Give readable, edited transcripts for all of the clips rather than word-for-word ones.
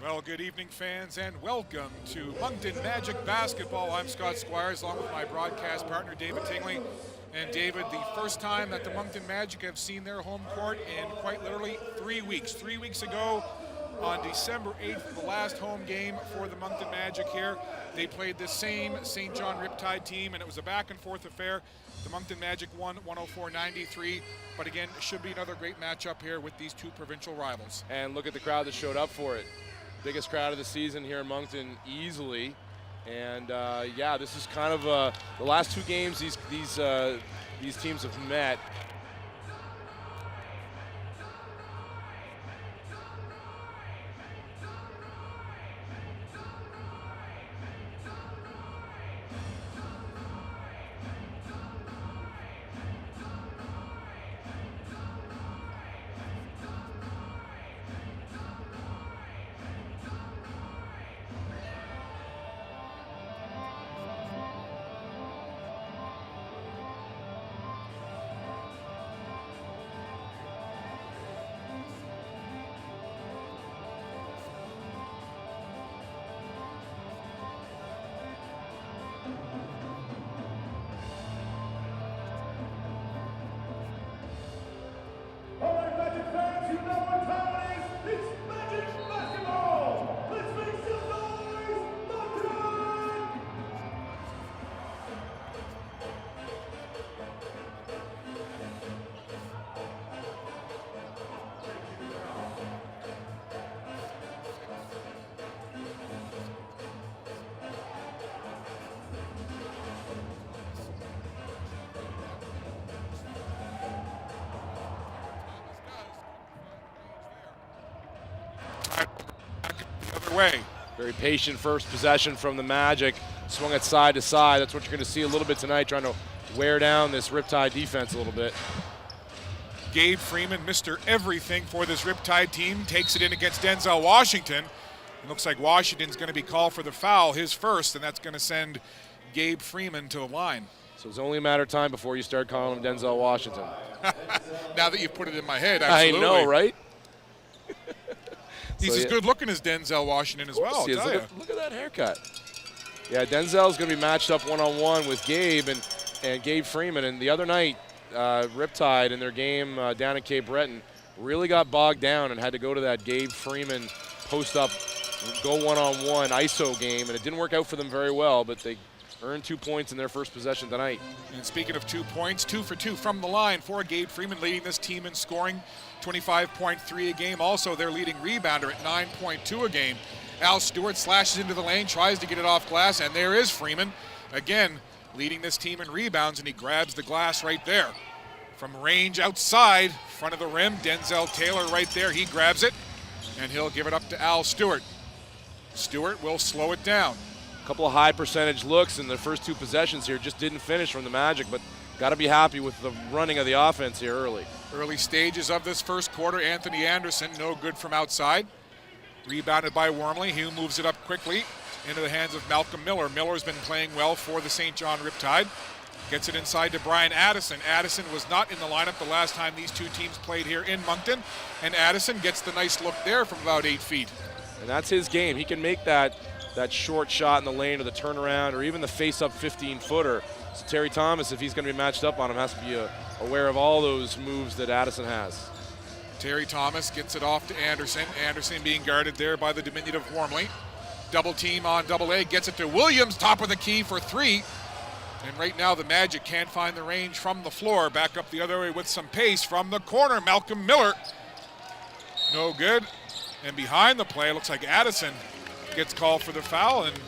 Well, good evening, fans, and welcome to Moncton Magic Basketball. I'm Scott Squires, along with my broadcast partner, David Tingley. And David, the first time that the Moncton Magic have seen their home court in quite literally 3 weeks. 3 weeks ago, on December 8th, the last home game for the Moncton Magic here, they played the same St. John Riptide team, and it was a back-and-forth affair. The Moncton Magic won 104-93, but again, it should be another great matchup here with these two provincial rivals. And look at the crowd that showed up for it. Biggest crowd of the season here in Moncton, easily. And yeah, this is kind of the last two games these teams have met. Way. Very patient first possession from the Magic. Swung it side to side. That's what you're going to see a little bit tonight, trying to wear down this Riptide defense a little bit. Gabe Freeman, Mr. Everything for this Riptide team, takes it in against Denzel Washington. It looks like Washington's going to be called for the foul, his first, and that's going to send Gabe Freeman to the line. So it's only a matter of time before you start calling him Denzel Washington. Now that you've put it in my head, absolutely. I know, right? He's as good looking as Denzel Washington as well, I'll tell you. Look at that haircut. Yeah, Denzel's going to be matched up one-on-one with Gabe and Gabe Freeman. And the other night, Riptide in their game down in Cape Breton really got bogged down and had to go to that Gabe Freeman post-up, go one-on-one ISO game. And it didn't work out for them very well, but they earned 2 points in their first possession tonight. And speaking of 2 points, 2 for 2 from the line for Gabe Freeman, leading this team in scoring, 25.3 a game. Also, their leading rebounder at 9.2 a game. Al Stewart slashes into the lane, tries to get it off glass, and there is Freeman, again, leading this team in rebounds, and he grabs the glass right there. From range outside, front of the rim, Denzel Taylor right there, he grabs it, and he'll give it up to Al Stewart. Stewart will slow it down. A couple of high percentage looks in the first two possessions here, just didn't finish from the Magic, but got to be happy with the running of the offense here early. Early stages of this first quarter, Anthony Anderson, no good from outside. Rebounded by Wormley, he moves it up quickly into the hands of Malcolm Miller. Miller's been playing well for the St. John Riptide. Gets it inside to Brian Addison. Addison was not in the lineup the last time these two teams played here in Moncton, and Addison gets the nice look there from about 8 feet. And that's his game. He can make that short shot in the lane or the turnaround or even the face-up 15-footer. So Terry Thomas, if he's going to be matched up on him, has to be aware of all those moves that Addison has. Terry Thomas gets it off to Anderson. Anderson being guarded there by the diminutive Wormley. Double team on double A, gets it to Williams, top of the key for 3. And right now the Magic can't find the range from the floor. Back up the other way with some pace from the corner. Malcolm Miller, no good. And behind the play, looks like Addison gets called for the foul, and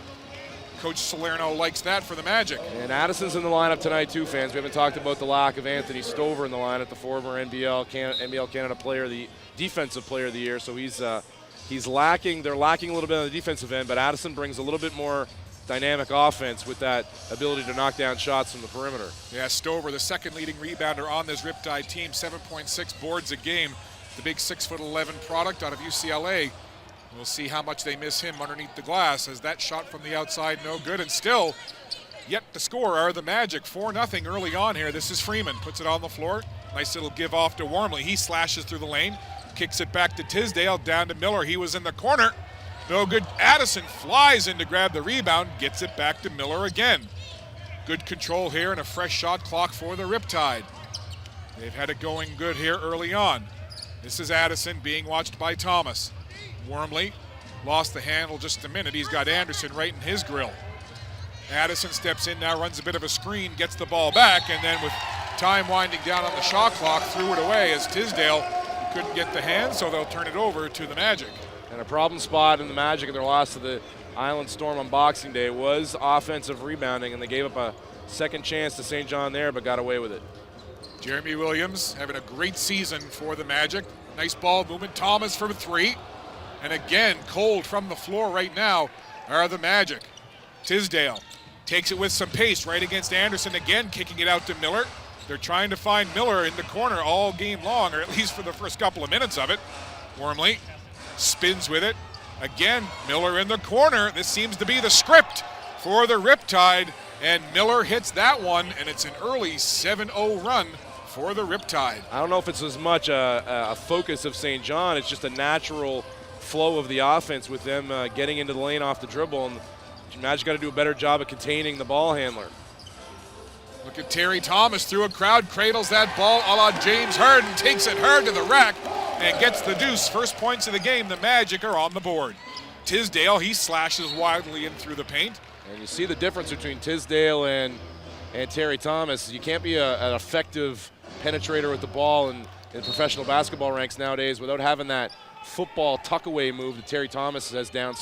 Coach Salerno likes that for the Magic. And Addison's in the lineup tonight too, fans. We haven't talked about the lack of Anthony Stover in the lineup, the former NBL Canada player, the defensive player of the year. So he's lacking. They're lacking a little bit on the defensive end, but Addison brings a little bit more dynamic offense with that ability to knock down shots from the perimeter. Yeah, Stover, the second leading rebounder on this Riptide team, 7.6 boards a game. The big 6'11" product out of UCLA. We'll see how much they miss him underneath the glass, as that shot from the outside no good. And still, yet to score are the Magic. 4-0 early on here. This is Freeman, puts it on the floor. Nice little give off to Wormley. He slashes through the lane, kicks it back to Tisdale, down to Miller. He was in the corner, No good. Addison flies in to grab the rebound, gets it back to Miller again. Good control here and a fresh shot clock for the Riptide. They've had it going good here early on. This is Addison being watched by Thomas. Wormley lost the handle just a minute. He's got Anderson right in his grill. Addison steps in now, runs a bit of a screen, gets the ball back, and then with time winding down on the shot clock, threw it away as Tisdale couldn't get the hand, so they'll turn it over to the Magic. And a problem spot in the Magic in their loss to the Island Storm on Boxing Day was offensive rebounding, and they gave up a second chance to St. John there, but got away with it. Jeremy Williams having a great season for the Magic. Nice ball movement. Thomas for the three. And again, cold from the floor right now are the Magic. Tisdale takes it with some pace right against Anderson, again kicking it out to Miller. They're trying to find Miller in the corner all game long, or at least for the first couple of minutes of it. Wormley spins with it. Again, Miller in the corner. This seems to be the script for the Riptide, and Miller hits that one, and it's an early 7-0 run for the Riptide. I don't know if it's as much a focus of St. John. It's just a natural flow of the offense with them getting into the lane off the dribble, and Magic got to do a better job of containing the ball handler. Look at Terry Thomas through a crowd, cradles that ball a la James Harden, takes it hard to the rack and gets the deuce. First points of the game, the Magic are on the board. Tisdale, he slashes wildly in through the paint. And you see the difference between Tisdale and Terry Thomas. You can't be an effective penetrator with the ball in professional basketball ranks nowadays without having that football tuck-away move that Terry Thomas has down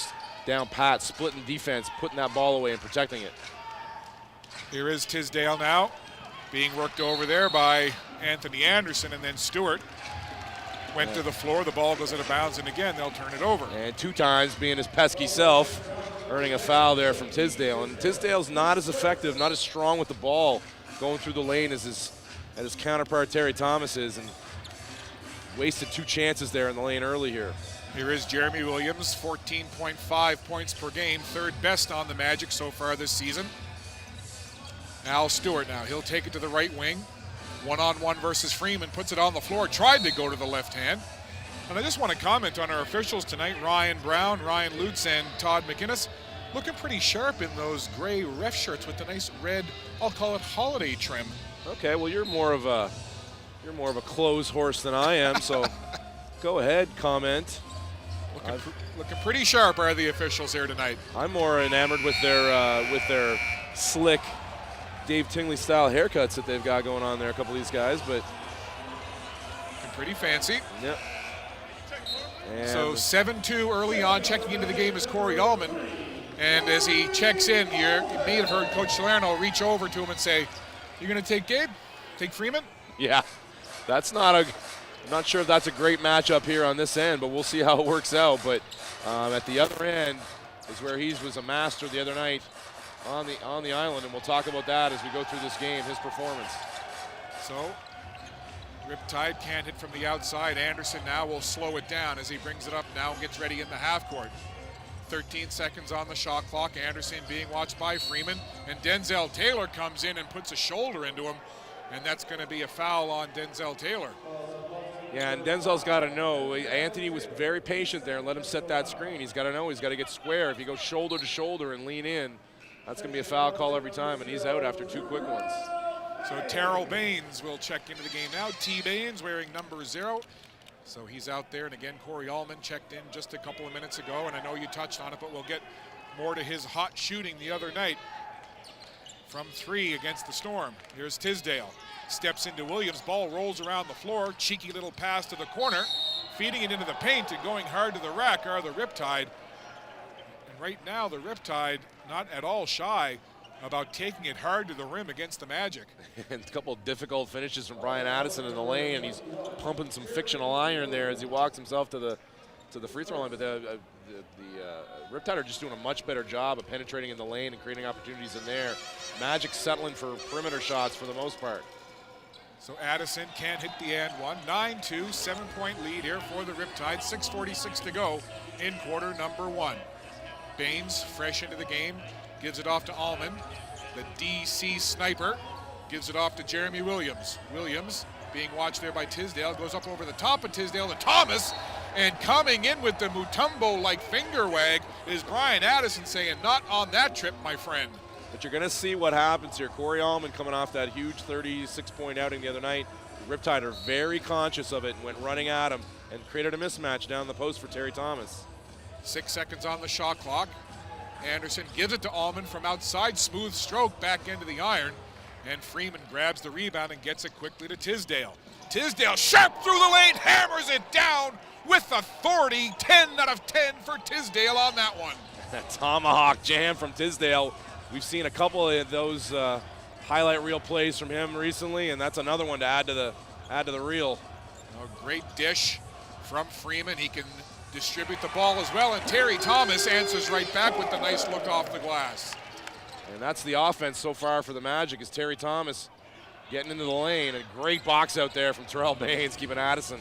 pat, splitting defense, putting that ball away and protecting it. Here is Tisdale now, being worked over there by Anthony Anderson, and then Stewart went to the floor. The ball goes out of bounds, and again, they'll turn it over. And 2 times being his pesky self, earning a foul there from Tisdale. And Tisdale's not as effective, not as strong with the ball going through the lane as his counterpart Terry Thomas is, and wasted 2 chances there in the lane early here. Here is Jeremy Williams, 14.5 points per game, third best on the Magic so far this season. Al Stewart now, he'll take it to the right wing. One-on-one versus Freeman, puts it on the floor, tried to go to the left hand. And I just want to comment on our officials tonight, Ryan Brown, Ryan Lutz, and Todd McInnes, looking pretty sharp in those gray ref shirts with the nice red, I'll call it holiday trim. Okay, well you're more of a clothes horse than I am, so go ahead, comment. Looking pretty sharp are the officials here tonight. I'm more enamored with their slick Dave Tingley style haircuts that they've got going on there, a couple of these guys, but looking pretty fancy. Yep. And so 7-2 early on. Checking into the game is Corey Ullman, and as he checks in, you may have heard Coach Salerno reach over to him and say, "You're going to take Gabe? Take Freeman?" Yeah, I'm not sure if that's a great matchup here on this end, but we'll see how it works out. But at the other end is where he was a master the other night on the island, and we'll talk about that as we go through this game, his performance. So Riptide can't hit from the outside. Anderson now will slow it down as he brings it up now and gets ready in the half court. 13 seconds on the shot clock. Anderson being watched by Freeman, and Denzel Taylor comes in and puts a shoulder into him, and that's going to be a foul on Denzel Taylor. Yeah, and Denzel's got to know. Anthony was very patient there and let him set that screen. He's got to know he's got to get square. If he goes shoulder to shoulder and lean in, that's going to be a foul call every time, and he's out after 2 quick ones. So Terrell Baines will check into the game now. T. Baines wearing number 0. So he's out there, and again, Corey Ullman checked in just a couple of minutes ago, and I know you touched on it, but we'll get more to his hot shooting the other night from 3 against the Storm. Here's Tisdale. Steps into Williams, ball rolls around the floor, cheeky little pass to the corner, feeding it into the paint and going hard to the rack are the Riptide. And right now, the Riptide not at all shy about taking it hard to the rim against the Magic. And a couple of difficult finishes from Brian Addison in the lane, and he's pumping some fictional iron there as he walks himself to the free throw line. But the Riptide are just doing a much better job of penetrating in the lane and creating opportunities in there. Magic settling for perimeter shots for the most part. So Addison can't hit the and one. 9-2, 7-point lead here for the Riptide. 6:46 to go in quarter number 1. Baines, fresh into the game, gives it off to Ullman. The DC sniper gives it off to Jeremy Williams. Williams, being watched there by Tisdale, goes up over the top of Tisdale to Thomas, And coming in with the Mutombo-like finger wag is Brian Addison saying, not on that trip, my friend. But you're going to see what happens here. Corey Allman coming off that huge 36-point outing the other night. Riptide are very conscious of it and went running at him and created a mismatch down the post for Terry Thomas. 6 seconds on the shot clock. Anderson gives it to Allman from outside. Smooth stroke back into the iron. And Freeman grabs the rebound and gets it quickly to Tisdale. Tisdale sharp through the lane, hammers it down with authority. 10 out of 10 for Tisdale on that one. That tomahawk jam from Tisdale. We've seen a couple of those highlight reel plays from him recently, and that's another one to add to the reel. A great dish from Freeman. He can distribute the ball as well, and Terry Thomas answers right back with the nice look off the glass. And that's the offense so far for the Magic, is Terry Thomas getting into the lane. A great box out there from Terrell Baines, keeping Addison.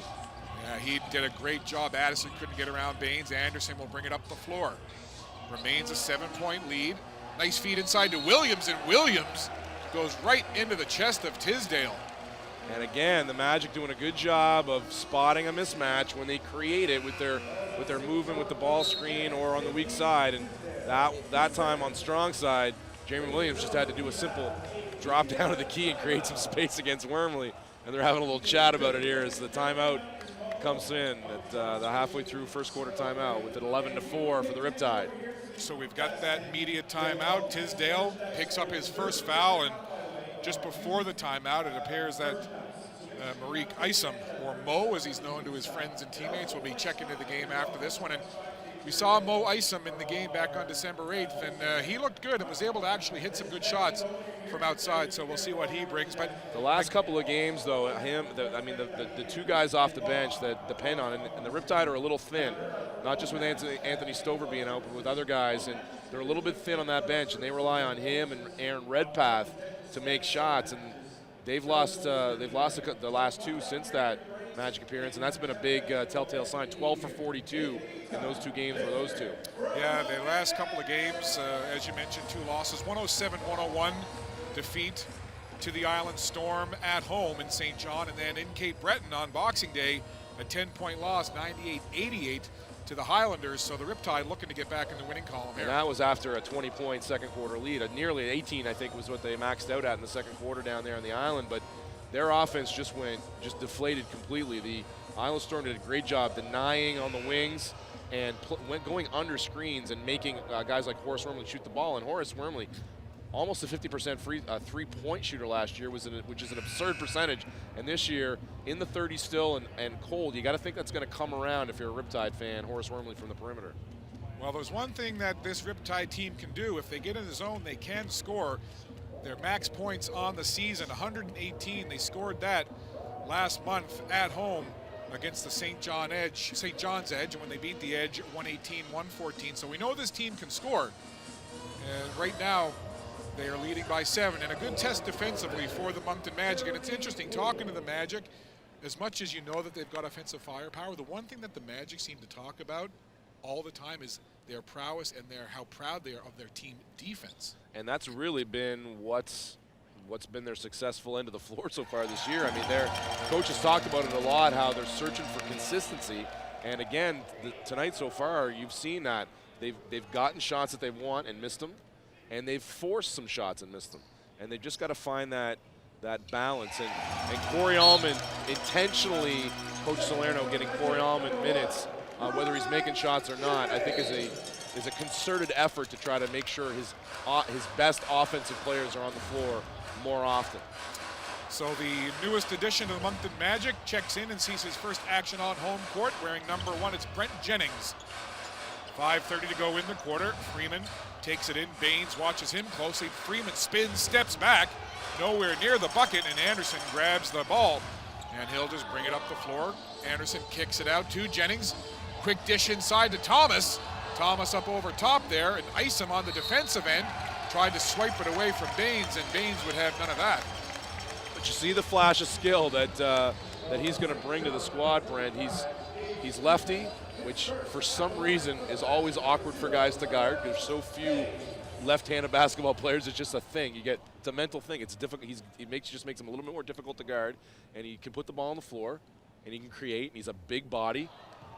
Yeah, he did a great job. Addison couldn't get around Baines. Anderson will bring it up the floor. Remains a 7-point lead. Nice feed inside to Williams, and Williams goes right into the chest of Tisdale. And again, the Magic doing a good job of spotting a mismatch when they create it with their movement with the ball screen or on the weak side. And that time on strong side, Jeremy Williams just had to do a simple drop down to the key and create some space against Wormley. And they're having a little chat about it here as the timeout comes in at the halfway through first quarter timeout with it 11-4 for the Riptide. So we've got that immediate timeout. Tisdale picks up his first foul, and just before the timeout, it appears that Marique Isom, or Mo as he's known to his friends and teammates, will be checking into the game after this one. And we saw Mo Isom in the game back on December 8th, and he looked good and was able to actually hit some good shots from outside, so we'll see what he brings. But the last couple of games, though, the two guys off the bench that depend on it, and the Riptide are a little thin, not just with Anthony Stover being out, but with other guys, and they're a little bit thin on that bench, and they rely on him and Aaron Redpath to make shots, and they've lost the last two since that Magic appearance, and that's been a big telltale sign. 12 for 42 in those two games for those two. Yeah, the last couple of games, as you mentioned, two losses. 107-101 defeat to the Island Storm at home in St. John, and then in Cape Breton on Boxing Day, a 10-point loss, 98-88 to the Highlanders. So the Riptide looking to get back in the winning column here. And that was after a 20-point second quarter lead. Nearly 18, I think, was what they maxed out at in the second quarter down there on the island. But their offense just deflated completely. The Island Storm did a great job denying on the wings and going under screens and making guys like Horace Wormley shoot the ball. And Horace Wormley, almost a 50% three-point shooter last year, which is an absurd percentage. And this year, in the 30s still and cold, you got to think that's going to come around if you're a Riptide fan. Horace Wormley from the perimeter. Well, there's one thing that this Riptide team can do. If they get in the zone, they can score. Their max points on the season, 118. They scored that last month at home against the St. John's Edge, and when they beat the Edge 118-114. So we know this team can score. And right now, they are leading by 7, and a good test defensively for the Moncton Magic. And it's interesting, talking to the Magic, as much as you know that they've got offensive firepower, the one thing that the Magic seem to talk about all the time is their prowess and how proud they are of their team defense. And that's really been what's been their successful end of the floor so far this year. I mean, their coaches talked about it a lot, how they're searching for consistency. And again, tonight so far, you've seen that. They've gotten shots that they want and missed them, and they've forced some shots and missed them. And they've just got to find that balance. And Corey Allman intentionally, Coach Salerno getting Corey Allman minutes, whether he's making shots or not, I think is a concerted effort to try to make sure his best offensive players are on the floor more often. So the newest addition to the Moncton Magic checks in and sees his first action on home court, wearing number 1. It's Brent Jennings. 5:30 to go in the quarter. Freeman takes it in. Baines watches him closely. Freeman spins, steps back, nowhere near the bucket, and Anderson grabs the ball, and he'll just bring it up the floor. Anderson kicks it out to Jennings. Quick dish inside to Thomas. Thomas up over top there, and Isom on the defensive end tried to swipe it away from Baines, and Baines would have none of that. But you see the flash of skill that he's going to bring to the squad, Brent. He's lefty, which for some reason is always awkward for guys to guard. There's so few left-handed basketball players. It's just a thing. It's a mental thing. It's difficult. Just makes him a little bit more difficult to guard, and he can put the ball on the floor, and he can create. And he's a big body,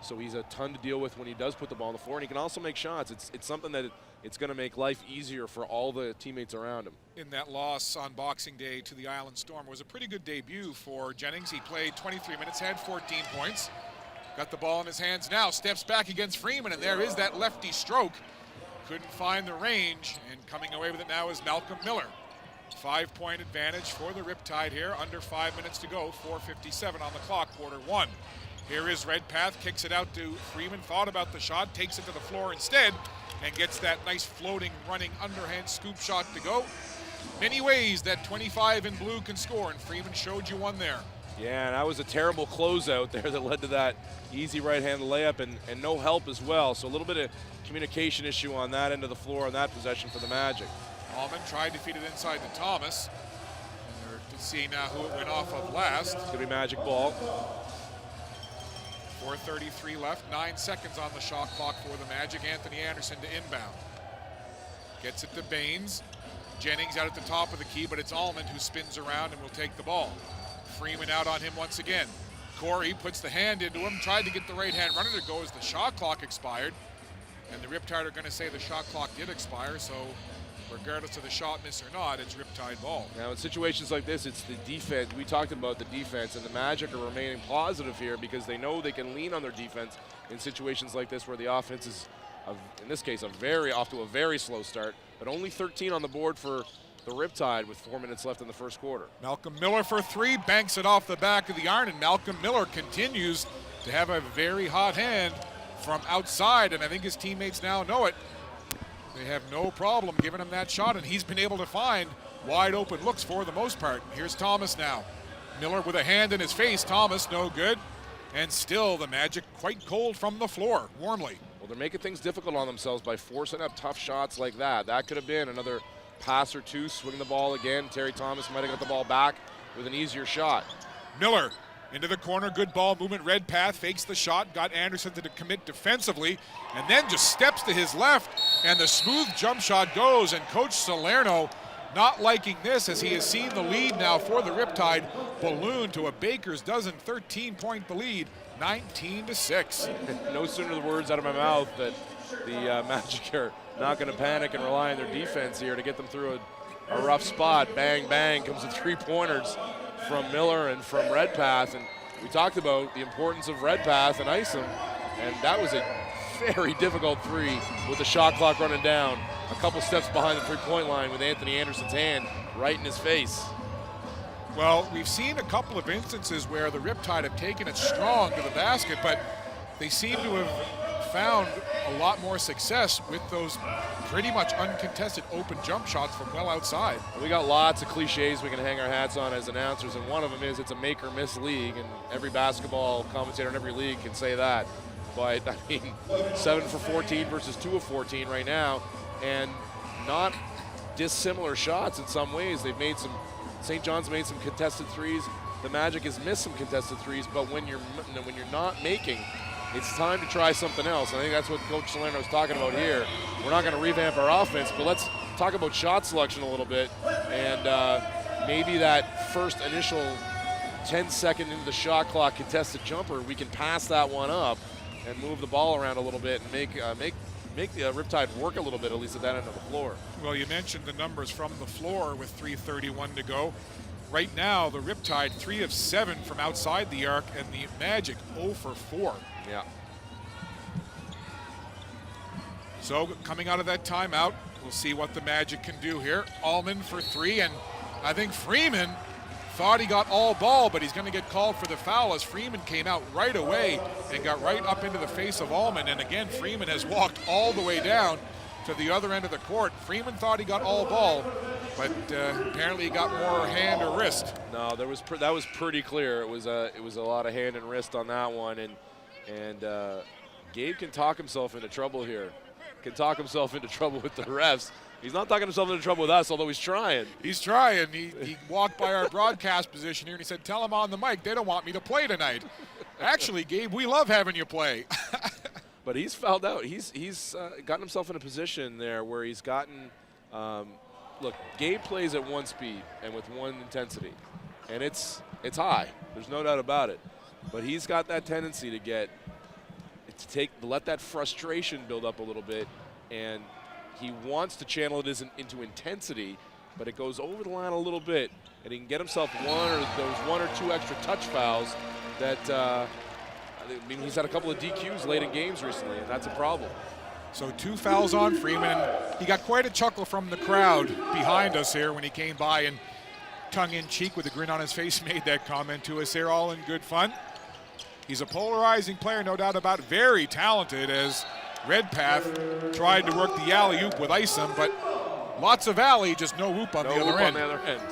so he's a ton to deal with when he does put the ball on the floor, and he can also make shots. It's something that it's going to make life easier for all the teammates around him. In that loss on Boxing Day to the Island Storm was a pretty good debut for Jennings. He played 23 minutes, had 14 points. Got the ball in his hands now, steps back against Freeman, and there is that lefty stroke. Couldn't find the range, and coming away with it now is Malcolm Miller. 5-point advantage for the Riptide here, under 5 minutes to go, 4:57 on the clock, quarter one. Here is Redpath, kicks it out to Freeman, thought about the shot, takes it to the floor instead, and gets that nice floating, running, underhand scoop shot to go. Many ways that 25 in blue can score, and Freeman showed you one there. Yeah, and that was a terrible closeout there that led to that easy right-hand layup and no help as well. So a little bit of communication issue on that end of the floor on that possession for the Magic. Allman tried to feed it inside to Thomas. And we're to see now who it went off of last. It's going to be Magic ball. 4:33 left, 9 seconds on the shot clock for the Magic. Anthony Anderson to inbound. Gets it to Baines. Jennings out at the top of the key, but it's Allman who spins around and will take the ball. Freeman out on him once again. Corey puts the hand into him, tried to get the right-hand runner to go as the shot clock expired. And the Riptide are going to say the shot clock did expire, so regardless of the shot miss or not, it's Riptide ball. Now in situations like this, it's the defense. We talked about the defense, and the Magic are remaining positive here because they know they can lean on their defense in situations like this where the offense is, in this case, off to a very slow start, but only 13 on the board for the Riptide with 4 minutes left in the first quarter. Malcolm Miller for three, banks it off the back of the iron, and Malcolm Miller continues to have a very hot hand from outside, and I think his teammates now know it. They have no problem giving him that shot, and he's been able to find wide open looks for the most part. Here's Thomas now. Miller with a hand in his face. Thomas no good. And still the Magic quite cold from the floor, warmly. Well, they're making things difficult on themselves by forcing up tough shots like that. That could have been another pass or two, swing the ball again. Terry Thomas might have got the ball back with an easier shot. Miller into the corner, good ball movement. Redpath fakes the shot, got Anderson to commit defensively, and then just steps to his left, and the smooth jump shot goes, and Coach Salerno not liking this as he has seen the lead now for the Riptide balloon to a baker's dozen, 13-point the lead, 19-6. No sooner the words out of my mouth that the Magic are not going to panic and rely on their defense here to get them through a rough spot. Bang, bang comes the three-pointers from Miller and from Redpath, and we talked about the importance of Redpath and Isom, and that was a very difficult three with the shot clock running down. A couple steps behind the three-point line with Anthony Anderson's hand right in his face. Well, we've seen a couple of instances where the Riptide have taken it strong to the basket, but they seem to have found a lot more success with those pretty much uncontested open jump shots from well outside. We got lots of cliches we can hang our hats on as announcers, and one of them is it's a make or miss league, and every basketball commentator in every league can say that. But I mean, 7 for 14 versus 2 of 14 right now, and not dissimilar shots in some ways. They've made some, St. John's made some contested threes. The Magic has missed some contested threes, but when you're not making, it's time to try something else. And I think that's what Coach Salerno is talking about here. We're not going to revamp our offense, but let's talk about shot selection a little bit. And maybe that first initial 10-second into the shot clock contested jumper, we can pass that one up and move the ball around a little bit and make the Riptide work a little bit, at least at that end of the floor. Well, you mentioned the numbers from the floor with 3:31 to go. Right now, the Riptide 3 of 7 from outside the arc, and the Magic 0 for 4. Yeah. So coming out of that timeout, we'll see what the Magic can do here. Allman for 3, and I think Freeman thought he got all ball, but he's going to get called for the foul as Freeman came out right away and got right up into the face of Allman. And again, Freeman has walked all the way down to the other end of the court. Freeman thought he got all ball, but apparently he got more hand or wrist. No, that was pretty clear. It was a lot of hand and wrist on that one, and Gabe can talk himself into trouble here. Can talk himself into trouble with the refs. He's not talking himself into trouble with us, although he's trying. He's trying. He walked by our broadcast position here and he said, "Tell him on the mic they don't want me to play tonight." Actually, Gabe, we love having you play. But he's fouled out. He's gotten himself in a position there where he's gotten. Look, Gabe plays at one speed and with one intensity, and it's high. There's no doubt about it. But he's got that tendency to get to let that frustration build up a little bit, and he wants to channel it into intensity, but it goes over the line a little bit, and he can get himself one or two extra touch fouls that, I mean, he's had a couple of DQs late in games recently, and that's a problem. So 2 fouls on Freeman. He got quite a chuckle from the crowd behind us here when he came by and tongue-in-cheek with a grin on his face made that comment to us here, all in good fun. He's a polarizing player, no doubt about it, very talented, as Redpath tried to work the alley-oop with Isom, but lots of alley, just no whoop on the other end.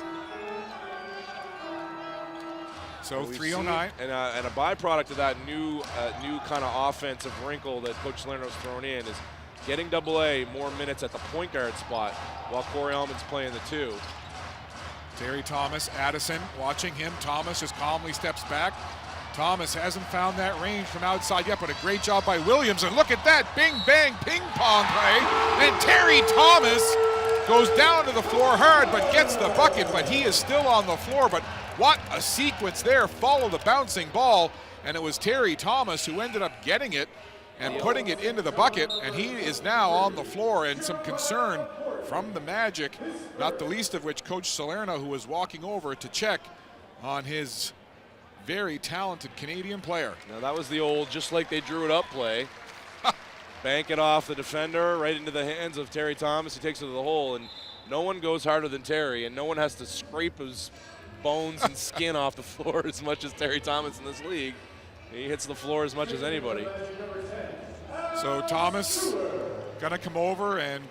So 3:09. And a byproduct of that new kind of offensive wrinkle that Coach Salerno's thrown in is getting AA more minutes at the point guard spot while Corey Allman's playing the 2. Terry Thomas, Addison, watching him. Thomas just calmly steps back. Thomas hasn't found that range from outside yet, but a great job by Williams. And look at that, bing, bang, ping pong play. And Terry Thomas goes down to the floor hard, but gets the bucket, but he is still on the floor. But what a sequence there. Follow the bouncing ball, and it was Terry Thomas who ended up getting it and putting it into the bucket, and he is now on the floor, and some concern from the Magic, not the least of which Coach Salerno, who was walking over to check on his very talented Canadian player. Now that was the old just like they drew it up play. Bank it off the defender right into the hands of Terry Thomas. He takes it to the hole, and no one goes harder than Terry, and no one has to scrape his bones and skin off the floor as much as Terry Thomas in this league. He hits the floor as much as anybody. So Thomas gonna come over and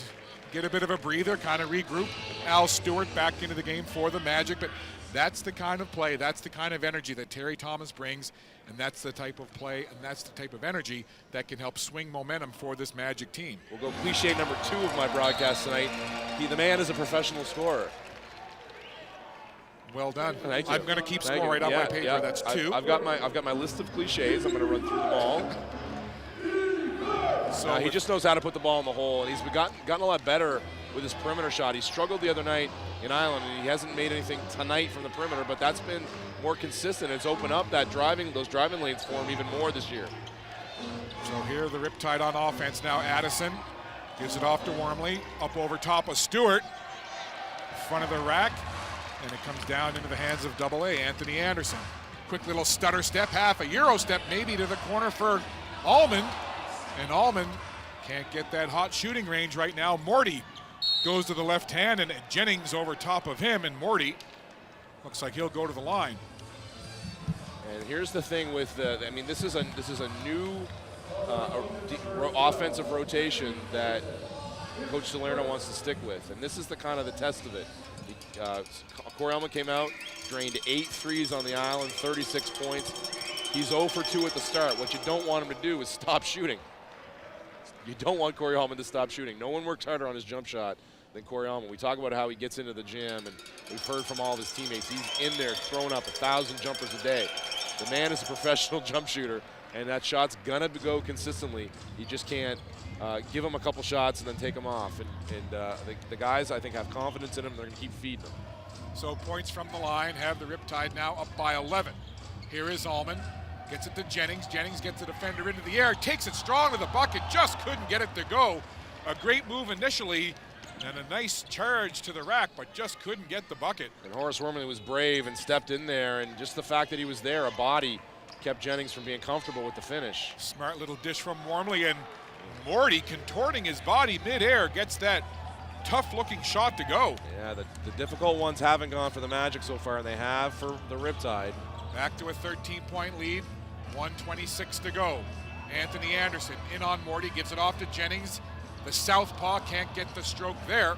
get a bit of a breather, kind of regroup. Al Stewart back into the game for the Magic, but that's the kind of play, that's the kind of energy that Terry Thomas brings, and that's the type of play and that's the type of energy that can help swing momentum for this Magic team. We'll go cliche number 2 of my broadcast tonight. The man is a professional scorer. Well done. Thank you. I'm going to keep score right on my paper. That's 2. I've got my list of cliches. I'm going to run through them all. So he just knows how to put the ball in the hole, and he's gotten a lot better with his perimeter shot. He struggled the other night in Island, and he hasn't made anything tonight from the perimeter, but that's been more consistent. It's opened up those driving lanes for him even more this year. So here the Riptide on offense now. Addison gives it off to Wormley, up over top of Stewart, in front of the rack, and it comes down into the hands of AA, Anthony Anderson. Quick little stutter step, half a Euro step maybe to the corner for Allman, and Allman can't get that hot shooting range right now. Morty goes to the left hand, and Jennings over top of him, and Morty looks like he'll go to the line. And here's the thing with I mean, this is a new offensive rotation that Coach Salerno wants to stick with, and this is the kind of the test of it. Corey Allman came out, drained 8 threes on the island, 36 points. He's 0 for 2 at the start. What you don't want him to do is stop shooting. You don't want Corey Allman to stop shooting. No one works harder on his jump shot than Corey Allman. We talk about how he gets into the gym, and we've heard from all of his teammates. He's in there throwing up 1,000 jumpers a day. The man is a professional jump shooter, and that shot's gonna go consistently. You just can't give him a couple shots and then take him off. And the guys, I think, have confidence in him. They're gonna keep feeding him. So points from the line have the Riptide now up by 11. Here is Allman. Gets it to Jennings. Jennings gets the defender into the air, takes it strong to the bucket, just couldn't get it to go. A great move initially, and a nice charge to the rack, but just couldn't get the bucket. And Horace Wormley was brave and stepped in there, and just the fact that he was there, a body, kept Jennings from being comfortable with the finish. Smart little dish from Wormley, and Morty contorting his body midair gets that tough-looking shot to go. Yeah, the difficult ones haven't gone for the Magic so far, and they have for the Riptide. Back to a 13-point lead, 1:26 to go. Anthony Anderson in on Morty, gives it off to Jennings. The southpaw can't get the stroke there,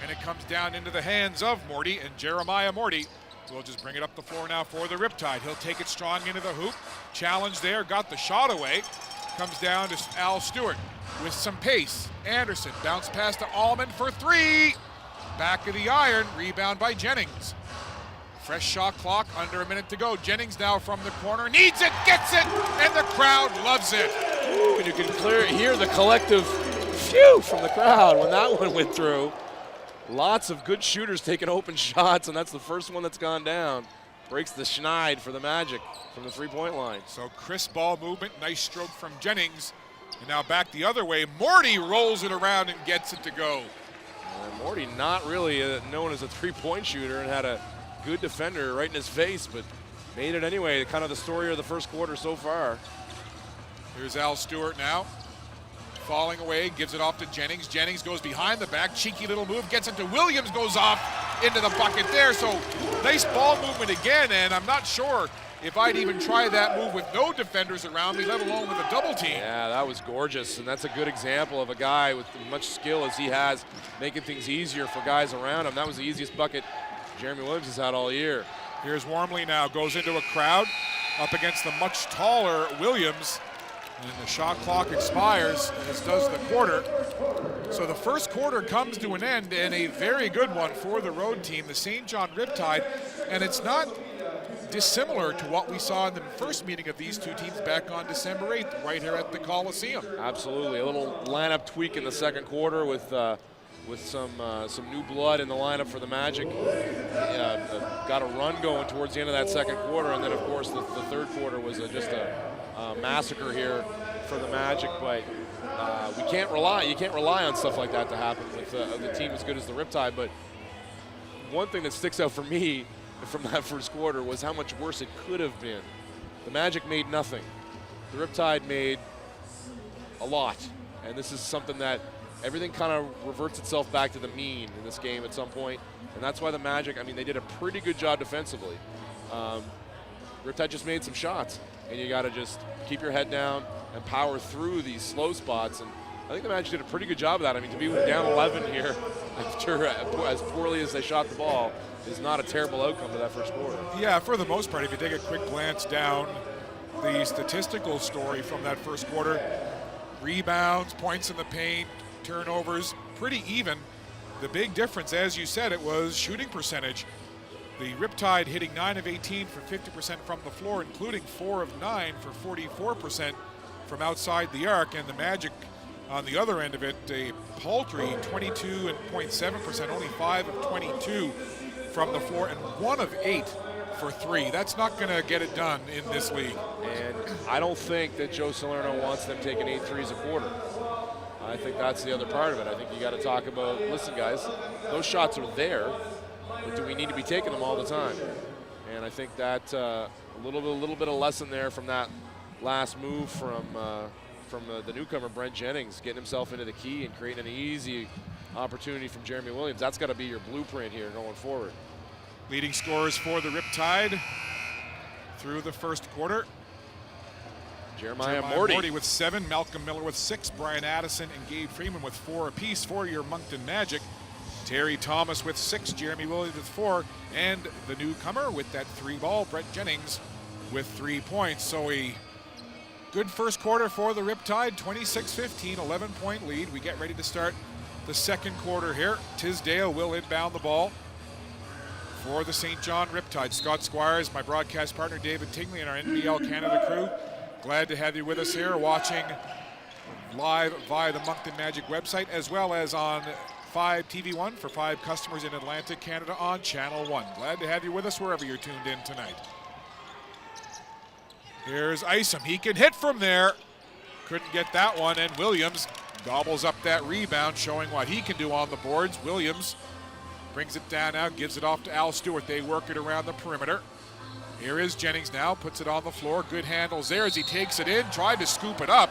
and it comes down into the hands of Morty, and Jeremiah Morty will just bring it up the floor now for the Riptide. He'll take it strong into the hoop. Challenge there, got the shot away. Comes down to Al Stewart with some pace. Anderson bounce pass to Allman for 3. Back of the iron, rebound by Jennings. Fresh shot clock, under a minute to go. Jennings now from the corner, needs it, gets it, and the crowd loves it. Ooh, and you can hear the collective phew from the crowd when that one went through. Lots of good shooters taking open shots, and that's the first one that's gone down. Breaks the schneid for the Magic from the three-point line. So crisp ball movement, nice stroke from Jennings. And now back the other way. Morty rolls it around and gets it to go. Morty not really known as a three-point shooter and had a good defender right in his face, but made it anyway. Kind of the story of the first quarter so far. Here's Al Stewart now. Falling away, gives it off to Jennings. Jennings goes behind the back, cheeky little move, gets it to Williams, goes off into the bucket there. So nice ball movement again, and I'm not sure if I'd even try that move with no defenders around me, let alone with a double team. Yeah, that was gorgeous, and that's a good example of a guy with as much skill as he has, making things easier for guys around him. That was the easiest bucket Jeremy Williams has had all year. Here's Wormley now, goes into a crowd up against the much taller Williams. And the shot clock expires, as does the quarter. So the first quarter comes to an end, and a very good one for the road team, the St. John Riptide. And it's not dissimilar to what we saw in the first meeting of these two teams back on December 8th, right here at the Coliseum. Absolutely, a little lineup tweak in the second quarter with some new blood in the lineup for the Magic. Got a run going towards the end of that second quarter, and then of course the third quarter was just a massacre here for the Magic. But you can't rely on stuff like that to happen with a team as good as the Riptide. But one thing that sticks out for me from that first quarter was how much worse it could have been. The Magic made nothing. The Riptide made a lot, and this is something that everything kind of reverts itself back to the mean in this game at some point, and that's why the Magic, I mean, they did a pretty good job defensively. Riptide just made some shots, and you got to just keep your head down and power through these slow spots, and I think the Magic did a pretty good job of that. I mean, to be down 11 here after as poorly as they shot the ball is not a terrible outcome to that first quarter. Yeah, for the most part, if you take a quick glance down the statistical story from that first quarter, rebounds, points in the paint, turnovers, pretty even. The big difference, as you said, it was shooting percentage. The Riptide hitting 9 of 18 for 50% from the floor, including 4 of 9 for 44% from outside the arc, and the Magic on the other end of it, a paltry 22.7%, only 5 of 22 from the floor, and 1 of 8 for 3. That's not going to get it done in this league. And I don't think that Joe Salerno wants them taking 8 threes a quarter. I think that's the other part of it. I think you got to talk about, listen guys, those shots are there, but do we need to be taking them all the time? And I think that a little bit of lesson there from that last move from the newcomer Brent Jennings, getting himself into the key and creating an easy opportunity from Jeremy Williams. That's got to be your blueprint here going forward. Leading scorers for the Riptide through the first quarter. Jeremiah Morty with 7, Malcolm Miller with 6, Brian Addison and Gabe Freeman with 4 apiece for your Moncton Magic. Terry Thomas with 6, Jeremy Williams with 4, and the newcomer with that 3 ball, Brent Jennings with 3 points. So a good first quarter for the Riptide, 26-15, 11-point lead. We get ready to start the second quarter here. Tisdale will inbound the ball for the St. John Riptide. Scott Squires, my broadcast partner David Tingley, and our NBL Canada crew. Glad to have you with us here, watching live via the Moncton Magic website, as well as on 5 TV1 for 5 customers in Atlantic Canada on Channel 1. Glad to have you with us wherever you're tuned in tonight. Here's Isom. He can hit from there. Couldn't get that one, and Williams gobbles up that rebound, showing what he can do on the boards. Williams brings it down now, gives it off to Al Stewart. They work it around the perimeter. Here is Jennings now, puts it on the floor. Good handles there as he takes it in, tried to scoop it up.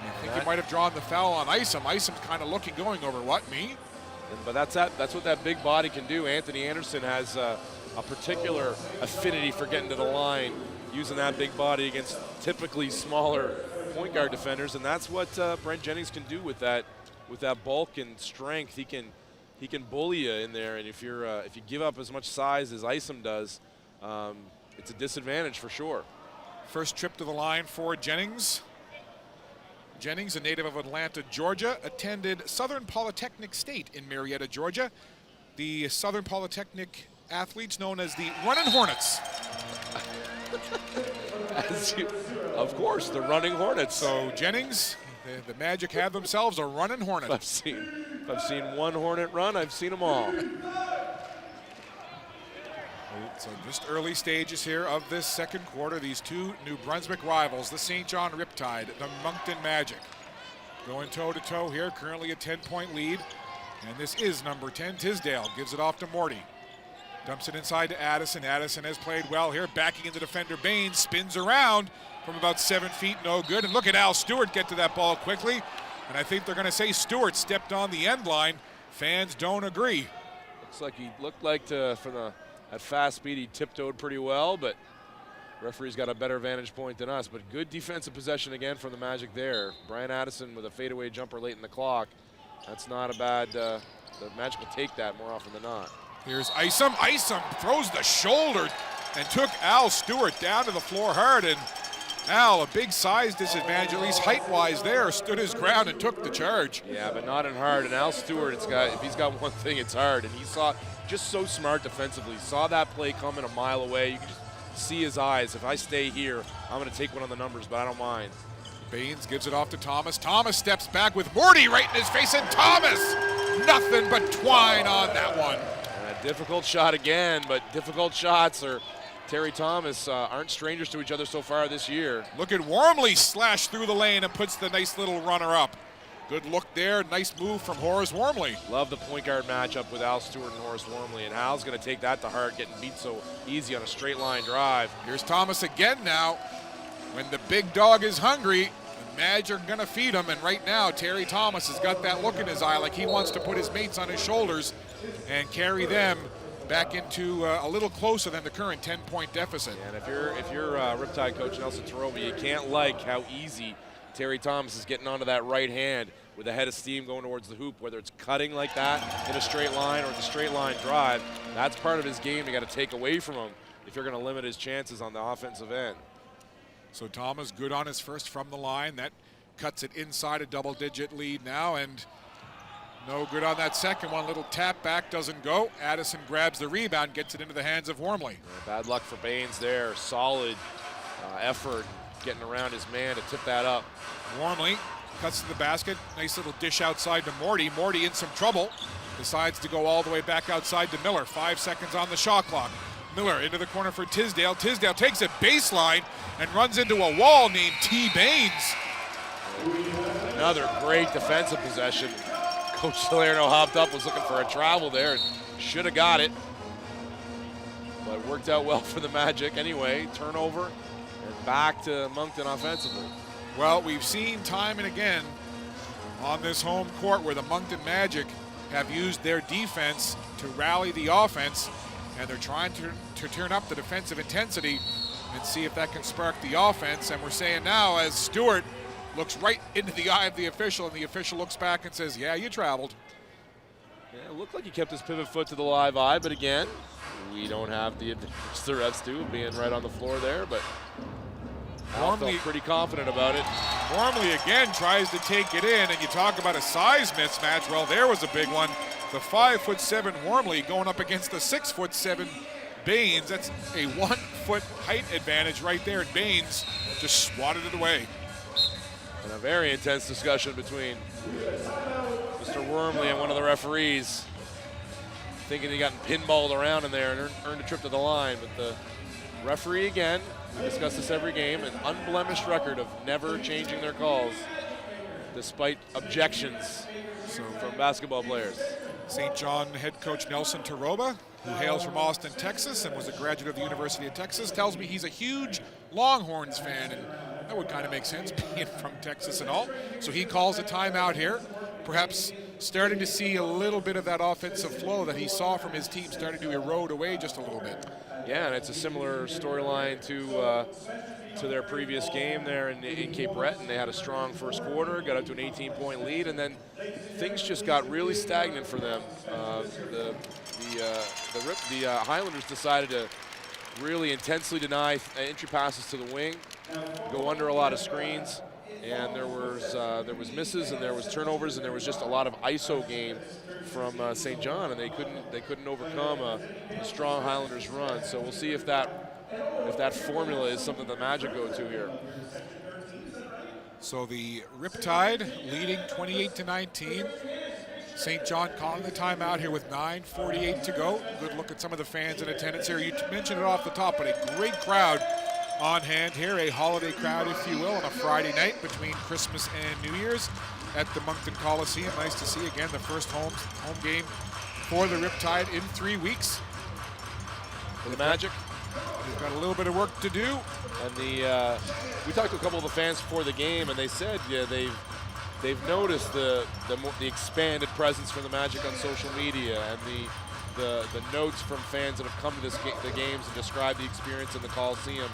I think he might have drawn the foul on Isom. Isom's kind of looking, going over what, me? But that's what that big body can do. Anthony Anderson has a particular affinity for getting to the line, using that big body against typically smaller point guard defenders, and that's what Brent Jennings can do with that bulk and strength. He can bully you in there, and if you give up as much size as Isom does, it's a disadvantage for sure. First trip to the line for Jennings. Jennings, a native of Atlanta, Georgia, attended Southern Polytechnic State in Marietta, Georgia. The Southern Polytechnic athletes known as the Running Hornets. Of course, the Running Hornets. So Jennings, the Magic have themselves a running Hornet. I've seen one Hornet run, I've seen them all. So just early stages here of this second quarter. These two New Brunswick rivals, the St. John Riptide, the Moncton Magic, going toe-to-toe here, currently a 10-point lead. And this is number 10, Tisdale, gives it off to Morty. Dumps it inside to Addison. Addison has played well here, backing into defender Baines, spins around from about 7 feet, no good. And look at Al Stewart get to that ball quickly. And I think they're going to say Stewart stepped on the end line. Fans don't agree. Looks like he looked like at fast speed he tiptoed pretty well, but referee's got a better vantage point than us. But good defensive possession again from the Magic there. Brian Addison with a fadeaway jumper late in the clock. That's not a bad, the Magic will take that more often than not. Here's Isom. Isom throws the shoulder and took Al Stewart down to the floor hard. And Al, a big size disadvantage, at least height-wise there, stood his ground and took the charge. Yeah, but not in hard. And Al Stewart, if he's got one thing, it's hard. And he saw, just so smart defensively, saw that play coming a mile away. You can just see his eyes. If I stay here, I'm going to take one on the numbers, but I don't mind. Baines gives it off to Thomas. Thomas steps back with Morty right in his face, and Thomas, nothing but twine on that one. And a difficult shot again, but difficult shots Terry Thomas aren't strangers to each other so far this year. Look at Wormley slash through the lane and puts the nice little runner up. Good look there. Nice move from Horace Wormley. Love the point guard matchup with Al Stewart and Horace Wormley. And Al's going to take that to heart, getting beat so easy on a straight line drive. Here's Thomas again now. When the big dog is hungry, the Magic are going to feed him. And right now, Terry Thomas has got that look in his eye like he wants to put his mates on his shoulders and carry them back into a little closer than the current 10-point deficit. And if you're Riptide coach Nelson Taroba, you can't like how easy Terry Thomas is getting onto that right hand with a head of steam going towards the hoop, whether it's cutting like that in a straight line or the straight line drive. That's part of his game you got to take away from him if you're going to limit his chances on the offensive end. So Thomas good on his first from the line. That cuts it inside a double-digit lead now, and no good on that second one. Little tap back, doesn't go. Addison grabs the rebound, gets it into the hands of Wormley. Yeah, bad luck for Baines there. Solid effort getting around his man to tip that up. Wormley cuts to the basket. Nice little dish outside to Morty. Morty in some trouble. Decides to go all the way back outside to Miller. 5 seconds on the shot clock. Miller into the corner for Tisdale. Tisdale takes it baseline and runs into a wall named T. Baines. Another great defensive possession. Coach Salerno hopped up, was looking for a travel there, and should have got it. But it worked out well for the Magic anyway. Turnover and back to Moncton offensively. Well, we've seen time and again on this home court where the Moncton Magic have used their defense to rally the offense, and they're trying to turn up the defensive intensity and see if that can spark the offense. And we're saying now, as Stewart looks right into the eye of the official, and the official looks back and says, yeah, you traveled. Yeah, it looked like he kept his pivot foot to the live eye, but again, we don't have the advantage the refs do, being right on the floor there, but Al felt pretty confident about it. Wormley again tries to take it in, and you talk about a size mismatch. Well, there was a big one. The 5'7" Wormley going up against the 6'7" Baines. That's a 1 foot height advantage right there, and Baines just swatted it away. And a very intense discussion between Mr. Wormley and one of the referees, thinking he got pinballed around in there and earned a trip to the line. But the referee, again, we discuss this every game, an unblemished record of never changing their calls despite objections from basketball players. St. John head coach Nelson Taroba, who hails from Austin, Texas, and was a graduate of the University of Texas, tells me he's a huge Longhorns fan, and that would kind of make sense, being from Texas and all. So he calls a timeout here, perhaps starting to see a little bit of that offensive flow that he saw from his team starting to erode away just a little bit. Yeah, and it's a similar storyline to their previous game there in Cape Breton. They had a strong first quarter, got up to an 18-point lead, and then things just got really stagnant for them. The Highlanders decided to really intensely deny entry passes to the wing, go under a lot of screens, and there was misses, and there was turnovers, and there was just a lot of ISO game from St. John, and they couldn't overcome a strong Highlanders run. So we'll see if that formula is something the Magic go to here. So the Riptide leading 28-19. St. John calling the timeout here with 9:48 to go. Good look at some of the fans in attendance here. You mentioned it off the top, but a great crowd on hand here, a holiday crowd, if you will, on a Friday night between Christmas and New Year's at the Moncton Coliseum. Nice to see, again, the first home game for the Riptide in 3 weeks. For the Magic. They've got a little bit of work to do. And we talked to a couple of the fans before the game, and they said they've noticed the expanded presence from the Magic on social media and the notes from fans that have come to the games and described the experience in the Coliseum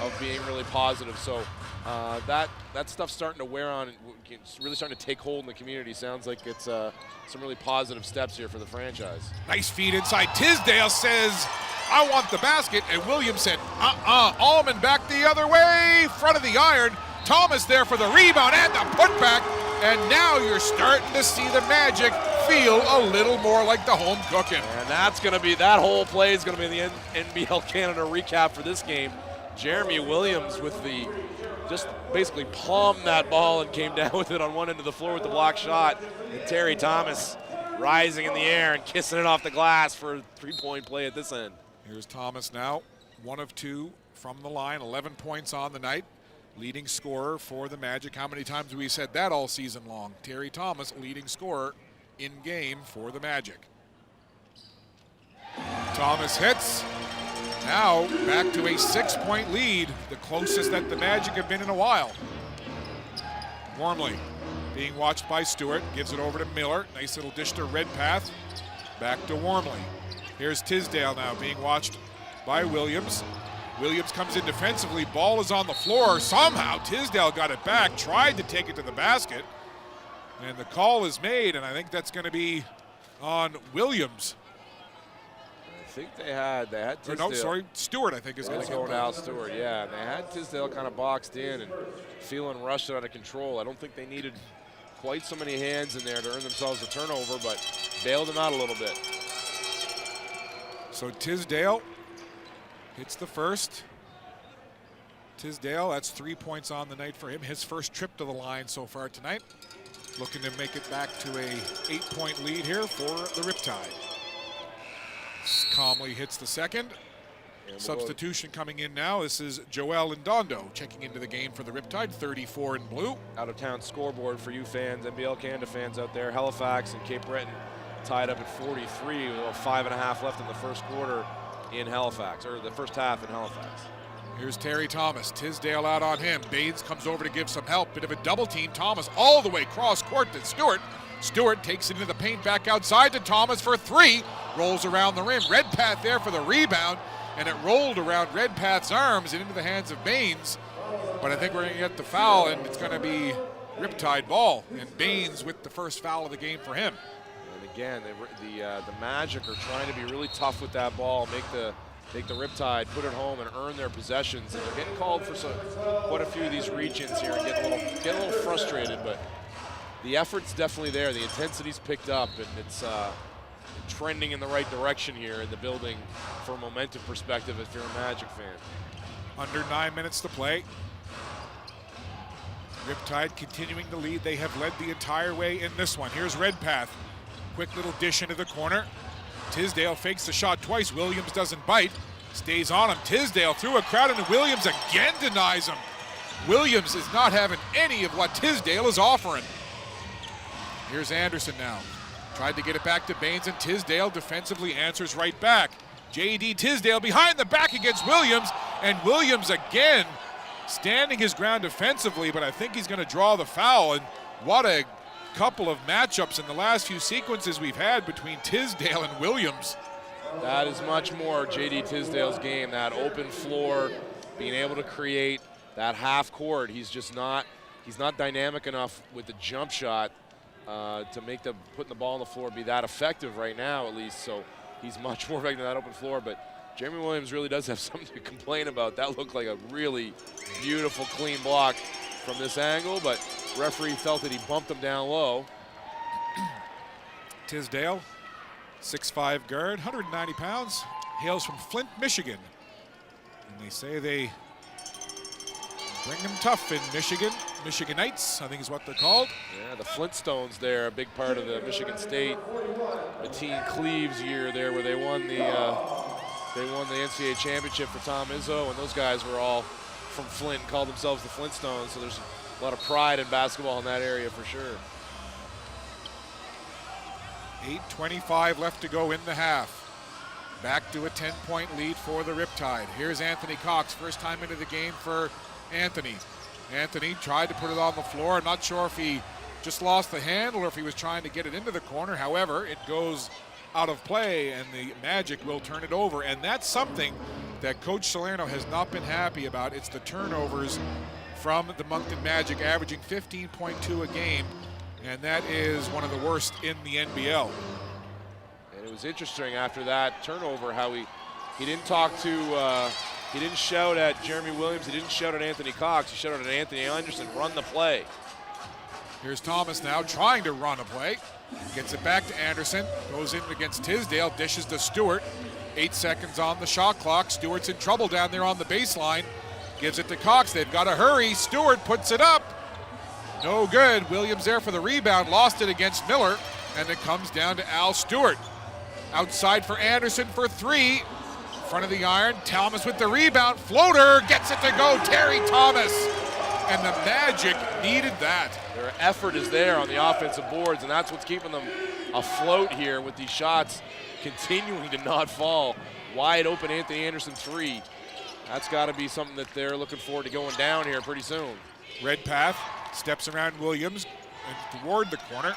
of being really positive. So that stuff's starting to wear on. It's really starting to take hold in the community. Sounds like it's some really positive steps here for the franchise. Nice feed inside. Tisdale says, I want the basket, and Williams said, Allman back the other way, front of the iron. Thomas there for the rebound and the putback, and now you're starting to see the Magic feel a little more like the home cooking. And that whole play is going to be the NBL Canada recap for this game. Jeremy Williams with just basically palmed that ball and came down with it on one end of the floor with the block shot, and Terry Thomas rising in the air and kissing it off the glass for a three-point play at this end. Here's Thomas now, 1 of 2 from the line, 11 points on the night. Leading scorer for the Magic. How many times have we said that all season long? Terry Thomas, leading scorer in game for the Magic. Thomas hits. Now back to a 6-point lead, the closest that the Magic have been in a while. Wormley being watched by Stewart, gives it over to Miller. Nice little dish to Redpath. Back to Wormley. Here's Tisdale now being watched by Williams. Williams comes in defensively, ball is on the floor. Somehow Tisdale got it back, tried to take it to the basket, and the call is made, and I think that's going to be on Williams. I think they had Tisdale. Or no, sorry, Stewart I think is going to go now. Stewart, yeah. They had Tisdale kind of boxed in and feeling rushed out of control. I don't think they needed quite so many hands in there to earn themselves a turnover, but bailed them out a little bit. So Tisdale hits the first. Tisdale, that's 3 points on the night for him. His first trip to the line so far tonight. Looking to make it back to a 8-point lead here for the Riptide. Calmly hits the second. Substitution coming in now. This is Joel Ndondo checking into the game for the Riptide, 34 in blue. Out-of-town scoreboard for you fans, NBL Canada fans out there. Halifax and Cape Breton tied up at 43 with 5.5 left in the first quarter in Halifax, or the first half in Halifax. Here's Terry Thomas. Tisdale out on him. Baines comes over to give some help. Bit of a double team. Thomas all the way cross court to Stewart. Stewart takes it into the paint, back outside to Thomas for 3. Rolls around the rim. Redpath there for the rebound, and it rolled around Redpath's arms and into the hands of Baines. But I think we're going to get the foul, and it's going to be Riptide ball. And Baines with the first foul of the game for him. And again, the Magic are trying to be really tough with that ball, make the Riptide put it home and earn their possessions. And they're getting called for quite a few of these reach-ins here and get a little frustrated, but the effort's definitely there. The intensity's picked up, and it's trending in the right direction here in the building from a momentum perspective if you're a Magic fan. Under 9 minutes to play. Riptide continuing to lead. They have led the entire way in this one. Here's Redpath. Quick little dish into the corner. Tisdale fakes the shot twice. Williams doesn't bite. Stays on him. Tisdale through a crowd, and Williams again denies him. Williams is not having any of what Tisdale is offering. Here's Anderson now. Tried to get it back to Baines, and Tisdale defensively answers right back. J.D. Tisdale behind the back against Williams, and Williams again standing his ground defensively, but I think he's going to draw the foul. And what a couple of matchups in the last few sequences we've had between Tisdale and Williams. That is much more J.D. Tisdale's game, that open floor, being able to create that half court. He's not dynamic enough with the jump shot to make putting the ball on the floor be that effective right now, at least. So he's much more effective in that open floor, but Jeremy Williams really does have something to complain about. That looked like a really beautiful, clean block from this angle, but referee felt that he bumped him down low. Tisdale, 6'5" guard, 190 pounds, hails from Flint, Michigan. And they say they bring him tough in Michigan. Michiganites, I think is what they're called. Yeah, the Flintstones there, a big part of the Michigan State Mateen Cleaves year there, where they won the NCAA championship for Tom Izzo, and those guys were all from Flint and called themselves the Flintstones, so there's a lot of pride in basketball in that area for sure. 8:25 left to go in the half. Back to a 10-point lead for the Riptide. Here's Anthony Cox, first time into the game for Anthony. Anthony tried to put it on the floor. I'm not sure if he just lost the handle or if he was trying to get it into the corner. However, it goes out of play, and the Magic will turn it over. And that's something that Coach Salerno has not been happy about. It's the turnovers from the Moncton Magic, averaging 15.2 a game, and that is one of the worst in the NBL. And it was interesting after that turnover how he didn't talk to, he didn't shout at Jeremy Williams, he didn't shout at Anthony Cox, he shouted at Anthony Anderson, run the play. Here's Thomas now trying to run a play. Gets it back to Anderson, goes in against Tisdale, dishes to Stewart. 8 seconds on the shot clock. Stewart's in trouble down there on the baseline. Gives it to Cox, they've got to hurry. Stewart puts it up. No good. Williams there for the rebound, lost it against Miller, and it comes down to Al Stewart. Outside for Anderson for three. Front of the iron, Thomas with the rebound. Floater, gets it to go, Terry Thomas. And the Magic needed that. Their effort is there on the offensive boards, and that's what's keeping them afloat here with these shots continuing to not fall. Wide open Anthony Anderson three. That's got to be something that they're looking forward to going down here pretty soon. Redpath steps around Williams and toward the corner.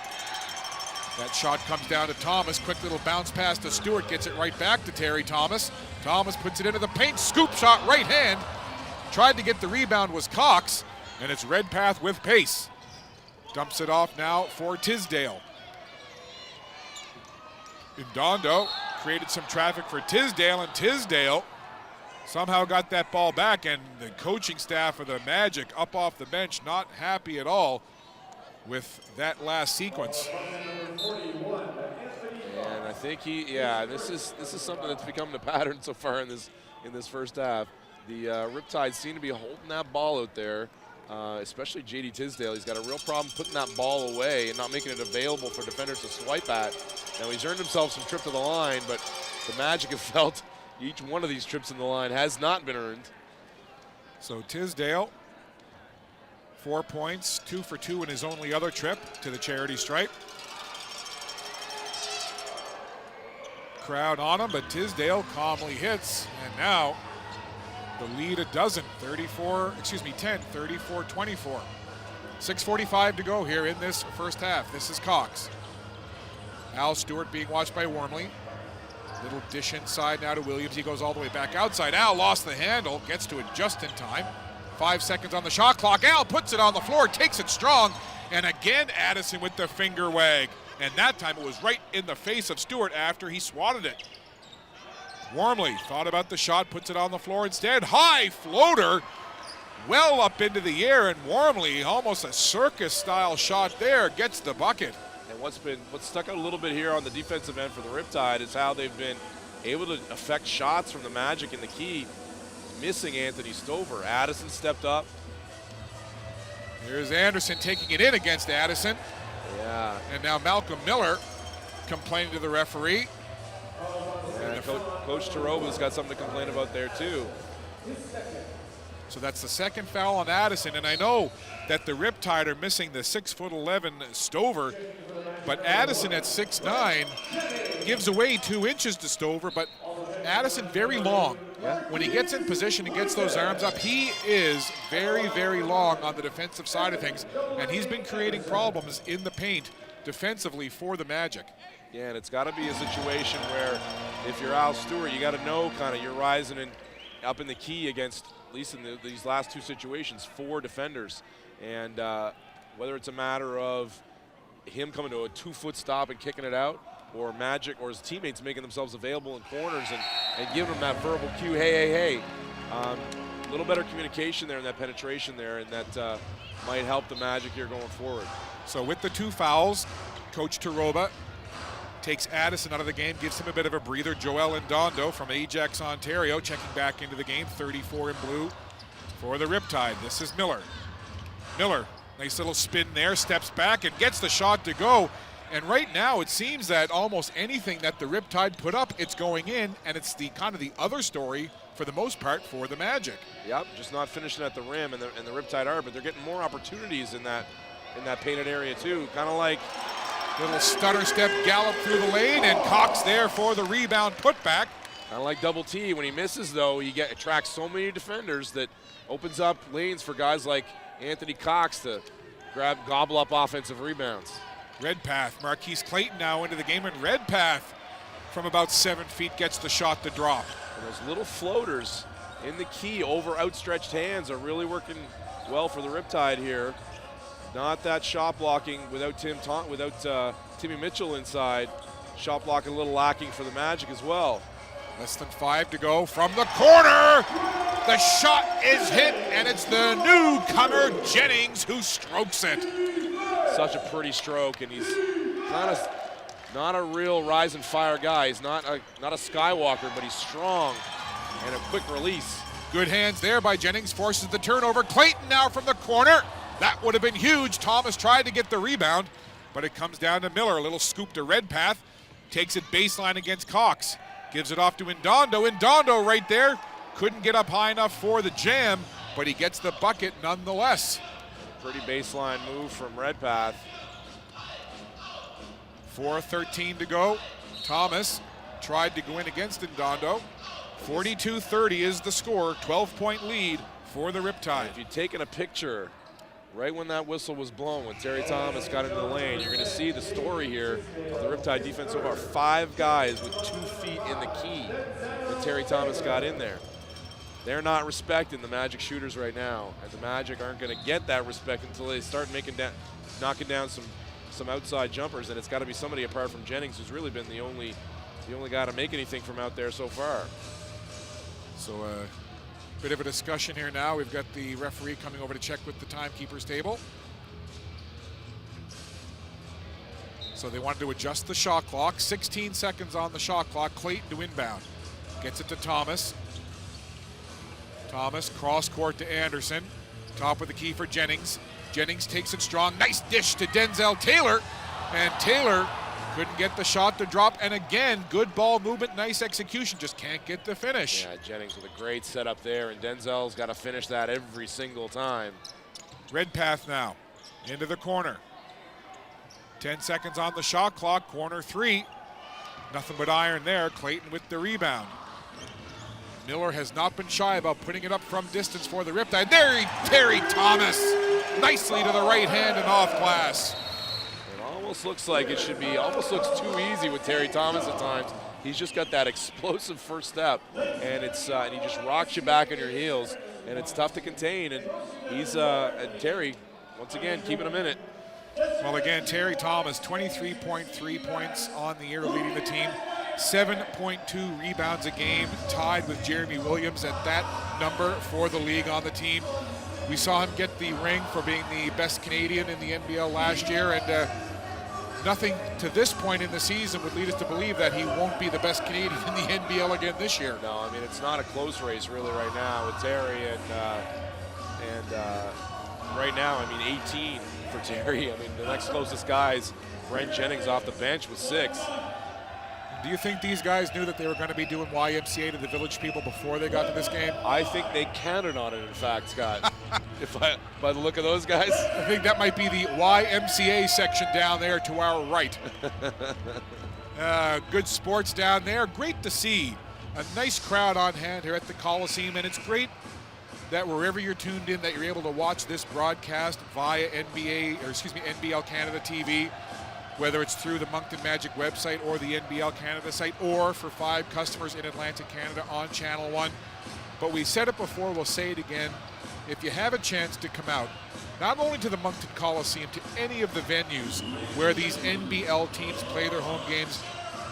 That shot comes down to Thomas. Quick little bounce pass to Stewart. Gets it right back to Terry Thomas. Thomas puts it into the paint. Scoop shot, right hand. Tried to get the rebound was Cox. And it's Redpath with pace. Dumps it off now for Tisdale. Indondo created some traffic for Tisdale, and Tisdale somehow got that ball back, and the coaching staff of the Magic up off the bench not happy at all with that last sequence. And I think this is something that's become the pattern so far in this first half. The Riptide seem to be holding that ball out there, especially J.D. Tisdale. He's got a real problem putting that ball away and not making it available for defenders to swipe at. Now he's earned himself some trip to the line, but the Magic have felt each one of these trips in the line has not been earned. So Tisdale, 4 points, 2 for 2 in his only other trip to the charity stripe. Crowd on him, but Tisdale calmly hits, and now the lead a dozen, 34-24. 6:45 to go here in this first half. This is Cox. Al Stewart being watched by Wormley. Little dish inside now to Williams. He goes all the way back outside. Al lost the handle, gets to it just in time. 5 seconds on the shot clock. Al puts it on the floor, takes it strong, and again Addison with the finger wag. And that time it was right in the face of Stewart after he swatted it. Wormley thought about the shot, puts it on the floor instead. High floater, well up into the air, and Wormley, almost a circus-style shot there, gets the bucket. And what's stuck out a little bit here on the defensive end for the Riptide is how they've been able to affect shots from the Magic in the key, missing Anthony Stover. Addison stepped up. Here's Anderson taking it in against Addison. Yeah. And now Malcolm Miller complaining to the referee. And Coach Tarova's got something to complain about there too. So that's the second foul on Addison, and I know that the Riptide are missing the 6'11" Stover, but Addison at 6'9" gives away 2 inches to Stover, but Addison very long. Yeah. When he gets in position and gets those arms up, he is very, very long on the defensive side of things, and he's been creating problems in the paint defensively for the Magic. Yeah, and it's got to be a situation where if you're Al Stewart, you got to know kind of you're rising up in the key against, at least in these last 2 situations, 4 defenders. And whether it's a matter of him coming to a 2-foot stop and kicking it out, or Magic or his teammates making themselves available in corners and giving him that verbal cue, hey. A little better communication there and that penetration there, and that might help the Magic here going forward. So with the 2 fouls, Coach Tarova takes Addison out of the game, gives him a bit of a breather. Joel Indondo from Ajax, Ontario, checking back into the game, 34 in blue for the Riptide. This is Miller. Miller, nice little spin there, steps back and gets the shot to go. And right now it seems that almost anything that the Riptide put up, it's going in, and it's the kind of the other story for the most part for the Magic. Yep, just not finishing at the rim, and the Riptide are, but they're getting more opportunities in that painted area too. Kind of like little stutter step gallop through the lane, and Cox there for the rebound putback. Kind of like double T. When he misses though, he attracts so many defenders that opens up lanes for guys like Anthony Cox to gobble up offensive rebounds. Redpath, Marquise Clayton now into the game, and Redpath from about 7 feet gets the shot to drop. And those little floaters in the key over outstretched hands are really working well for the Riptide here. Not that shot blocking without Timmy Mitchell inside. Shot blocking a little lacking for the Magic as well. Less than 5 to go from the corner. The shot is hit, and it's the newcomer Jennings who strokes it. Such a pretty stroke, and he's not a real rise and fire guy. He's not a Skywalker, but he's strong and a quick release. Good hands there by Jennings, forces the turnover. Clayton now from the corner. That would have been huge. Thomas tried to get the rebound, but it comes down to Miller. A little scoop to Redpath. Takes it baseline against Cox. Gives it off to Indondo. Indondo right there. Couldn't get up high enough for the jam, but he gets the bucket nonetheless. Pretty baseline move from Redpath. 4:13 to go. Thomas tried to go in against Indondo. 42-30 is the score. 12-point lead for the Riptide. If you'd taken a picture right when that whistle was blown, when Terry Thomas got into the lane, you're going to see the story here of the Riptide defense. So far, 5 guys with 2 feet in the key when Terry Thomas got in there. They're not respecting the Magic shooters right now, and the Magic aren't going to get that respect until they start knocking down some outside jumpers, and it's got to be somebody apart from Jennings, who's really been the only guy to make anything from out there so far. So a bit of a discussion here now. We've got the referee coming over to check with the timekeeper's table. So they wanted to adjust the shot clock. 16 seconds on the shot clock. Clayton to inbound. Gets it to Thomas. Thomas cross court to Anderson. Top of the key for Jennings. Jennings takes it strong. Nice dish to Denzel Taylor. And Taylor couldn't get the shot to drop. And again, good ball movement, nice execution. Just can't get the finish. Yeah, Jennings with a great setup there. And Denzel's got to finish that every single time. Redpath now into the corner. 10 seconds on the shot clock. Corner 3. Nothing but iron there. Clayton with the rebound. Miller has not been shy about putting it up from distance for the Riptide. There, Terry Thomas, nicely to the right hand and off glass. It almost looks like it should be, almost looks too easy with Terry Thomas at times. He's just got that explosive first step, and and he just rocks you back on your heels, and it's tough to contain. And he's and Terry, once again, keeping him in it. Well, again, Terry Thomas, 23.3 points on the year, leading the team. 7.2 rebounds a game, tied with Jeremy Williams at that number for the league on the team. We saw him get the ring for being the best Canadian in the NBL last year, and nothing to this point in the season would lead us to believe that he won't be the best Canadian in the NBL again this year. No, I mean, it's not a close race really right now with Terry, and right now, I mean, 18 for Terry. I mean, the next closest guy is Brent Jennings off the bench with 6. Do you think these guys knew that they were going to be doing YMCA to the Village people before they got to this game? I think they counted on it, in fact, Scott. By the look of those guys. I think that might be the YMCA section down there to our right. Good sports down there. Great to see. A nice crowd on hand here at the Coliseum, and it's great that wherever you're tuned in that you're able to watch this broadcast via NBL Canada TV. Whether it's through the Moncton Magic website or the NBL Canada site, or for 5 customers in Atlantic Canada on Channel 1. But we said it before, we'll say it again. If you have a chance to come out, not only to the Moncton Coliseum, to any of the venues where these NBL teams play their home games,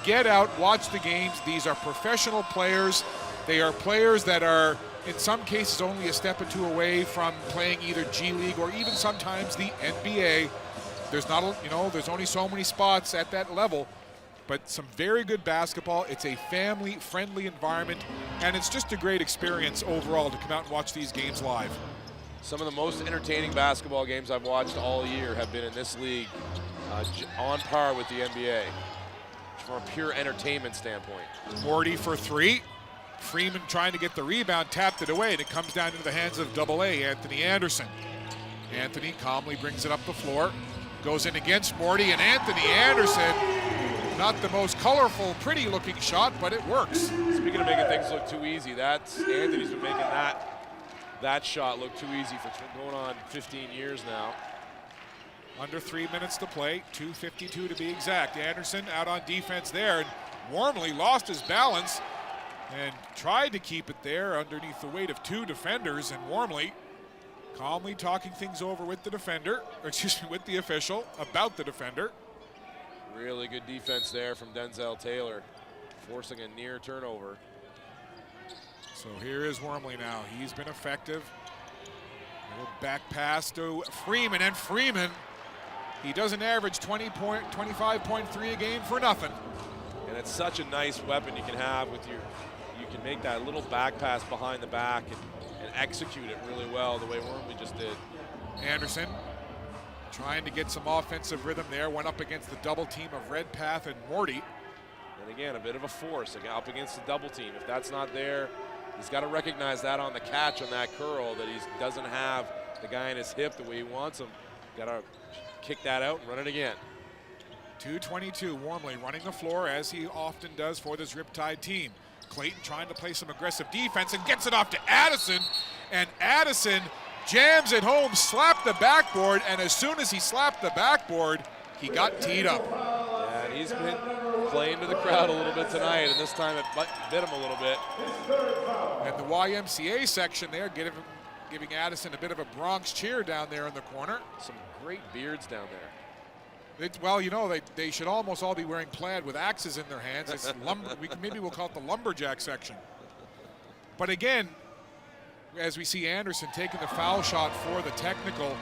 get out, watch the games. These are professional players. They are players that are, in some cases, only a step or 2 away from playing either G League or even sometimes the NBA. There's there's only so many spots at that level, but some very good basketball. It's a family-friendly environment, and it's just a great experience overall to come out and watch these games live. Some of the most entertaining basketball games I've watched all year have been in this league, on par with the NBA, from a pure entertainment standpoint. Morty for three. Freeman trying to get the rebound, tapped it away, and it comes down into the hands of AA, Anthony Anderson. Anthony calmly brings it up the floor, goes in against Morty, and Anthony Anderson, not the most colorful, pretty-looking shot, but it works. Speaking of making things look too easy, Anthony's been making that shot look too easy for going on 15 years now. Under 3 minutes to play, 2:52 to be exact. Anderson out on defense there, and Wormley lost his balance and tried to keep it there underneath the weight of two defenders, and Wormley calmly talking things over with the defender, or excuse me, with the official about the defender. Really good defense there from Denzel Taylor, forcing a near turnover. So here is Wormley now. He's been effective. Little back pass to Freeman, and Freeman, he doesn't average 25.3 a game for nothing. And it's such a nice weapon you can have with you can make that little back pass behind the back and execute it really well the way Wormley just did. Anderson trying to get some offensive rhythm there, went up against the double team of Redpath and Morty. And again, a bit of a force up against the double team. If that's not there, he's got to recognize that on the catch on that curl, that he doesn't have the guy in his hip the way he wants him. Got to kick that out and run it again. 2:22, Wormley running the floor as he often does for this Riptide team. Clayton trying to play some aggressive defense and gets it off to Addison, and Addison jams it home, slapped the backboard, and as soon as he slapped the backboard, he got teed up. Yeah, and he's been playing to the crowd a little bit tonight, and this time it bit him a little bit. And the YMCA section there giving Addison a bit of a Bronx cheer down there in the corner. Some great beards down there. Well, you know, they should almost all be wearing plaid with axes in their hands. It's maybe we'll call it the lumberjack section. But again, as we see Anderson taking the foul shot for the technical,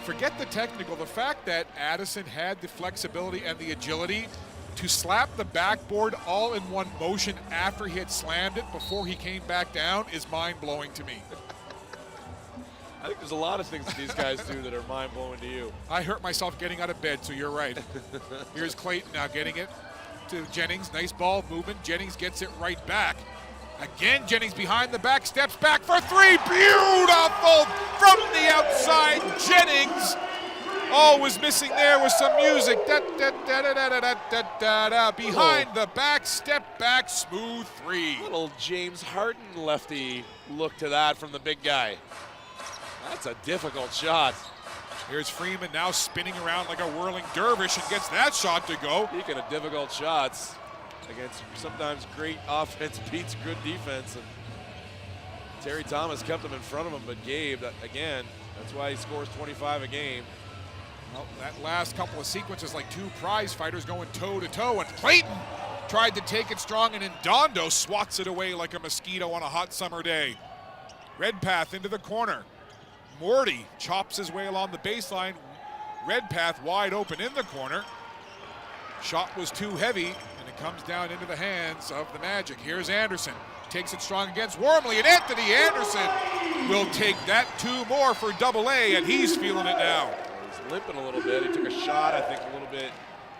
forget the technical. The fact that Addison had the flexibility and the agility to slap the backboard all in one motion after he had slammed it before he came back down is mind-blowing to me. I think there's a lot of things that these guys do that are mind-blowing to you. I hurt myself getting out of bed, so you're right. Here's Clayton now getting it to Jennings. Nice ball movement. Jennings gets it right back. Again, Jennings behind the back, steps back for three. Beautiful from the outside. Jennings. Oh, was missing there with some music. Behind the back, step back, smooth three. Little James Harden lefty look to that from the big guy. That's a difficult shot. Here's Freeman now spinning around like a whirling dervish and gets that shot to go. Speaking of difficult shots, against sometimes great offense beats good defense. And Terry Thomas kept him in front of him, but Gabe, again, that's why he scores 25 a game. Well, that last couple of sequences, like two prize fighters going toe-to-toe, and Clayton tried to take it strong, and Indondo swats it away like a mosquito on a hot summer day. Redpath into the corner. Morty chops his way along the baseline. Redpath wide open in the corner. Shot was too heavy, and it comes down into the hands of the Magic. Here's Anderson. Takes it strong against Wormley, and Anthony Anderson will take that two more for AA, and he's feeling it now. He's limping a little bit. He took a shot, I think, a little bit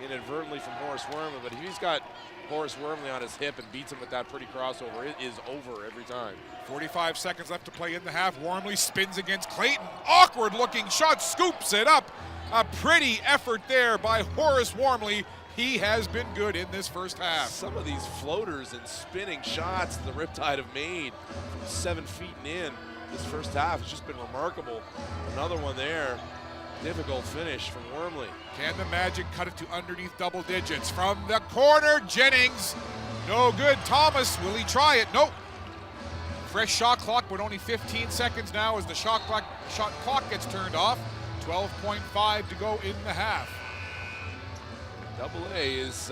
inadvertently from Horace Wormley, but if he's got Horace Wormley on his hip and beats him with that pretty crossover, it is over every time. 45 seconds left to play in the half. Wormley spins against Clayton. Awkward looking shot, scoops it up. A pretty effort there by Horace Wormley. He has been good in this first half. Some of these floaters and spinning shots the Riptide have made from 7 feet and in this first half has just been remarkable. Another one there. Difficult finish from Wormley. Can the Magic cut it to underneath double digits? From the corner, Jennings. No good. Thomas, will he try it? Nope. Fresh shot clock, but only 15 seconds now as the shot clock gets turned off. 12.5 to go in the half. AA is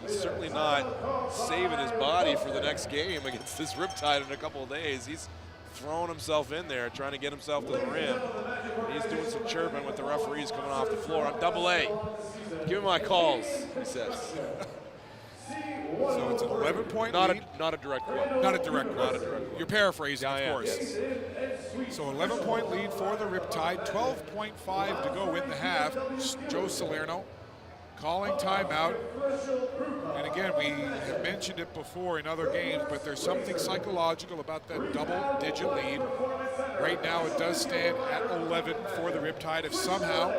he's certainly not saving his body for the next game against this Riptide in a couple of days. He's throwing himself in there, trying to get himself to the rim. He's doing some chirping with the referees coming off the floor. I'm AA. Give me my calls, he says. So it's an 11-point Not lead. not a direct quote. Not a direct quote. Not a direct quote. You're paraphrasing, Yeah, I of am, course. yes. So 11-point lead for the Riptide, 12.5 to go in the half. Joe Salerno calling timeout. And again, we have mentioned it before in other games, but there's something psychological about that double-digit lead. Right now it does stand at 11 for the Riptide. If somehow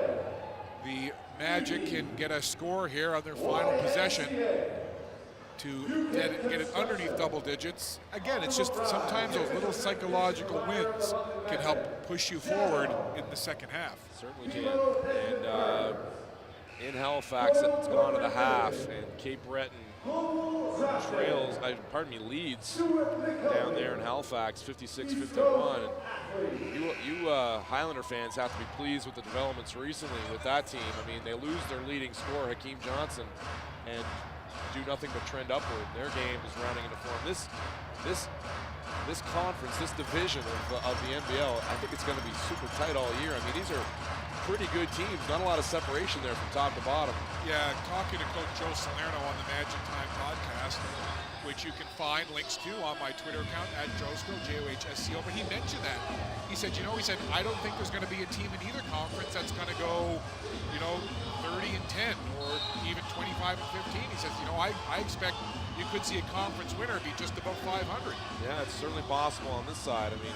the Magic can get a score here on their final possession to get it underneath double digits, again, it's just sometimes those little psychological wins can help push you forward in the second half. Certainly can. And in Halifax, it's gone to the half, and Cape Breton leads down there in Halifax, 56-51. You Highlander fans have to be pleased with the developments recently with that team. I mean, they lose their leading scorer, Hakeem Johnson, and do nothing but trend upward. Their game is rounding into form. This conference, this division of the NBL, I think it's going to be super tight all year. I mean, these are pretty good teams. Not a lot of separation there from top to bottom. Yeah, talking to Coach Joe Salerno on the Magic Time podcast, which you can find links to on my Twitter account at Joesco, Johsco. But he mentioned that. He said, I don't think there's going to be a team in either conference that's going to go, 30-10 or even 25-15. He says, I expect you could see a conference winner be just above 500. Yeah, it's certainly possible on this side. I mean,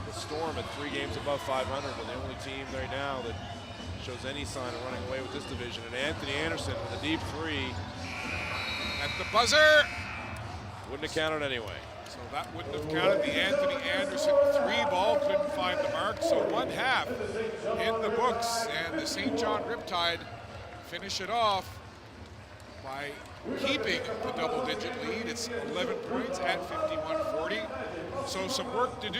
the Storm at 3 games above 500, and the only team right now that shows any sign of running away with this division. And Anthony Anderson with a deep 3. At the buzzer. Wouldn't have counted anyway. So that wouldn't have counted. The Anthony Anderson 3 ball couldn't find the mark. So 1 half in the books, and the St. John Riptide finish it off by keeping the double-digit lead. It's 11 points at 51-40. So some work to do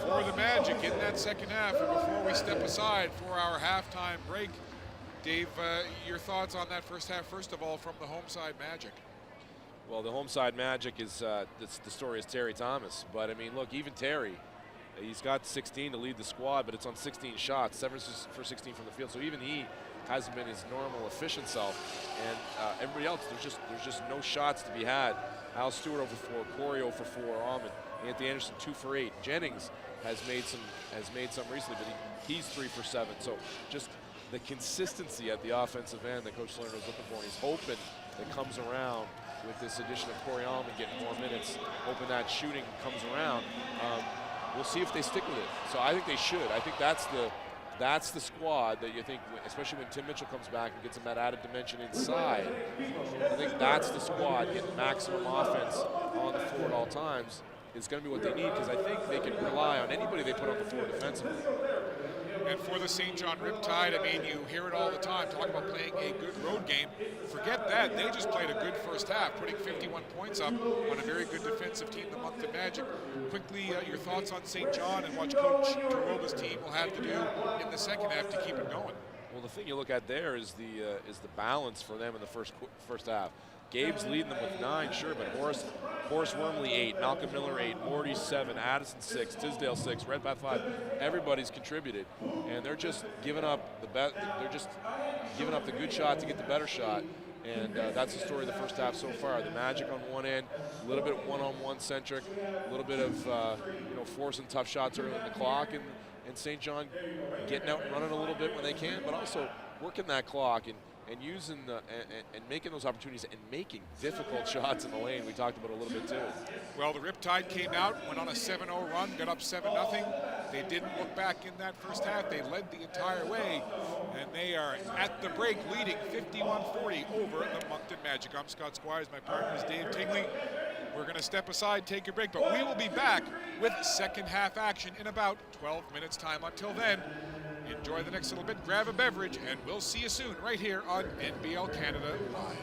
for the Magic in that second half. And before we step aside for our halftime break, Dave, your thoughts on that first half, first of all, from the home side Magic? Well, the home side Magic is, the story is Terry Thomas. But, I mean, look, even Terry, he's got 16 to lead the squad, but it's on 16 shots, 7 for 16 from the field. So even he hasn't been his normal efficient self. And everybody else, there's just no shots to be had. Al Stewart over 4, Corey over 4, Almond, Anthony Anderson 2 for 8. Jennings has made some recently, but he's 3 for 7. So just the consistency at the offensive end that Coach Salerno is looking for, and he's hoping that comes around with this addition of Corey Almond getting more minutes, hoping that shooting comes around. We'll see if they stick with it. So I think they should. I think that's the squad that you think, especially when Tim Mitchell comes back and gets him that added dimension inside. I think that's the squad getting maximum offense on the floor at all times is going to be what they need, because I think they can rely on anybody they put on the floor defensively. And for the St. John Riptide, I mean, you hear it all the time, talk about playing a good road game. Forget that. They just played a good first half, putting 51 points up on a very good defensive team, the Moncton Magic. Quickly, your thoughts on St. John and what Coach Taroba's team will have to do in the second half to keep it going. Well, the thing you look at there is the balance for them in the first half. Gabe's leading them with 9, sure, but Horace Wormley 8, Malcolm Miller 8, Morty 7, Addison 6, Tisdale 6, Redpath 5. Everybody's contributed, and they're just giving up the good shot to get the better shot. And that's the story of the first half so far. The Magic on one end, a little bit one-on-one centric, a little bit of forcing tough shots early in the clock, and St. John getting out and running a little bit when they can, but also working that clock and using and making those opportunities and making difficult shots in the lane. We talked about a little bit too. Well, the Riptide came out, went on a 7-0 run, got up 7-0. They didn't look back in that first half. They led the entire way, and they are at the break leading 51-40 over the Moncton Magic. I'm Scott Squires. My partner is Dave Tingley. We're going to step aside, take a break, but we will be back with second half action in about 12 minutes time. Until then, enjoy the next little bit, grab a beverage, and we'll see you soon right here on NBL Canada Live.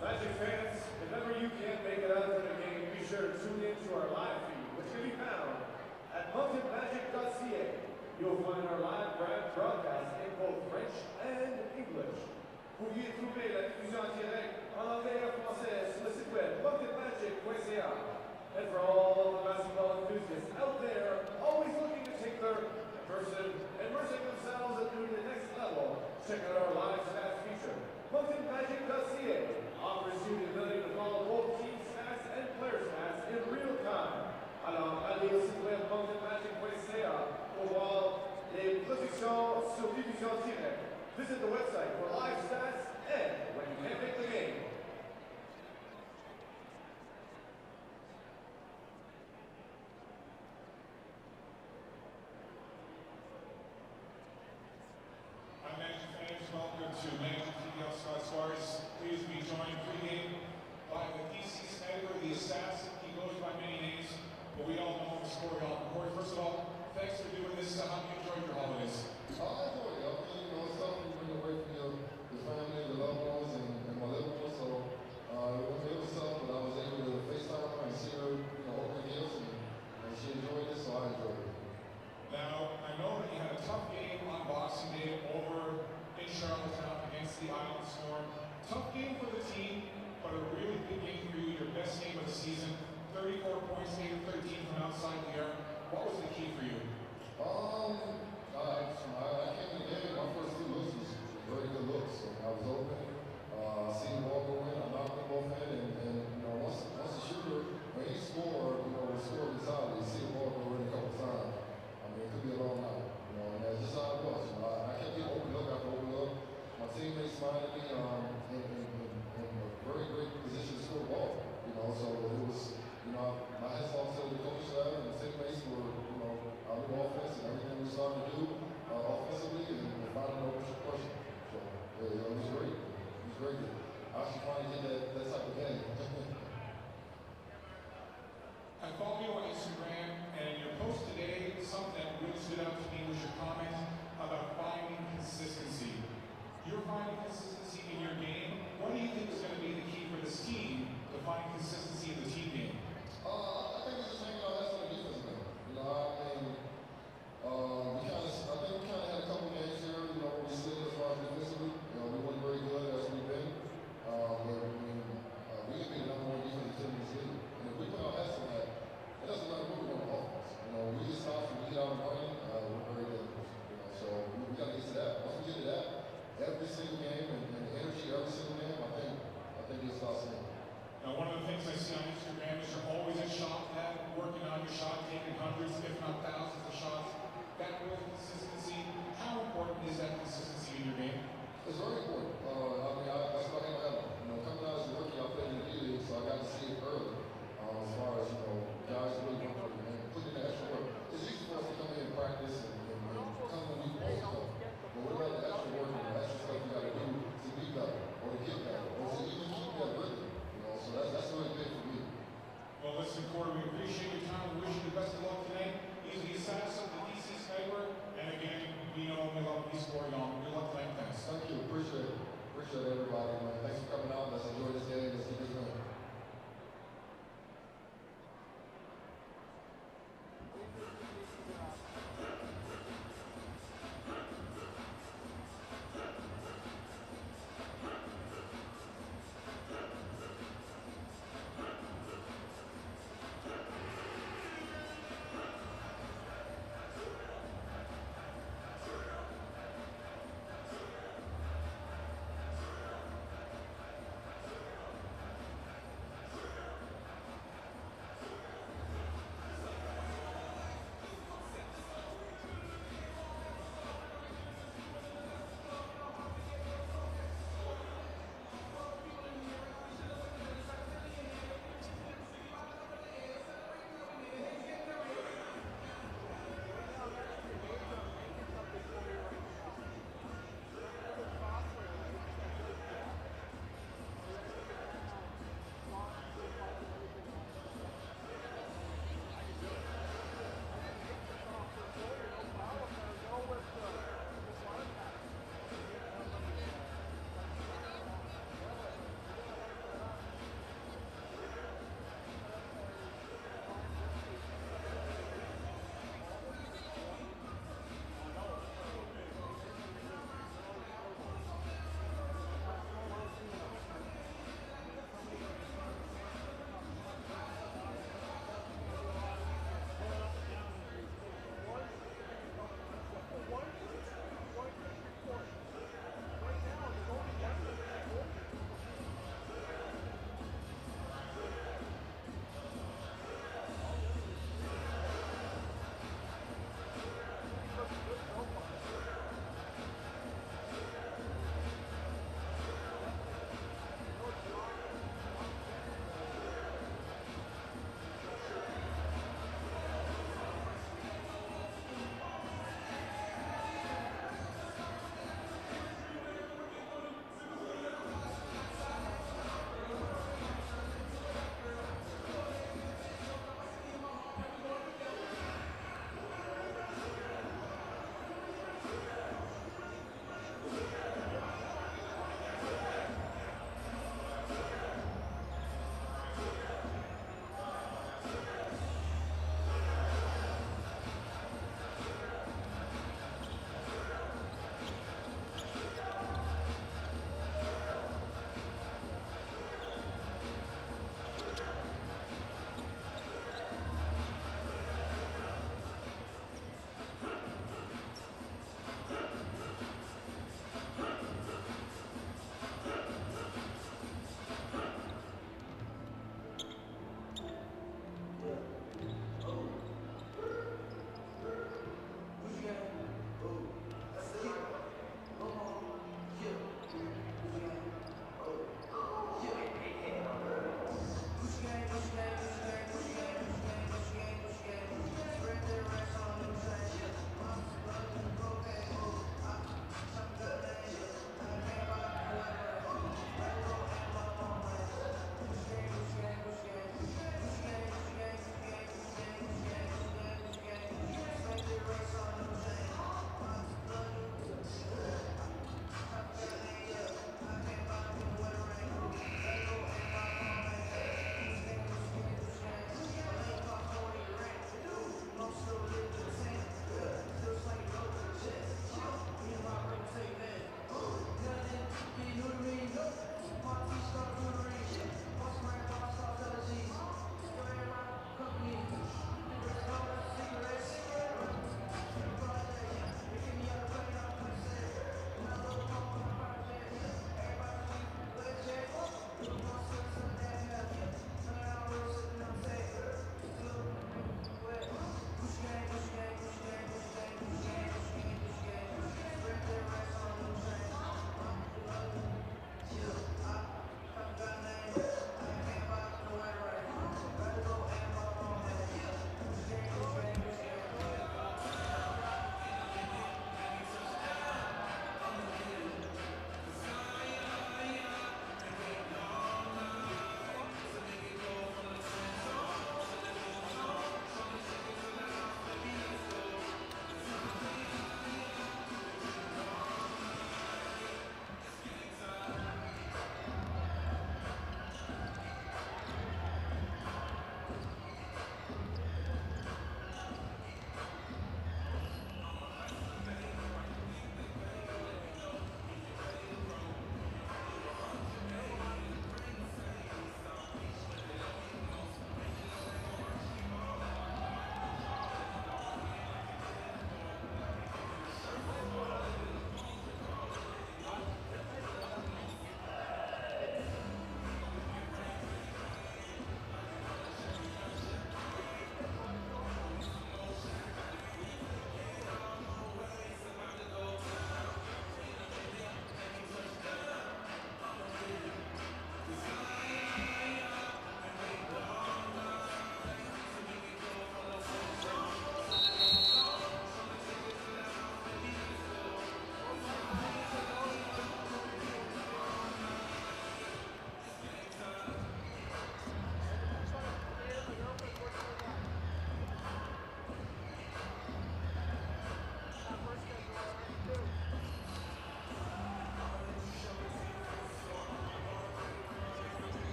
Magic fans, if ever you can't make it out to the game, be sure to tune in to our live feed, which can be found at monctonmagic.ca. You'll find our live broadcast in both French and English. Pouviez trouver la diffusion en direct en anglais et en français sur le site web monctonmagic.ca. And for all the basketball enthusiasts out there, always looking to take their immersing themselves into the next level, check out our live stats feature. monctonmagic.ca offers you the ability to follow both team stats and player stats in real time. Alors, allez au site web monctonmagic.ca pour voir les projections sur diffusion directe. Visit the website for live stats and when you can't make the game. Hi, Magic fans. Welcome to Magic TV. I'm Scott Suarez. Please be joined pregame by the DC Sniper, the assassin. He goes by many names, but we all know him as Corey Alford. First of all, thanks for doing this. How have you enjoyed your holidays? I enjoy it. I mean, you know, it's something you bring away from your family, the loved ones, and my little one. So it was tough, but I was able to FaceTime her and see her, you know, open gifts, and she enjoyed it, so I enjoyed it. Now, I know that you had a tough game on Boxing Day over in Charlottetown against the Island Storm. Tough game for the team, but a really big game for you, your best game of the season. 34 points, 8 of 13 from outside the arc. What was the key for you? I came in the game, my first two looks was very good looks. So I was open, I seen the ball go in, I knocked them both in, and you know, once the shooter, when he scored, you know, scored inside, you see the ball go in a couple times. I mean, it could be a long night, you know, and that's just how it was. You know, I kept getting open look after open look. My teammates minded me in a very great position to score the ball, you know, so it was, you know, my hats off to the coaching staff and the teammates for, you know, our new offense and everything we started to do offensively and finding no question. So, yeah, it was great. It was very good. I should finally get that type of game. I follow you on Instagram, and your post today, something that really stood out to me was your comment about finding consistency. You're finding consistency in your game. What do you think is going to be the key for this team to find consistency in the team game? I think it's just hanging our heads on the defense, man. You know, I mean, I think we kind of had a couple games here, you know, where we slid as far as defensively. You know, we weren't very good as we've been. But I mean, we can be the number one defensive team in this league. And if we put our heads on that, it doesn't matter what we're on offense. You know, we get stops and we get out and running, we're very dangerous. You know, so we got to get to that. Once we get to that, every single game and the energy every single game, I think you'll start seeing. Now, one of the things I see on Instagram is you're always at shot pad, working on your shot, taking hundreds, if not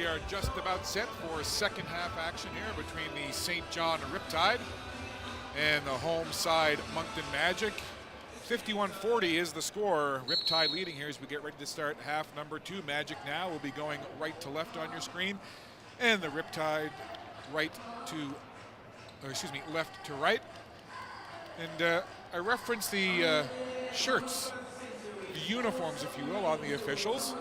are just about set for second half action here between the St. John Riptide and the home side Moncton Magic. 51-40 is the score. Riptide leading here as we get ready to start half number 2. Magic now will be going right to left on your screen, and the Riptide left to right. And I referenced the shirts, the uniforms, if you will, on the officials.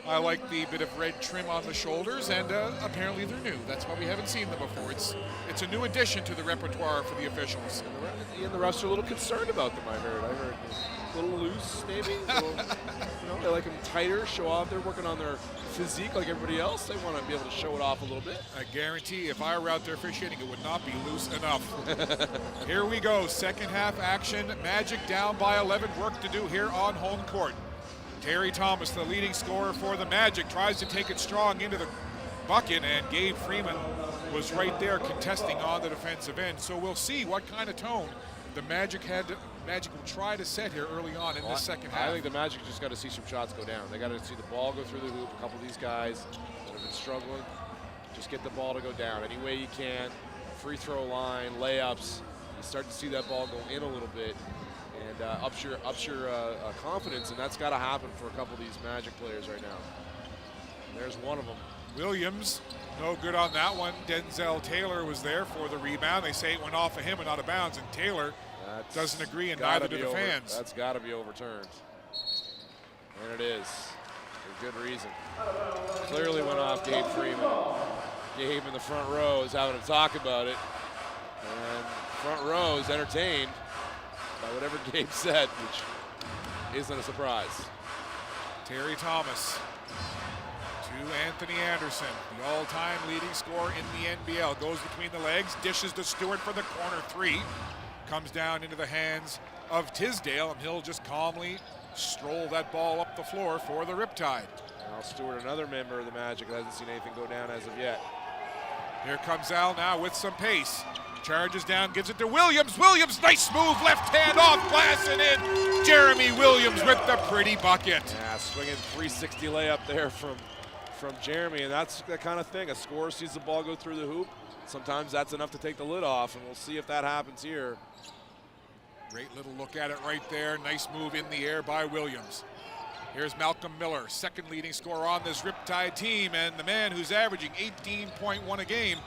I like the bit of red trim on the shoulders, and apparently they're new. That's why we haven't seen them before. It's a new addition to the repertoire for the officials. And the refs are a little concerned about them, I heard. A little loose, maybe. They like them tighter, show off. They're working on their physique like everybody else. They want to be able to show it off a little bit. I guarantee if I were out there officiating, it would not be loose enough. Here we go, second half action. Magic down by 11, work to do here on home court. Terry Thomas, the leading scorer for the Magic, tries to take it strong into the bucket, and Gabe Freeman was right there contesting on the defensive end. So we'll see what kind of tone the Magic will try to set here early on in this second half. I think the Magic just got to see some shots go down. They got to see the ball go through the hoop. A couple of these guys that have been struggling, just get the ball to go down any way you can. Free throw line, layups. You start to see that ball go in a little bit, and ups your confidence, and that's got to happen for a couple of these Magic players right now. And there's one of them. Williams, no good on that one. Denzel Taylor was there for the rebound. They say it went off of him and out of bounds, and Taylor doesn't agree, and neither do the fans. That's got to be overturned. And it is, for good reason. Clearly went off Gabe Freeman. Gabe in the front row is having to talk about it. And front row is entertained by whatever Gabe said, which isn't a surprise. Terry Thomas to Anthony Anderson, the all-time leading scorer in the NBL. Goes between the legs, dishes to Stewart for the corner three. Comes down into the hands of Tisdale, and he'll just calmly stroll that ball up the floor for the Riptide. Al Stewart, another member of the Magic, hasn't seen anything go down as of yet. Here comes Al now with some pace. Charges down, gives it to Williams. Williams, nice move, left hand off glass and in. Jeremy Williams with the pretty bucket. Yeah, swinging 360 layup there from Jeremy, and that's the kind of thing. A scorer sees the ball go through the hoop. Sometimes that's enough to take the lid off, and we'll see if that happens here. Great little look at it right there. Nice move in the air by Williams. Here's Malcolm Miller, second leading scorer on this Riptide team, and the man who's averaging 18.1 a game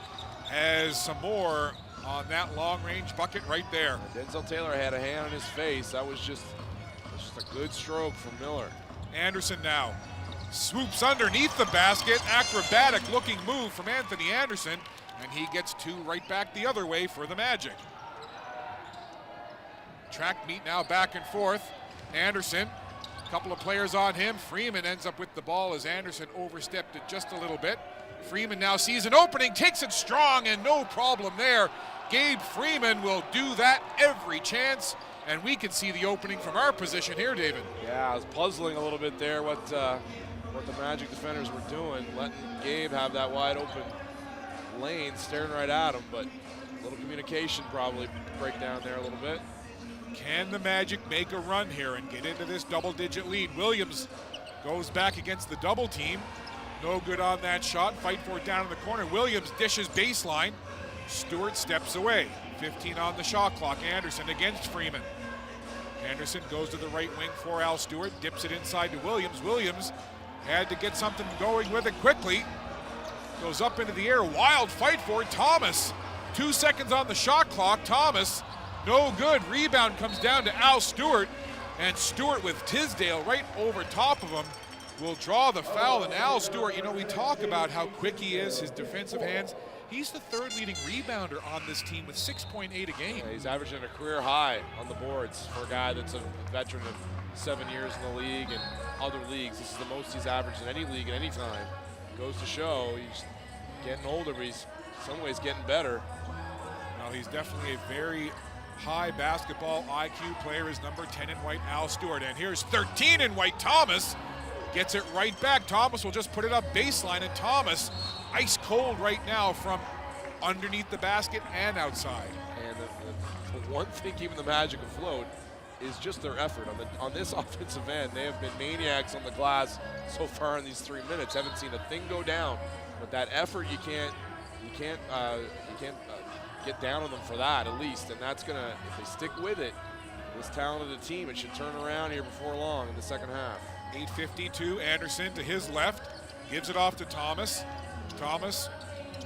has some more on that long-range bucket right there. Denzel Taylor had a hand on his face. That was just a good stroke from Miller. Anderson now swoops underneath the basket. Acrobatic-looking move from Anthony Anderson, and he gets two right back the other way for the Magic. Track meet now back and forth. Anderson, a couple of players on him. Freeman ends up with the ball as Anderson overstepped it just a little bit. Freeman now sees an opening, takes it strong, and no problem there. Gabe Freeman will do that every chance, and we can see the opening from our position here, David. Yeah, I was puzzling a little bit there what the Magic defenders were doing, letting Gabe have that wide open lane, staring right at him, but a little communication probably break down there a little bit. Can the Magic make a run here and get into this double-digit lead? Williams goes back against the double team. No good on that shot. Fight for it down in the corner. Williams dishes baseline. Stewart steps away. 15 on the shot clock. Anderson against Freeman. Anderson goes to the right wing for Al Stewart. Dips it inside to Williams. Williams had to get something going with it quickly. Goes up into the air. Wild fight for it. Thomas. 2 seconds on the shot clock. Thomas, no good. Rebound comes down to Al Stewart. And Stewart with Tisdale right over top of him will draw the foul. And Al Stewart, we talk about how quick he is, his defensive hands. He's the third leading rebounder on this team with 6.8 a game. Yeah, he's averaging a career high on the boards for a guy that's a veteran of 7 years in the league and other leagues. This is the most he's averaged in any league at any time. Goes to show he's getting older, but he's in some ways getting better. Well, he's definitely a very high basketball IQ player. Is number 10 in white, Al Stewart. And here's 13 in white, Thomas. Gets it right back. Thomas will just put it up baseline, and Thomas ice cold right now from underneath the basket and outside. And the one thing keeping the Magic afloat is just their effort on this offensive end. They have been maniacs on the glass so far in these 3 minutes. Haven't seen a thing go down But that effort, you can't get down on them for that at least. And that's gonna, if they stick with it, this talented team, it should turn around here before long in the second half. 8:52, Anderson to his left, gives it off to Thomas. Thomas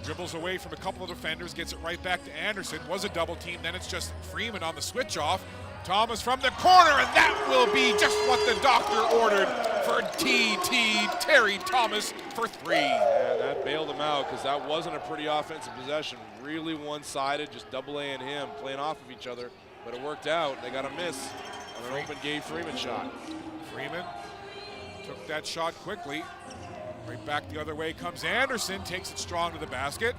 dribbles away from a couple of defenders, gets it right back to Anderson. Was a double team, then it's just Freeman on the switch off. Thomas from the corner, and that will be just what the doctor ordered for TT, Terry Thomas for 3. Yeah, that bailed him out because that wasn't a pretty offensive possession. Really one-sided, just double A and him playing off of each other, but it worked out. They got a miss on an open Gabe Freeman shot. Freeman took that shot quickly. Right back the other way comes Anderson, takes it strong to the basket.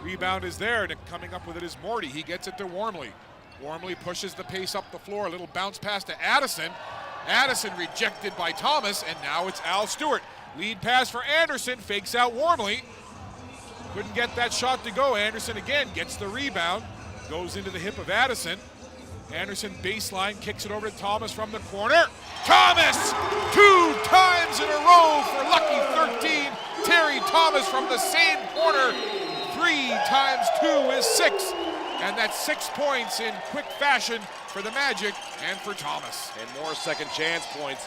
Rebound is there, and coming up with it is Morty. He gets it to Wormley. Wormley pushes the pace up the floor. A little bounce pass to Addison. Addison rejected by Thomas, and now it's Al Stewart. Lead pass for Anderson, fakes out Wormley. Couldn't get that shot to go. Anderson again gets the rebound, goes into the hip of Addison. Anderson baseline, kicks it over to Thomas from the corner. Thomas! 2 times in a row for lucky 13. Terry Thomas from the same corner. 3 times 2 is 6. And that's 6 points in quick fashion for the Magic and for Thomas. And more second chance points,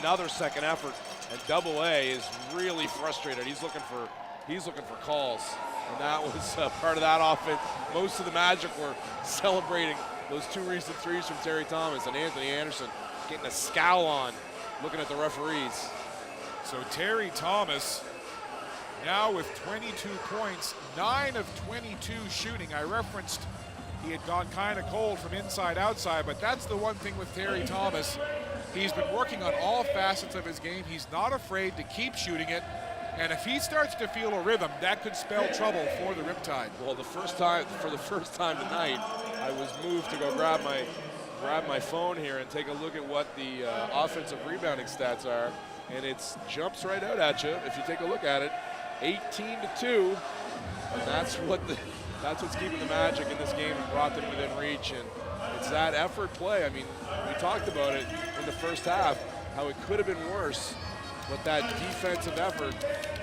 another second effort. And Double A is really frustrated. He's looking for calls. And that was part of that offense. Most of the Magic were celebrating those 2 recent threes from Terry Thomas, and Anthony Anderson getting a scowl on, looking at the referees. So Terry Thomas now with 22 points, 9 of 22 shooting. I referenced he had gone kind of cold from inside outside, but that's the one thing with Terry Thomas. He's been working on all facets of his game. He's not afraid to keep shooting it. And if he starts to feel a rhythm, that could spell trouble for the Riptide. Well, for the first time tonight, I was moved to go grab my phone here and take a look at what the offensive rebounding stats are, and it jumps right out at you if you take a look at it. 18-2, and that's what's keeping the Magic in this game and brought them within reach. And it's that effort play. I mean, we talked about it in the first half, how it could have been worse. But that defensive effort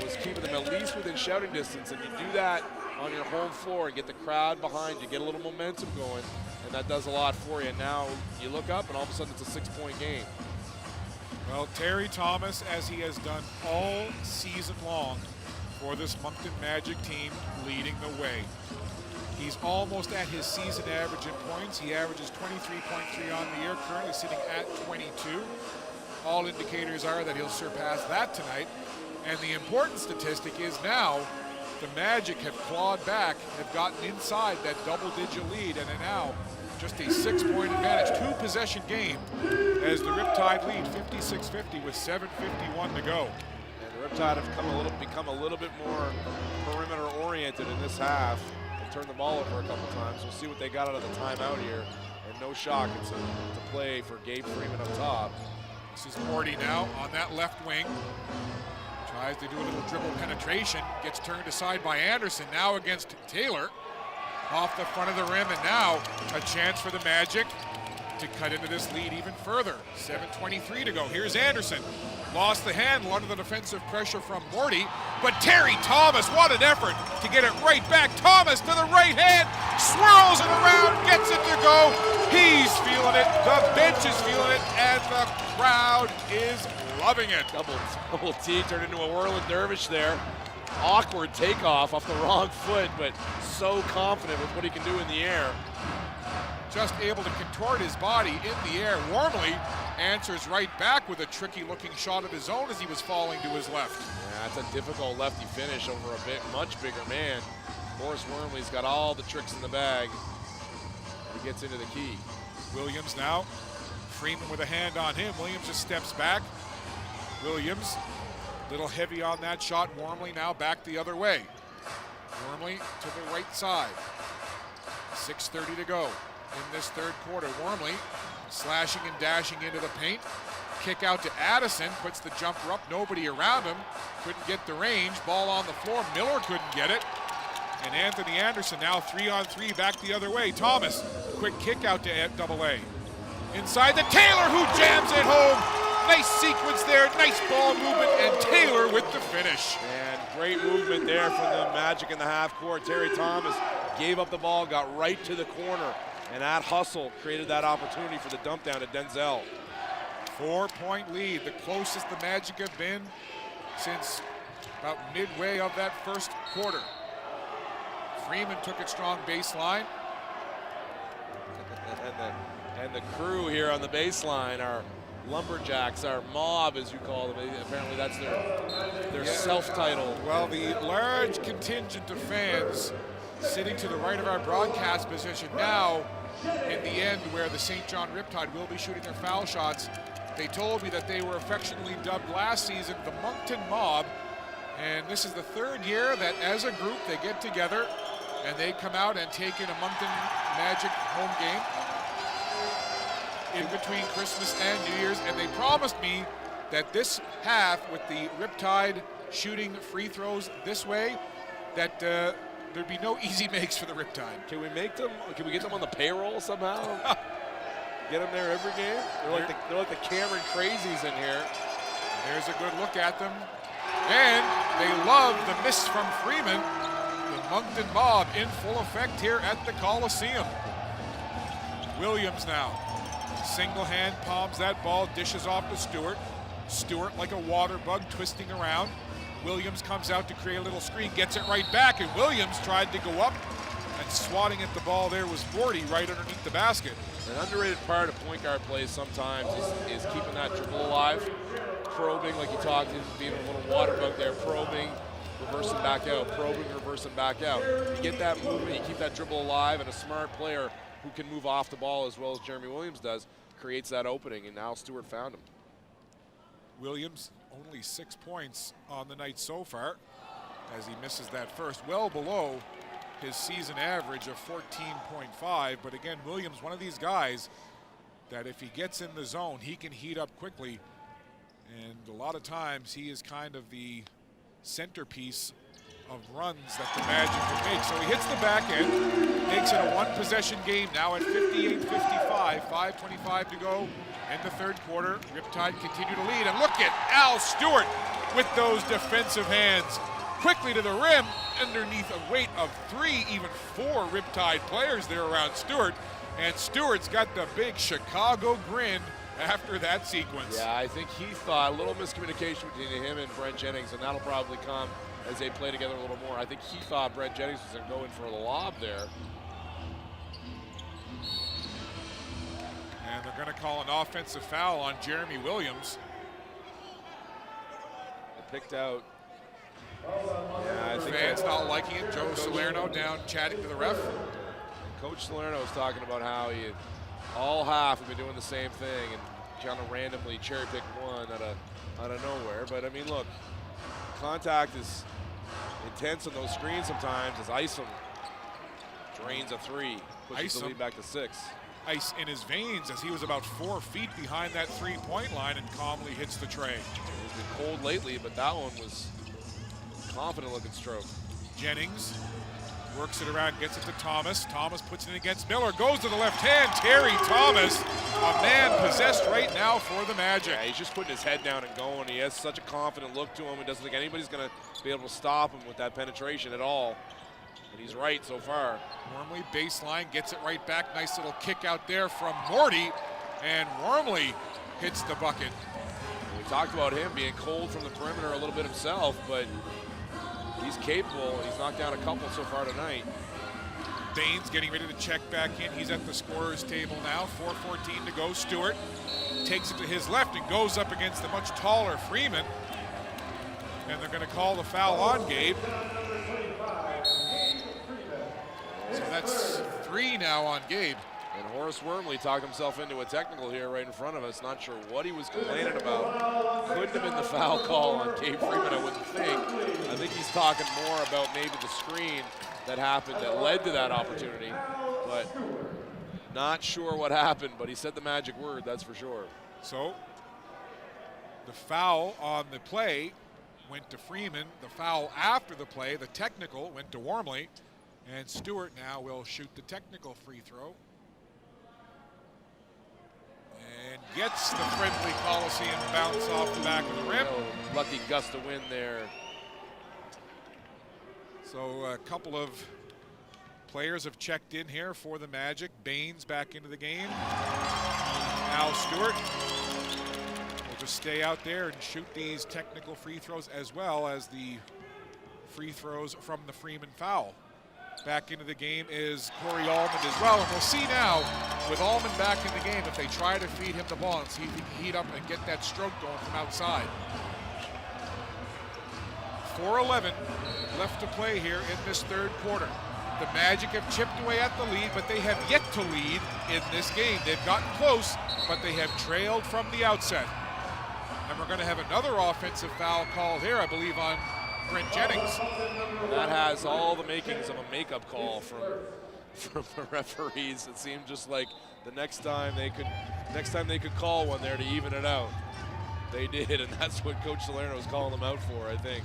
was keeping them at least within shouting distance, and you do that on your home floor and get the crowd behind you, get a little momentum going, and that does a lot for you. And now you look up, and all of a sudden it's a 6-point game. Well, Terry Thomas, as he has done all season long for this Moncton Magic team, leading the way. He's almost at his season average in points. He averages 23.3 on the year, currently sitting at 22. All indicators are that he'll surpass that tonight. And the important statistic is now the Magic have clawed back, have gotten inside that double-digit lead, and are now just a 6-point advantage, 2-possession game as the Riptide lead 56-50 with 7:51 to go. And the Riptide have become a little bit more perimeter-oriented in this half and turned the ball over a couple times. We'll see what they got out of the timeout here. And no shock, it's a play for Gabe Freeman up top. This is Morty now on that left wing. Tries to do a little dribble penetration. Gets turned aside by Anderson. Now against Taylor. Off the front of the rim, and now a chance for the Magic to cut into this lead even further. 7:23 to go. Here's Anderson. Lost the handle under the defensive pressure from Morty. But Terry Thomas, what an effort to get it right back. Thomas to the right hand. Swirls it around, gets it to go. He's feeling it. The bench is feeling it. And the crowd is loving it. Double T turned into a whirling dervish there. Awkward takeoff off the wrong foot, but so confident with what he can do in the air. Just able to contort his body in the air. Wormley answers right back with a tricky looking shot of his own as he was falling to his left. Yeah, that's a difficult lefty finish over a much bigger man. Morris Wormley's got all the tricks in the bag. He gets into the key. Williams now. Freeman with a hand on him. Williams just steps back. Williams, a little heavy on that shot. Wormley now back the other way. Wormley to the right side. 6:30 to go in this third quarter. Wormley slashing and dashing into the paint. Kick out to Addison, puts the jumper up, nobody around him. Couldn't get the range, ball on the floor. Miller couldn't get it. And Anthony Anderson now 3-on-3 back the other way. Thomas, quick kick out to Double A. Inside to Taylor, who jams it home. Nice sequence there, nice ball movement, and Taylor with the finish. And great movement there from the Magic in the half court. Terry Thomas gave up the ball, got right to the corner, and that hustle created that opportunity for the dump down to Denzel. 4-point lead, the closest the Magic have been since about midway of that first quarter. Freeman took it strong baseline. and the crew here on the baseline are lumberjacks, our mob, as you call them. Apparently that's their self-titled. Well, the large contingent of fans sitting to the right of our broadcast position now in the end where the St. John Riptide will be shooting their foul shots. They told me that they were affectionately dubbed last season the Moncton Mob, and this is the third year that as a group they get together and they come out and take in a Moncton Magic home game in between Christmas and New Year's, and they promised me that this half with the Riptide shooting free throws this way, that there'd be no easy makes for the Riptide. Can we get them on the payroll somehow? Get them there every game? They're like the Cameron Crazies in here. There's a good look at them. And they love the miss from Freeman. The Moncton Mob in full effect here at the Coliseum. Williams now. Single hand palms that ball, dishes off to Stewart. Stewart like a water bug twisting around. Williams comes out to create a little screen, gets it right back, and Williams tried to go up, and swatting at the ball there was Morty right underneath the basket. An underrated part of point guard plays sometimes is keeping that dribble alive, probing like you talked, being a little water bug there, probing, reversing back out, probing, reversing back out. You get that movement, you keep that dribble alive, and a smart player who can move off the ball as well as Jeremy Williams does creates that opening, and now Stewart found him. Williams only 6 points on the night so far as he misses that first, well below his season average of 14.5. But again, Williams, one of these guys that if he gets in the zone, he can heat up quickly. And a lot of times he is kind of the centerpiece of runs that the Magic can make. So he hits the back end, makes it a one-possession game now at 58-55, 5:25 to go in the third quarter. Riptide continue to lead, and look at Al Stewart with those defensive hands. Quickly to the rim, underneath a weight of 3, even 4 Riptide players there around Stewart. And Stewart's got the big Chicago grin after that sequence. Yeah, I think he thought a little miscommunication between him and Brent Jennings, and that'll probably come as they play together a little more. I think he thought Brent Jennings was going to go in for the lob there. And they're going to call an offensive foul on Jeremy Williams. They picked out. Yeah, I think fans not liking it. Joe Salerno down chatting to the ref. And Coach Salerno was talking about how he had all half have been doing the same thing and kind of randomly cherry picked one out of nowhere. But I mean, look, contact is intense on those screens sometimes. As Isom drains a 3, pushes the lead back to 6. Ice in his veins as he was about 4 feet behind that three-point line and calmly hits the tray. It's been cold lately, but that one was confident looking stroke. Jennings works it around, gets it to Thomas. Thomas puts it against Miller, goes to the left hand. Terry Thomas, a man possessed right now for the Magic. Yeah, he's just putting his head down and going. He has such a confident look to him. He doesn't think anybody's going to be able to stop him with that penetration at all. And he's right so far. Wormley baseline, gets it right back. Nice little kick out there from Morty. And Wormley hits the bucket. We talked about him being cold from the perimeter a little bit himself, but he's capable. He's knocked down a couple so far tonight. Baines getting ready to check back in. He's at the scorer's table now. 4:14 to go. Stewart takes it to his left and goes up against the much taller Freeman. And they're going to call the foul on Gabe. So that's 3 now on Gabe. And Horace Wormley talked himself into a technical here right in front of us. Not sure what he was complaining about. Couldn't have been the foul call on Gabe Freeman, I wouldn't think. I think he's talking more about maybe the screen that happened that led to that opportunity. But not sure what happened, but he said the magic word, that's for sure. So the foul on the play went to Freeman. The foul after the play, the technical, went to Wormley. And Stewart now will shoot the technical free throw. And gets the friendly Coliseum bounce off the back of the rim. Oh, lucky gust of wind there. So a couple of players have checked in here for the Magic. Baines back into the game. Al Stewart will just stay out there and shoot these technical free throws as well as the free throws from the Freeman foul. Back into the game is Corey Allman as well. And we'll see now with Allman back in the game if they try to feed him the ball and see if he can heat up and get that stroke going from outside. 4:11 left to play here in this third quarter. The Magic have chipped away at the lead, but they have yet to lead in this game. They've gotten close, but they have trailed from the outset. And we're going to have another offensive foul call here, I believe, on Brent Jennings. That has all the makings of a makeup call from the referees. It seemed just like the next time they could call one there to even it out. They did, and that's what Coach Salerno was calling them out for, I think.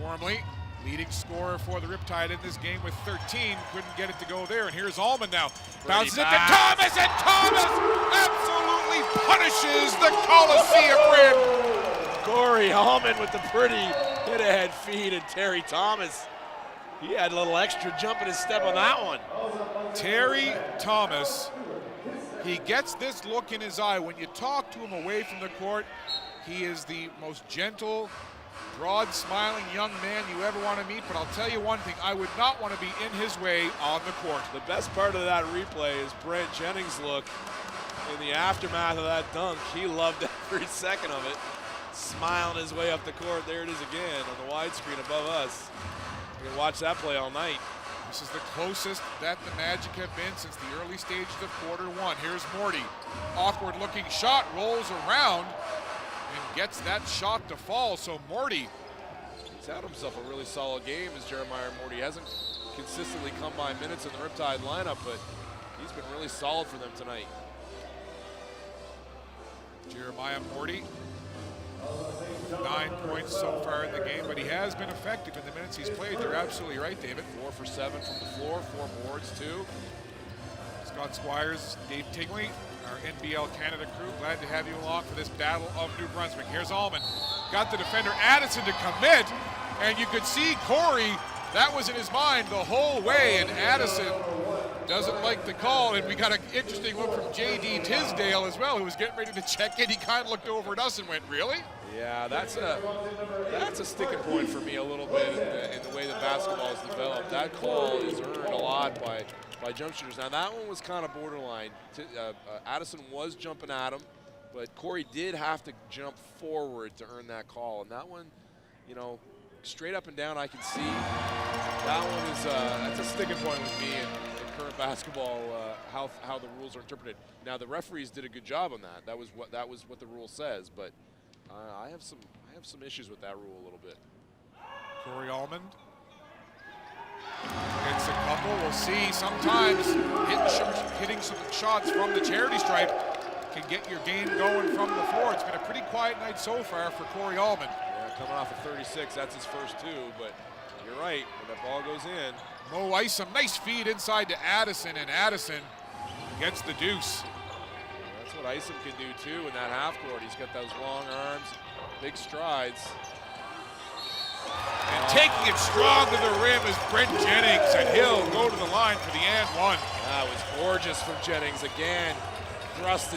Wormley, leading scorer for the Riptide in this game with 13, couldn't get it to go there. And here's Allman now. Bounces it to Thomas, and Thomas absolutely punishes the Coliseum rim. Corey Allman with the pretty hit-ahead feed, and Terry Thomas, he had a little extra jump in his step on that one. Terry Thomas, he gets this look in his eye. When you talk to him away from the court, he is the most gentle, broad, smiling young man you ever want to meet, but I'll tell you one thing, I would not want to be in his way on the court. The best part of that replay is Brent Jennings' look in the aftermath of that dunk. He loved every second of it, smiling his way up the court. There it is again on the widescreen above us. You can watch that play all night. This is the closest that the Magic have been since the early stages of quarter one. Here's Morty. Awkward looking shot, rolls around, and gets that shot to fall. So Morty, he's had himself a really solid game as Jeremiah Morty. Hasn't consistently come by minutes in the Riptide lineup, but he's been really solid for them tonight. Jeremiah Morty, 9 points so far in the game, but he has been effective in the minutes he's played. You're absolutely right, David. 4 for 7 from the floor, 4 boards too. Scott Squires, Dave Tingley, our NBL Canada crew, glad to have you along for this Battle of New Brunswick. Here's Allman, got the defender Addison to commit, and you could see Corey, that was in his mind the whole way, and Addison doesn't like the call, and we got an interesting look from J.D. Tisdale as well, who was getting ready to check in. He kind of looked over at us and went, really? Yeah, that's a sticking point for me a little bit in the way that basketball is developed. That call is earned a lot by jump shooters. Now that one was kind of borderline. Addison was jumping at him, but Corey did have to jump forward to earn that call. And that one, you know, straight up and down I can see. That one is that's a sticking point with me in current basketball, how the rules are interpreted. Now the referees did a good job on that. That was what the rule says, but I have some issues with that rule a little bit. Corey Allman gets a couple. We'll see. Sometimes hitting some shots from the charity stripe can get your game going from the floor. It's been a pretty quiet night so far for Corey Allman. Yeah, coming off of 36, that's his first 2, but you're right, when that ball goes in. Mo Isom, nice feed inside to Addison, and Addison gets the deuce. That's what Isom can do too in that half court. He's got those long arms, big strides. And taking it strong to the rim is Brent Jennings, and he'll go to the line for the and one. That was gorgeous from Jennings again. Thrust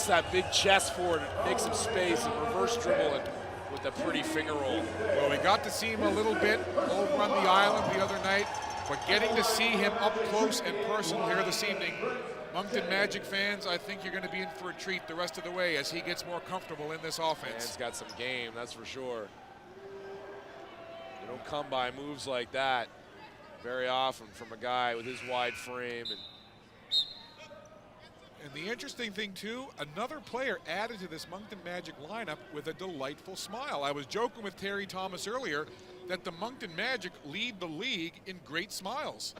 that big chest forward, make some space, and reverse dribble it with a pretty finger roll. Well, we got to see him a little bit over on the island the other night, but getting to see him up close and personal here this evening, Moncton Magic fans, I think you're going to be in for a treat the rest of the way as he gets more comfortable in this offense. And he's got some game, that's for sure. You don't come by moves like that very often from a guy with his wide frame. And the interesting thing, too, another player added to this Moncton Magic lineup with a delightful smile. I was joking with Terry Thomas earlier that the Moncton Magic lead the league in great smiles.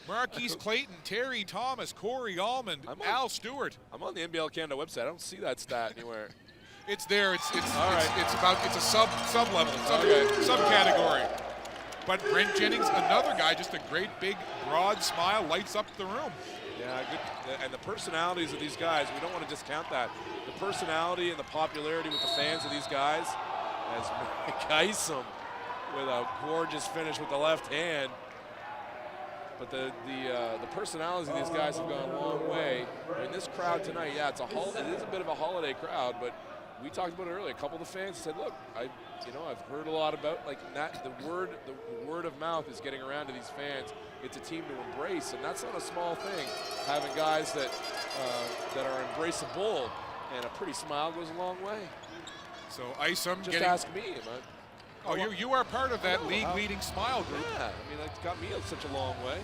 Marquise Clayton, Terry Thomas, Corey Allman, Al Stewart. I'm on the NBL Canada website. I don't see that stat anywhere. It's there. It's a sub level, subcategory. But Brent Jennings, another guy, just a great big broad smile, lights up the room. Yeah, good. And the personalities of these guys, we don't want to discount that. The personality and the popularity with the fans of these guys, as Mike Isom with a gorgeous finish with the left hand. But the personalities of these guys have gone a long way. I mean, this crowd tonight, yeah, it is a bit of a holiday crowd, but we talked about it earlier. A couple of the fans said, "Look, I've heard a lot about that. The word of mouth is getting around to these fans. It's a team to embrace, and that's not a small thing. Having guys that are embraceable, and a pretty smile goes a long way." So Isom just ask me. Oh, you are part of that league-leading smile group. Yeah, I mean, it's got me such a long way.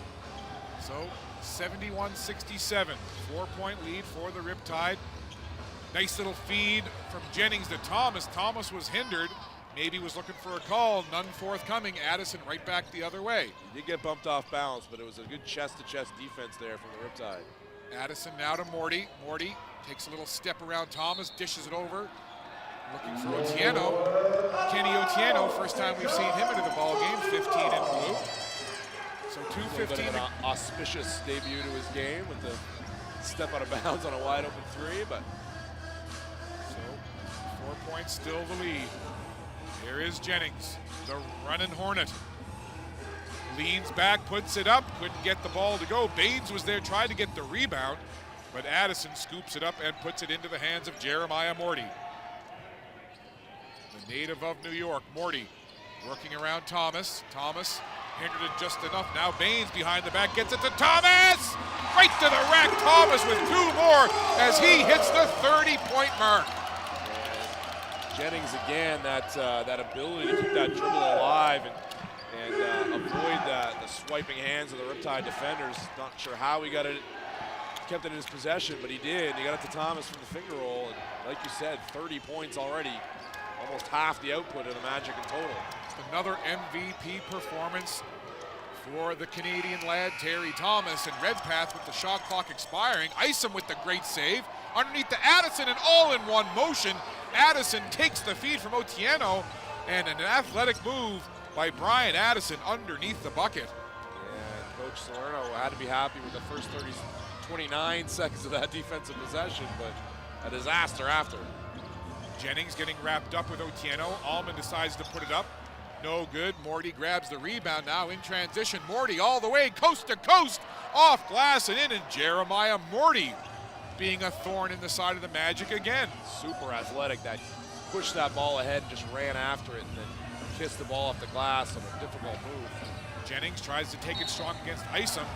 So 71-67, 4-point lead for the Riptide. Nice little feed from Jennings to Thomas. Thomas was hindered. Maybe was looking for a call. None forthcoming. Addison right back the other way. He did get bumped off balance, but it was a good chest-to-chest defense there from the Riptide. Addison now to Morty. Morty takes a little step around Thomas, dishes it over. Looking for Otieno. Kenny Otieno, first time we've seen him into the ball game, 15 in blue. So 2:15. An auspicious debut to his game with the step out of bounds on a wide open three, but so 4 points, still the lead. Here is Jennings, the running Hornet. Leans back, puts it up, couldn't get the ball to go. Baines was there, tried to get the rebound, but Addison scoops it up and puts it into the hands of Jeremiah Morty. The native of New York, Morty, working around Thomas. Thomas hindered it just enough. Now Baines behind the back gets it to Thomas! Right to the rack, Thomas with 2 more as he hits the 30-point mark. And Jennings again, that ability to keep that dribble alive and avoid the swiping hands of the Riptide defenders. Not sure how he kept it in his possession, but he did. He got it to Thomas from the finger roll, and like you said, 30 points already. Almost half the output of the Magic in total. Another MVP performance for the Canadian lad, Terry Thomas, and Redpath with the shot clock expiring. Isom with the great save. Underneath to Addison, and all in one motion. Addison takes the feed from Otieno, and an athletic move by Brian Addison underneath the bucket. Yeah, Coach Salerno had to be happy with the first 29 seconds of that defensive possession, but a disaster after. Jennings getting wrapped up with Otieno. Allman decides to put it up. No good. Morty grabs the rebound now in transition. Morty all the way, coast to coast, off glass and in, and Jeremiah Morty being a thorn in the side of the Magic again. Super athletic, that pushed that ball ahead and just ran after it and then kissed the ball off the glass on a difficult move. Jennings tries to take it strong against Isom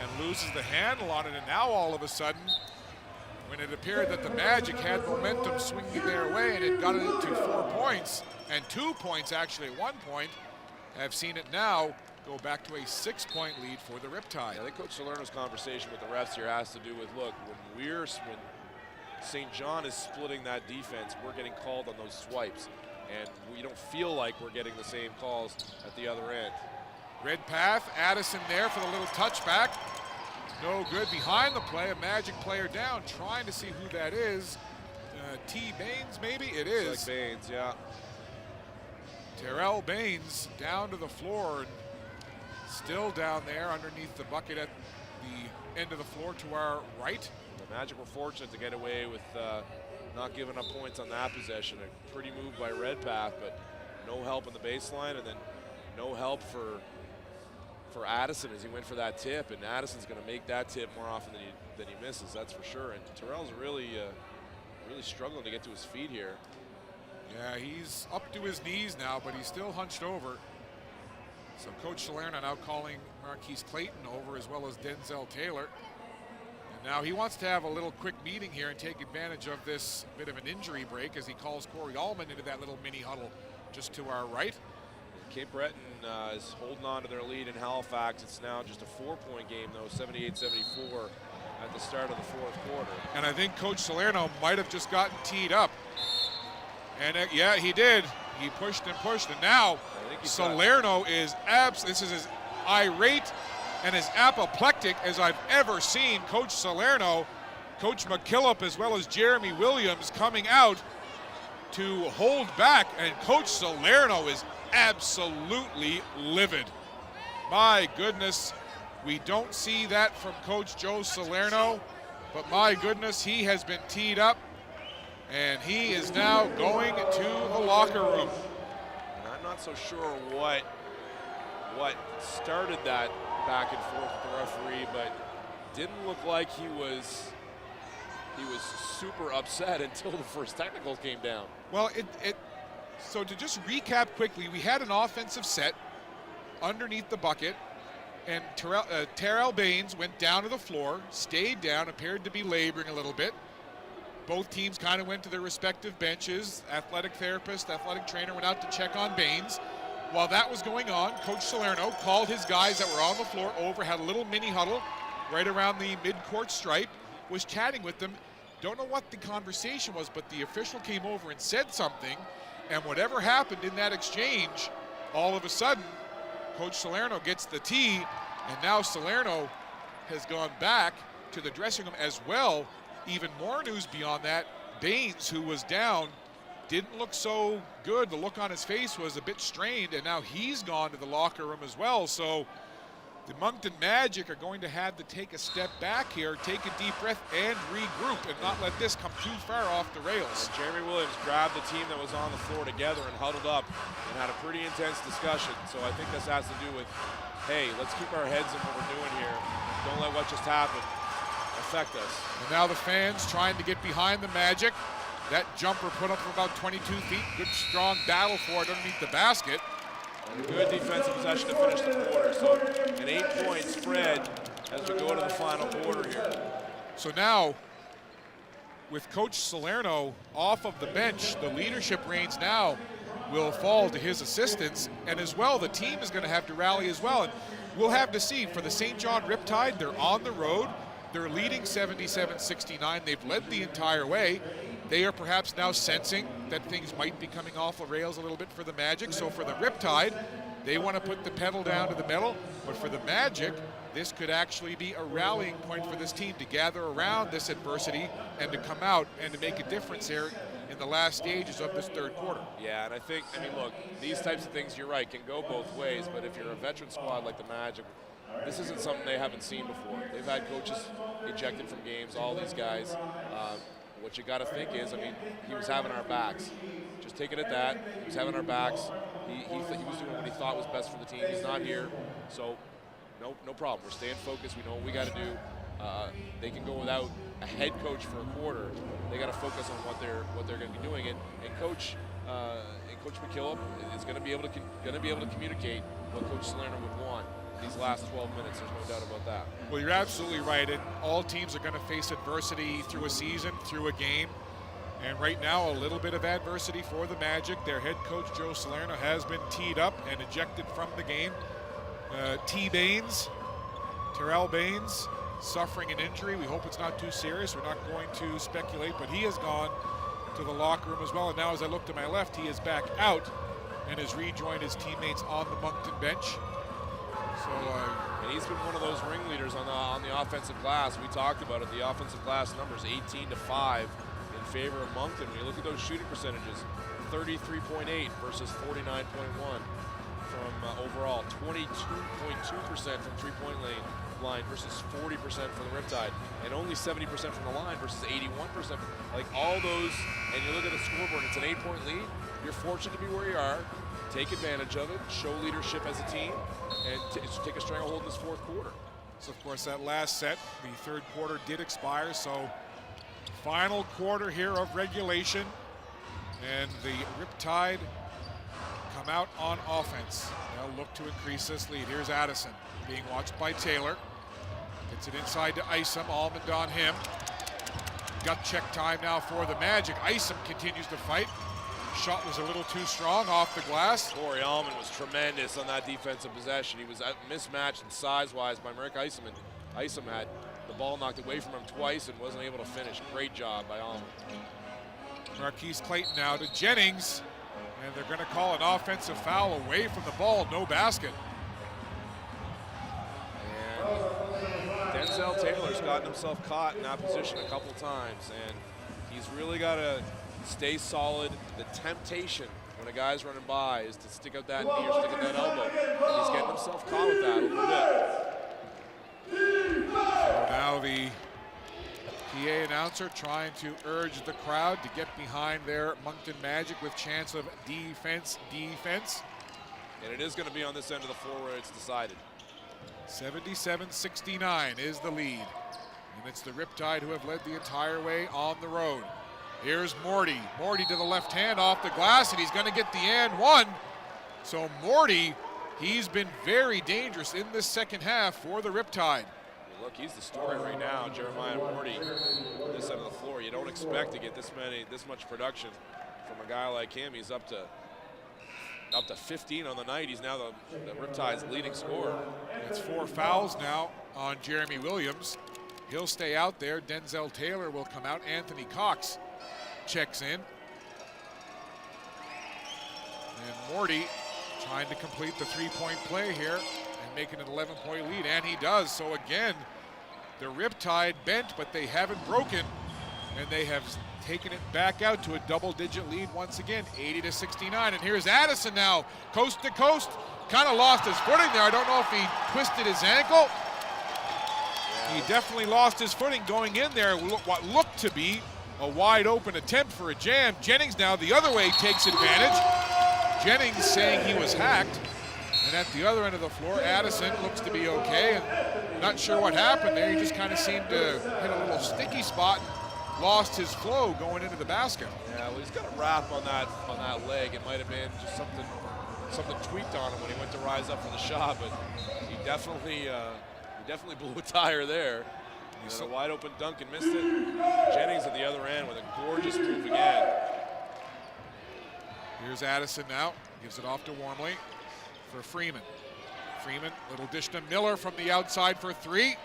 and loses the handle on it, and now all of a sudden, when it appeared that the Magic had momentum swinging their way and it got it to 4 points, and 2 points actually at one point, have seen it now go back to a 6-point lead for the Riptide. Yeah, I think Coach Salerno's conversation with the refs here has to do with, look, when St. John is splitting that defense, we're getting called on those swipes, and we don't feel like we're getting the same calls at the other end. Redpath, Addison there for the little touchback. No good behind the play, a Magic player down, trying to see who that is. T. Baines, maybe? It is. It's like Baines, yeah. Terrell Baines down to the floor, and still down there underneath the bucket at the end of the floor to our right. The Magic were fortunate to get away with not giving up points on that possession. A pretty move by Redpath, but no help on the baseline, and then no help for Addison as he went for that tip, and Addison's going to make that tip more often than he misses, that's for sure. And Terrell's really struggling to get to his feet here. Yeah, he's up to his knees now, but he's still hunched over. So Coach Salerno now calling Marquise Clayton over, as well as Denzel Taylor. And now he wants to have a little quick meeting here and take advantage of this bit of an injury break as he calls Corey Allman into that little mini huddle just to our right. Cape Breton is holding on to their lead in Halifax. It's now just a 4-point game, though, 78-74 at the start of the fourth quarter. And I think Coach Salerno might have just gotten teed up. And yeah, he did. He pushed and pushed, and now Salerno is this is as irate and as apoplectic as I've ever seen Coach Salerno. Coach McKillop as well as Jeremy Williams coming out to hold back, and Coach Salerno is absolutely livid. My goodness, We don't see that from Coach Joe Salerno, but my goodness, he has been teed up, and he is now going to the locker room. And I'm not so sure what started that back and forth with the referee, but didn't look like he was super upset until the first technical came down. Well, so to just recap quickly, we had an offensive set underneath the bucket, and Terrell Baines went down to the floor, stayed down, appeared to be laboring a little bit. Both teams kind of went to their respective benches. Athletic therapist, athletic trainer went out to check on Baines. While that was going on, Coach Salerno called his guys that were on the floor over, had a little mini huddle right around the mid-court stripe, was chatting with them. Don't know what the conversation was, but the official came over and said something, and whatever happened in that exchange, all of a sudden, Coach Salerno gets the tee, and now Salerno has gone back to the dressing room as well. Even more news beyond that, Baines, who was down, didn't look so good. The look on his face was a bit strained, and now he's gone to the locker room as well. So the Moncton Magic are going to have to take a step back here, take a deep breath, and regroup, and not let this come too far off the rails. Jeremy Williams grabbed the team that was on the floor together and huddled up and had a pretty intense discussion. So I think this has to do with, hey, let's keep our heads in what we're doing here. Don't let what just happened affect us. And now the fans trying to get behind the Magic. That jumper put up from about 22 feet. Good, strong battle for it underneath the basket. And good defensive possession to finish the quarter. So an 8-point spread as we go to the final quarter here. So now, with Coach Salerno off of the bench, the leadership reins now will fall to his assistants. And as well, the team is going to have to rally as well. And we'll have to see. For the St. John Riptide, they're on the road. They're leading 77-69. They've led the entire way. They are perhaps now sensing that things might be coming off the rails a little bit for the Magic. So for the Riptide, they want to put the pedal down to the metal. But for the Magic, this could actually be a rallying point for this team to gather around this adversity and to come out and to make a difference here in the last stages of this third quarter. Yeah, and I mean, look, these types of things, you're right, can go both ways. But if you're a veteran squad like the Magic, this isn't something they haven't seen before. They've had coaches ejected from games, all these guys. What you got to think is, I mean, he was having our backs. Just take it at that. He was having our backs. He was doing what he thought was best for the team. He's not here, so no problem. We're staying focused. We know what we got to do. They can go without a head coach for a quarter. They got to focus on what they're going to be doing. And Coach McKillop is going to be able to communicate what Coach Salerno would want these last 12 minutes. There's no doubt about that. Well, you're absolutely right. And all teams are going to face adversity through a season, through a game. And right now, a little bit of adversity for the Magic. Their head coach, Joe Salerno, has been teed up and ejected from the game. Terrell Baines, suffering an injury. We hope it's not too serious. We're not going to speculate, but he has gone to the locker room as well. And now as I look to my left, he is back out and has rejoined his teammates on the Moncton bench. So, and he's been one of those ringleaders on the offensive glass. We talked about it. The offensive glass numbers 18-5 in favor of Moncton. When you look at those shooting percentages, 33.8 versus 49.1 from overall, 22.2% from three-point line versus 40% from the Riptide, and only 70% from the line versus 81%. Like all those, and you look at the scoreboard, it's an 8-point lead. You're fortunate to be where you are. Take advantage of it, show leadership as a team, and take a stranglehold in this fourth quarter. So, of course, that last set, the third quarter did expire, so final quarter here of regulation, and the Riptide come out on offense. They'll look to increase this lead. Here's Addison being watched by Taylor. Gets it inside to Isom, Almond on him. Gut check time now for the Magic. Isom continues to fight. Shot was a little too strong off the glass. Corey Allman was tremendous on that defensive possession. He was mismatched in size-wise by Merrick Isom, and Isom had the ball knocked away from him twice and wasn't able to finish. Great job by Allman. Marquise Clayton now to Jennings, and they're going to call an offensive foul away from the ball, no basket. And Denzel Taylor's gotten himself caught in that position a couple times, and he's really got to stay solid. The temptation when a guy's running by is to stick out that knee or stick out that elbow. And he's getting himself caught with that a little bit. Now the PA announcer trying to urge the crowd to get behind their Moncton Magic with chance of defense. And it is going to be on this end of the floor where it's decided. 77-69 is the lead. And it's the Riptide who have led the entire way on the road. Here's Morty. Morty to the left hand off the glass, and he's going to get the and one. So Morty, he's been very dangerous in this second half for the Riptide. Look, he's the story right now, Jeremiah Morty, on this end of the floor. You don't expect to get this much production from a guy like him. He's up to 15 on the night. He's now the Riptide's leading scorer. It's 4 fouls now on Jeremy Williams. He'll stay out there. Denzel Taylor will come out. Anthony Cox checks in. And Morty trying to complete the three-point play here and make it an 11-point lead, and he does. So again, the Riptide bent, but they haven't broken, and they have taken it back out to a double-digit lead once again, 80-69. And here's Addison now, coast to coast. Kind of lost his footing there. I don't know if he twisted his ankle. He definitely lost his footing going in there. What looked to be a wide open attempt for a jam. Jennings now the other way takes advantage. Jennings saying he was hacked. And at the other end of the floor, Addison looks to be okay. And not sure what happened there. He just kind of seemed to hit a little sticky spot and lost his flow going into the basket. Yeah, well, he's got a wrap on that leg. It might have been just something tweaked on him when he went to rise up for the shot, but he definitely blew a tire there. He's a wide open dunk and missed it. Jennings at the other end with a gorgeous move again. Here's Addison now, gives it off to Wormley for Freeman. Freeman, little dish to Miller from the outside for three.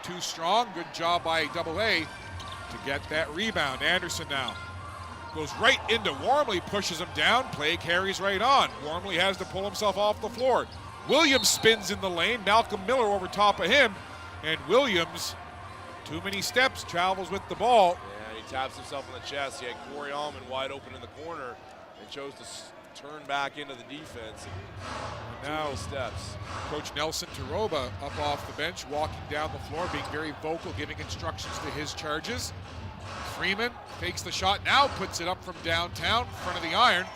Too strong, good job by Double A to get that rebound. Anderson now goes right into Wormley, pushes him down, play carries right on. Wormley has to pull himself off the floor. Williams spins in the lane, Malcolm Miller over top of him, and Williams, too many steps, travels with the ball. Yeah, he taps himself in the chest. He had Corey Allman wide open in the corner and chose to turn back into the defense. And now steps. Coach Nelson Taroba up off the bench, walking down the floor, being very vocal, giving instructions to his charges. Freeman fakes the shot, now puts it up from downtown, front of the iron.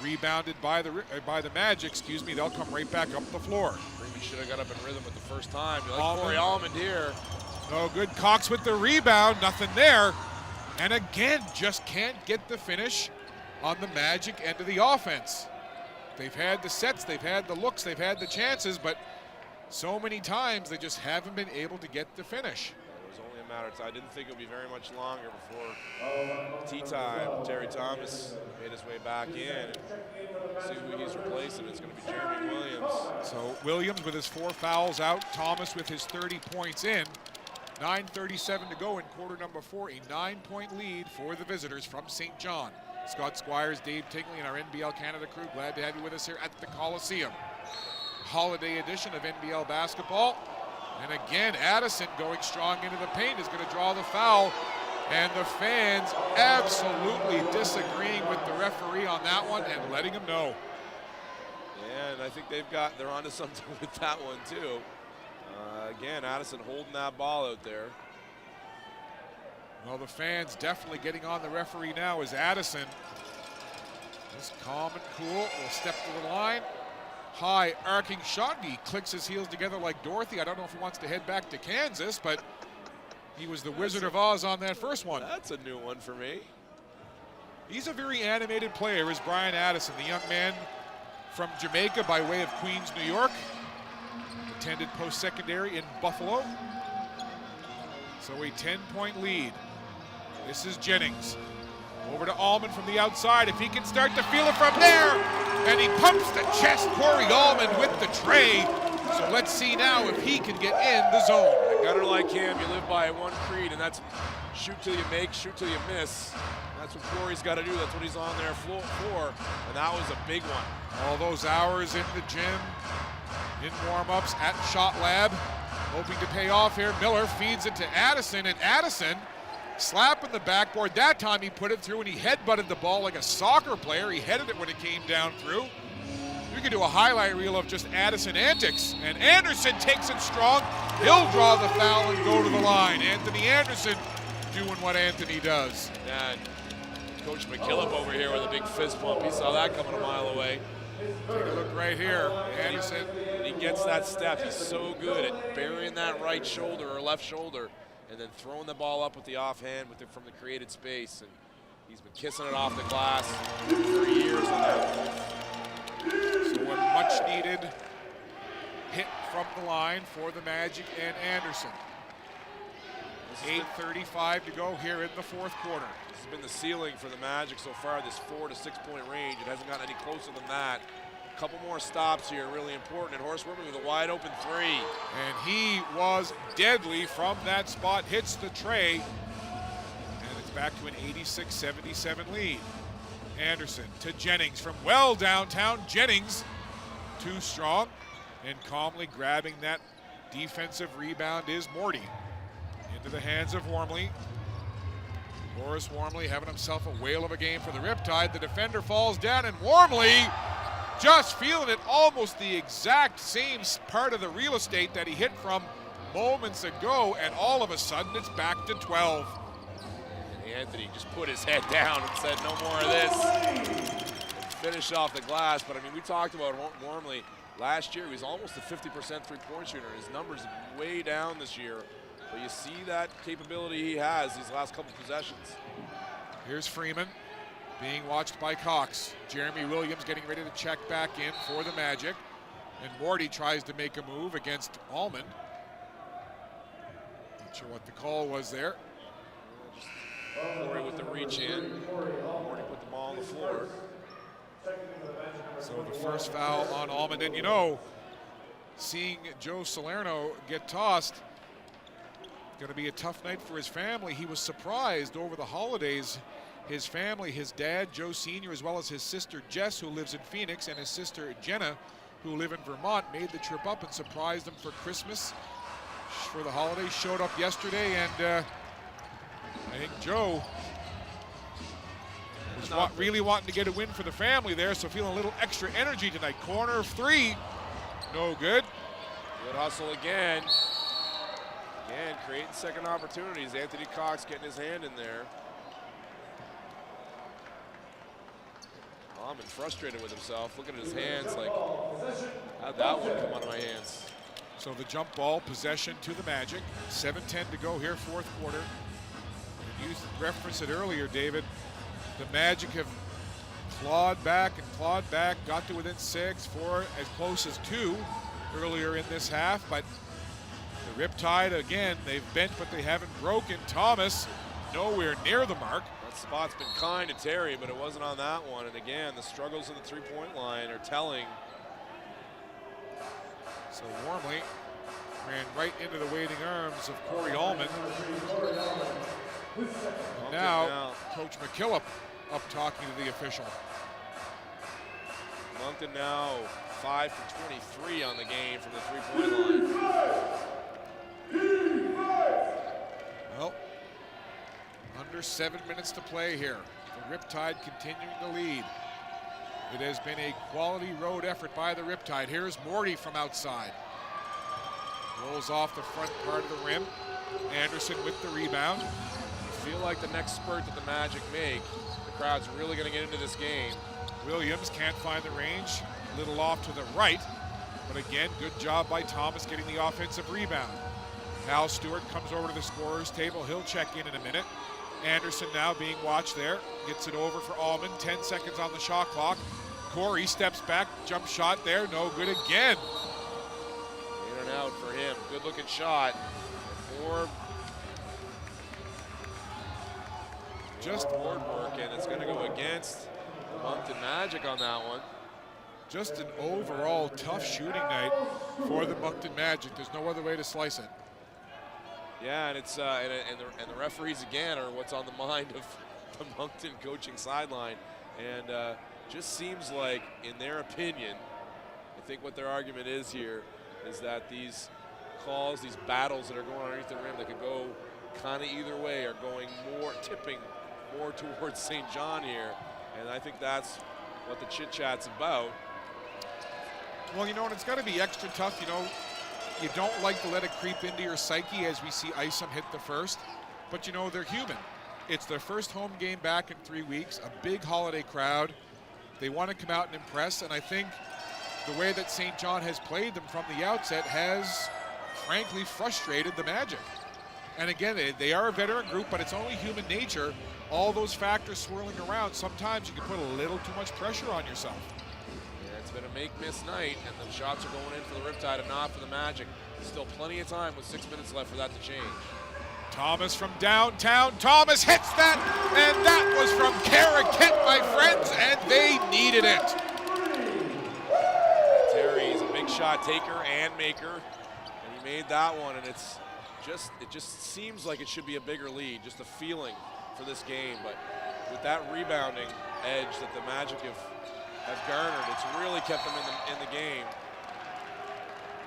Rebounded by the Magic, they'll come right back up the floor. Freeman should have got up in rhythm at the first time. You like Corey Almond here. No good. Cox with the rebound, nothing there. And again, just can't get the finish on the Magic end of the offense. They've had the sets, they've had the looks, they've had the chances, but so many times they just haven't been able to get the finish. It was only a matter of time. I didn't think it would be very much longer before tea time. Terry Thomas made his way back in. And see who he's replacing. It's going to be Jeremy Williams. So Williams with his 4 fouls out. Thomas with his 30 points in. 9:37 to go in quarter number 4. A 9-point lead for the visitors from St. John. Scott Squires, Dave Tingley, and our NBL Canada crew, glad to have you with us here at the Coliseum. Holiday edition of NBL basketball. And again, Addison going strong into the paint is going to draw the foul. And the fans absolutely disagreeing with the referee on that one and letting him know. Yeah, and I think they're onto something with that one too. Again, Addison holding that ball out there. Well, the fans definitely getting on the referee now as Addison is calm and cool. Will step to the line. High arcing shot. He clicks his heels together like Dorothy. I don't know if he wants to head back to Kansas, but he was the Wizard of Oz on that first one. That's a new one for me. He's a very animated player, is Brian Addison, the young man from Jamaica by way of Queens, New York. Attended post-secondary in Buffalo. So a 10-point lead. This is Jennings. Over to Allman from the outside. If he can start to feel it from there. And he pumps the chest. Corey Allman with the tray. So let's see now if he can get in the zone. A gunner like him, you live by one creed, and that's shoot till you make, shoot till you miss. That's what Corey's got to do. That's what he's on there for. And that was a big one. All those hours in the gym, in warm-ups, at Shot Lab, hoping to pay off here. Miller feeds it to Addison, and Addison slapping the backboard. That time he put it through, and he headbutted the ball like a soccer player. He headed it when it came down through. We could do a highlight reel of just Addison antics. And Anderson takes it strong. He'll draw the foul and go to the line. Anthony Anderson doing what Anthony does. And Coach McKillop over here with a big fist bump. He saw that coming a mile away. Take a look right here. Anderson. And he gets that step. He's so good at burying that right shoulder or left shoulder and then throwing the ball up with the offhand from the created space. And he's been kissing it off the glass for years on that. So a much needed hit from the line for the Magic and Anderson. 8:35 to go here in the fourth quarter. This has been the ceiling for the Magic so far, this 4 to 6 point range. It hasn't gotten any closer than that. A couple more stops here, really important. And Horace Wormley with a wide open three. And he was deadly from that spot, hits the tray, and it's back to an 86-77 lead. Anderson to Jennings from well downtown. Jennings too strong, and calmly grabbing that defensive rebound is Morty. Into the hands of Wormley. Horace Wormley having himself a whale of a game for the Riptide. The defender falls down, and Wormley just feeling it, almost the exact same part of the real estate that he hit from moments ago, and all of a sudden it's back to 12. And Anthony just put his head down and said, no more of this. Finish off the glass, but I mean, we talked about Wormley last year. He was almost a 50% three-point shooter. His numbers are way down this year, but you see that capability he has these last couple possessions. Here's Freeman being watched by Cox. Jeremy Williams getting ready to check back in for the Magic, and Morty tries to make a move against Allman. Not sure what the call was there. Morty with the reach in. Morty put the ball on the floor. So the first foul on Allman. And you know, seeing Joe Salerno get tossed, going to be a tough night for his family. He was surprised over the holidays. His family, his dad, Joe Sr., as well as his sister Jess, who lives in Phoenix, and his sister Jenna, who live in Vermont, made the trip up and surprised them for Christmas, for the holidays. Showed up yesterday, and I think Joe was really wanting to get a win for the family there, so feeling a little extra energy tonight. Corner of three, no good. Good hustle again. Again, creating second opportunities. Anthony Cox getting his hand in there. Allman frustrated with himself, looking at his hands like, how'd that one come out of my hands? So the jump ball, possession to the Magic. 7:10 to go here, fourth quarter. You referenced it earlier, David. The Magic have clawed back, got to within 6, 4, as close as 2 earlier in this half, but the Riptide, again, they've bent, but they haven't broken. Thomas, nowhere near the mark. That spot's been kind to Terry, but it wasn't on that one. And again, the struggles of the three-point line are telling. So Wormley ran right into the waiting arms of Corey Allman. And now, Coach McKillop up talking to the official. Moncton now 5 for 23 on the game from the three-point line. Well, under 7 minutes to play here. The Riptide continuing to lead. It has been a quality road effort by the Riptide. Here's Morty from outside. Rolls off the front part of the rim. Anderson with the rebound. I feel like the next spurt that the Magic make, the crowd's really going to get into this game. Williams can't find the range. Little off to the right. But again, good job by Thomas getting the offensive rebound. Hal Stewart comes over to the scorer's table. He'll check in a minute. Anderson now being watched there. Gets it over for Allman. 10 seconds on the shot clock. Corey steps back. Jump shot there. No good again. In and out for him. Good looking shot. More just board work, and it's going to go against the Moncton Magic on that one. Just an overall tough shooting night for the Moncton Magic. There's no other way to slice it. Yeah, and it's and the referees again are what's on the mind of the Moncton coaching sideline, and just seems like, in their opinion, I think what their argument is here is that these calls, these battles that are going underneath the rim that could go kind of either way are going tipping more towards St. John here, and I think that's what the chit-chat's about. Well, you know, and it's got to be extra tough. You know, you don't like to let it creep into your psyche as we see Isom hit the first, but you know, they're human. It's their first home game back in 3 weeks, a big holiday crowd. They want to come out and impress, and I think the way that St. John has played them from the outset has, frankly, frustrated the Magic. And again, they are a veteran group, but it's only human nature. All those factors swirling around, sometimes you can put a little too much pressure on yourself. Yeah, it's been a make-miss night, and the shots are going in for the Riptide and not for the Magic. Still plenty of time with 6 minutes left for that to change. Thomas from downtown. Thomas hits that, and that was from Caracat, my friends, and they needed it. Terry is a big shot taker and maker, and he made that one, and it just seems like it should be a bigger lead, just a feeling for this game. But with that rebounding edge that the Magic have garnered, it's really kept them in the game.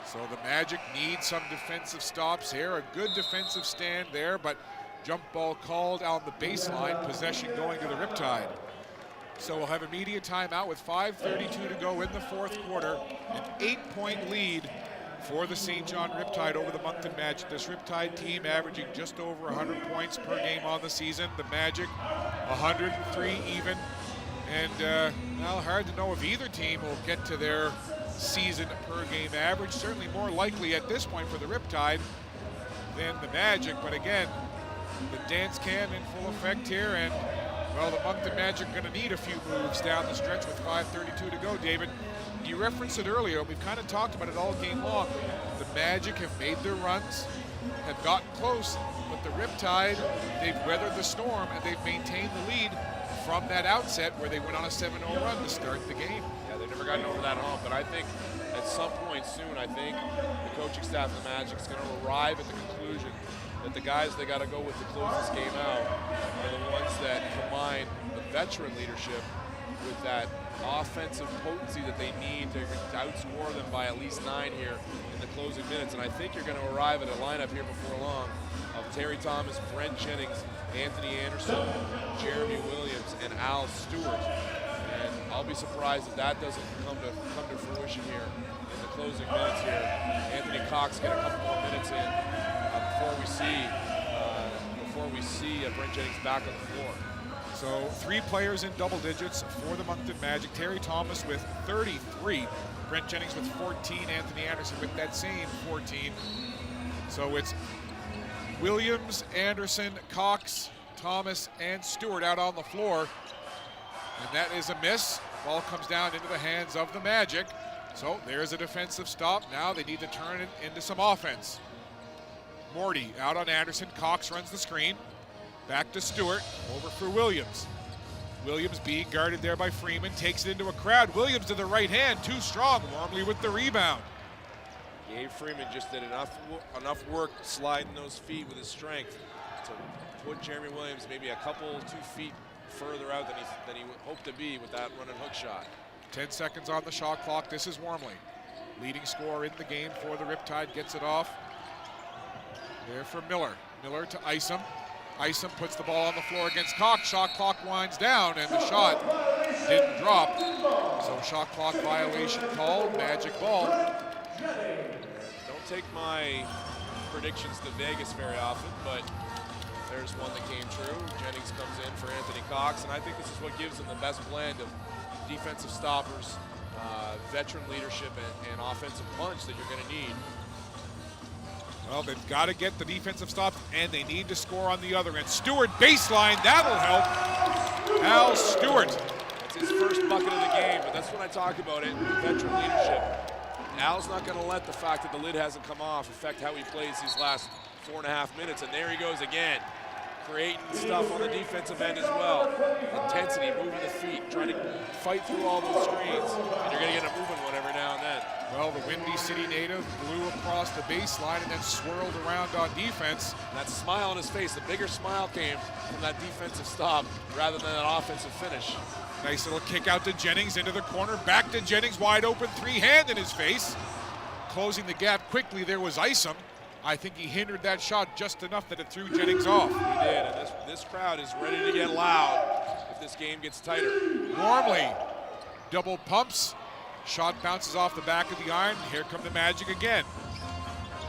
So the Magic need some defensive stops here. A good defensive stand there, but jump ball called on the baseline. Possession going to the Riptide. So we'll have a media timeout with 5:32 to go in the fourth quarter. An 8-point lead for the St. John Riptide over the Moncton Magic. This Riptide team averaging just over 100 points per game on the season. The Magic 103 even. And well, hard to know if either team will get to their season per game average. Certainly more likely at this point for the Riptide than the Magic. But again, the dance cam in full effect here, and well, the Moncton Magic are going to need a few moves down the stretch with 5:32 to go. David, you referenced it earlier. We've kind of talked about it all game long. The Magic have made their runs, have gotten close, but the Riptide, they've weathered the storm and they've maintained the lead from that outset where they went on a 7-0 run to start the game. Yeah, they've never gotten over that hump, but I think at some point soon, I think the coaching staff of the Magic is going to arrive at the conclusion that the guys they got to go with to close this game out are the ones that combine the veteran leadership with that offensive potency that they need to outscore them by at least 9 here in the closing minutes. And I think you're going to arrive at a lineup here before long of Terry Thomas, Brent Jennings, Anthony Anderson, Jeremy Williams, and Al Stewart. And I'll be surprised if that doesn't come to fruition here in the closing minutes here. Anthony Cox get a couple more minutes in before we see Brent Jennings back on the floor. So 3 players in double digits for the Moncton Magic. Terry Thomas with 33, Brent Jennings with 14, Anthony Anderson with that same 14. So it's Williams, Anderson, Cox, Thomas, and Stewart out on the floor. And that is a miss. Ball comes down into the hands of the Magic. So there's a defensive stop. Now they need to turn it into some offense. Morty out on Anderson. Cox runs the screen. Back to Stewart. Over for Williams. Williams being guarded there by Freeman. Takes it into a crowd. Williams to the right hand. Too strong. Wormley with the rebound. Gabe Freeman just did enough work sliding those feet with his strength to put Jeremy Williams maybe a couple, 2 feet further out than he hoped to be with that run and hook shot. 10 seconds on the shot clock. This is Wormley. Leading scorer in the game for the Riptide. Gets it off. There for Miller. Miller to Isom. Isom puts the ball on the floor against Cox. Shot clock winds down, and the shot didn't drop. So shot clock violation called. Magic ball. Don't take my predictions to Vegas very often, but there's one that came true. Jennings comes in for Anthony Cox, and I think this is what gives them the best blend of defensive stoppers, veteran leadership, and offensive punch that you're going to need. Well, they've got to get the defensive stops, and they need to score on the other end. Stewart baseline, that'll help. Al Stewart. That's his first bucket of the game, but that's what I talk about it, veteran leadership. Al's not going to let the fact that the lid hasn't come off affect how he plays these last 4.5 minutes, and there he goes again, creating stuff on the defensive end as well. Intensity, moving the feet, trying to fight through all those screens, and you're going to get a moving one every now and then. Well, the Windy City native blew across the baseline and then swirled around on defense. That smile on his face, the bigger smile came from that defensive stop rather than that offensive finish. Nice little kick out to Jennings into the corner. Back to Jennings, wide open, 3-hand in his face. Closing the gap quickly, there was Isom. I think he hindered that shot just enough that it threw Jennings off. He did, and this crowd is ready to get loud if this game gets tighter. Wormley double pumps. Shot bounces off the back of the iron. Here come the Magic again.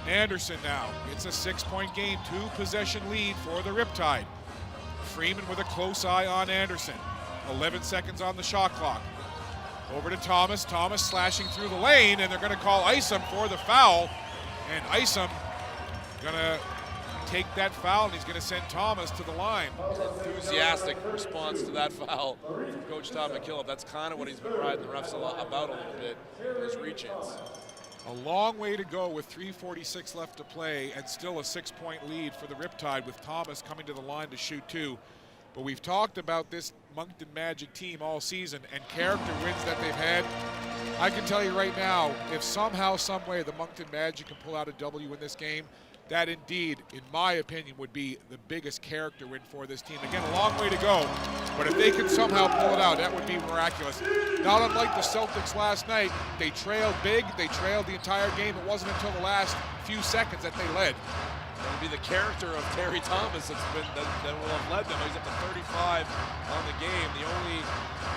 Anderson now. It's a 6-point game, 2-possession lead for the Riptide. Freeman with a close eye on Anderson. 11 seconds on the shot clock. Over to Thomas. Thomas slashing through the lane, and they're going to call Isom for the foul. And Isom going to take that foul, and he's going to send Thomas to the line. Enthusiastic response to that foul from Coach Todd McKillop. That's kind of what he's been riding the refs about a little bit, his reach-ins. A long way to go with 3:46 left to play, and still a 6-point lead for the Riptide with Thomas coming to the line to shoot 2. But we've talked about this Moncton Magic team all season and character wins that they've had. I can tell you right now, if somehow, some way the Moncton Magic can pull out a W in this game, that indeed, in my opinion, would be the biggest character win for this team. Again, a long way to go, but if they could somehow pull it out, that would be miraculous. Not unlike the Celtics last night, they trailed big, they trailed the entire game. It wasn't until the last few seconds that they led. It would be the character of Terry Thomas that will have led them. He's up to 35 on the game, the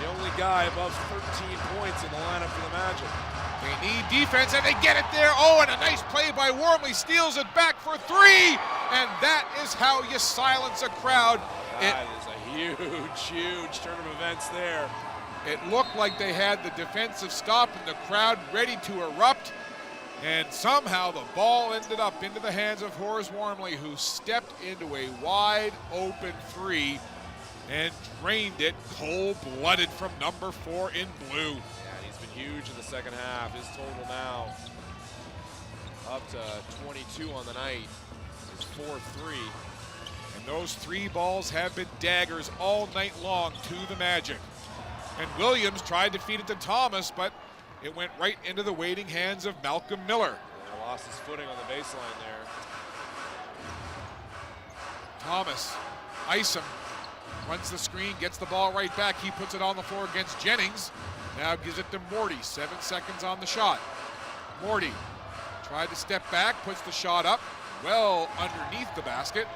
only guy above 13 points in the lineup for the Magic. They need defense, and they get it there. Oh, and a nice play by Wormley. Steals it back for 3, and that is how you silence a crowd. That is a huge turn of events there. It looked like they had the defensive stop and the crowd ready to erupt, and somehow the ball ended up into the hands of Horace Wormley, who stepped into a wide-open 3 and drained it cold-blooded from number 4 in blue. Huge in the second half. His total now up to 22 on the night. It's 4-3. And those 3 balls have been daggers all night long to the Magic. And Williams tried to feed it to Thomas, but it went right into the waiting hands of Malcolm Miller. Yeah, lost his footing on the baseline there. Thomas, Isom, runs the screen, gets the ball right back. He puts it on the floor against Jennings. Now gives it to Morty, 7 seconds on the shot. Morty tried to step back, puts the shot up, well underneath the basket.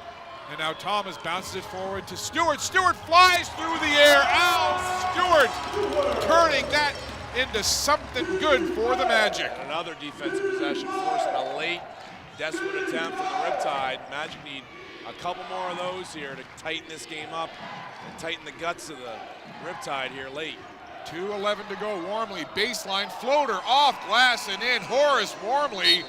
And now Thomas bounces it forward to Stewart. Stewart flies through the air. Al Stewart turning that into something good for the Magic. Another defensive possession, forcing a late, desperate attempt from the Riptide. Magic need a couple more of those here to tighten this game up and tighten the guts of the Riptide here late. 2:11 to go. Wormley, baseline floater, off glass and in. Horace Wormley,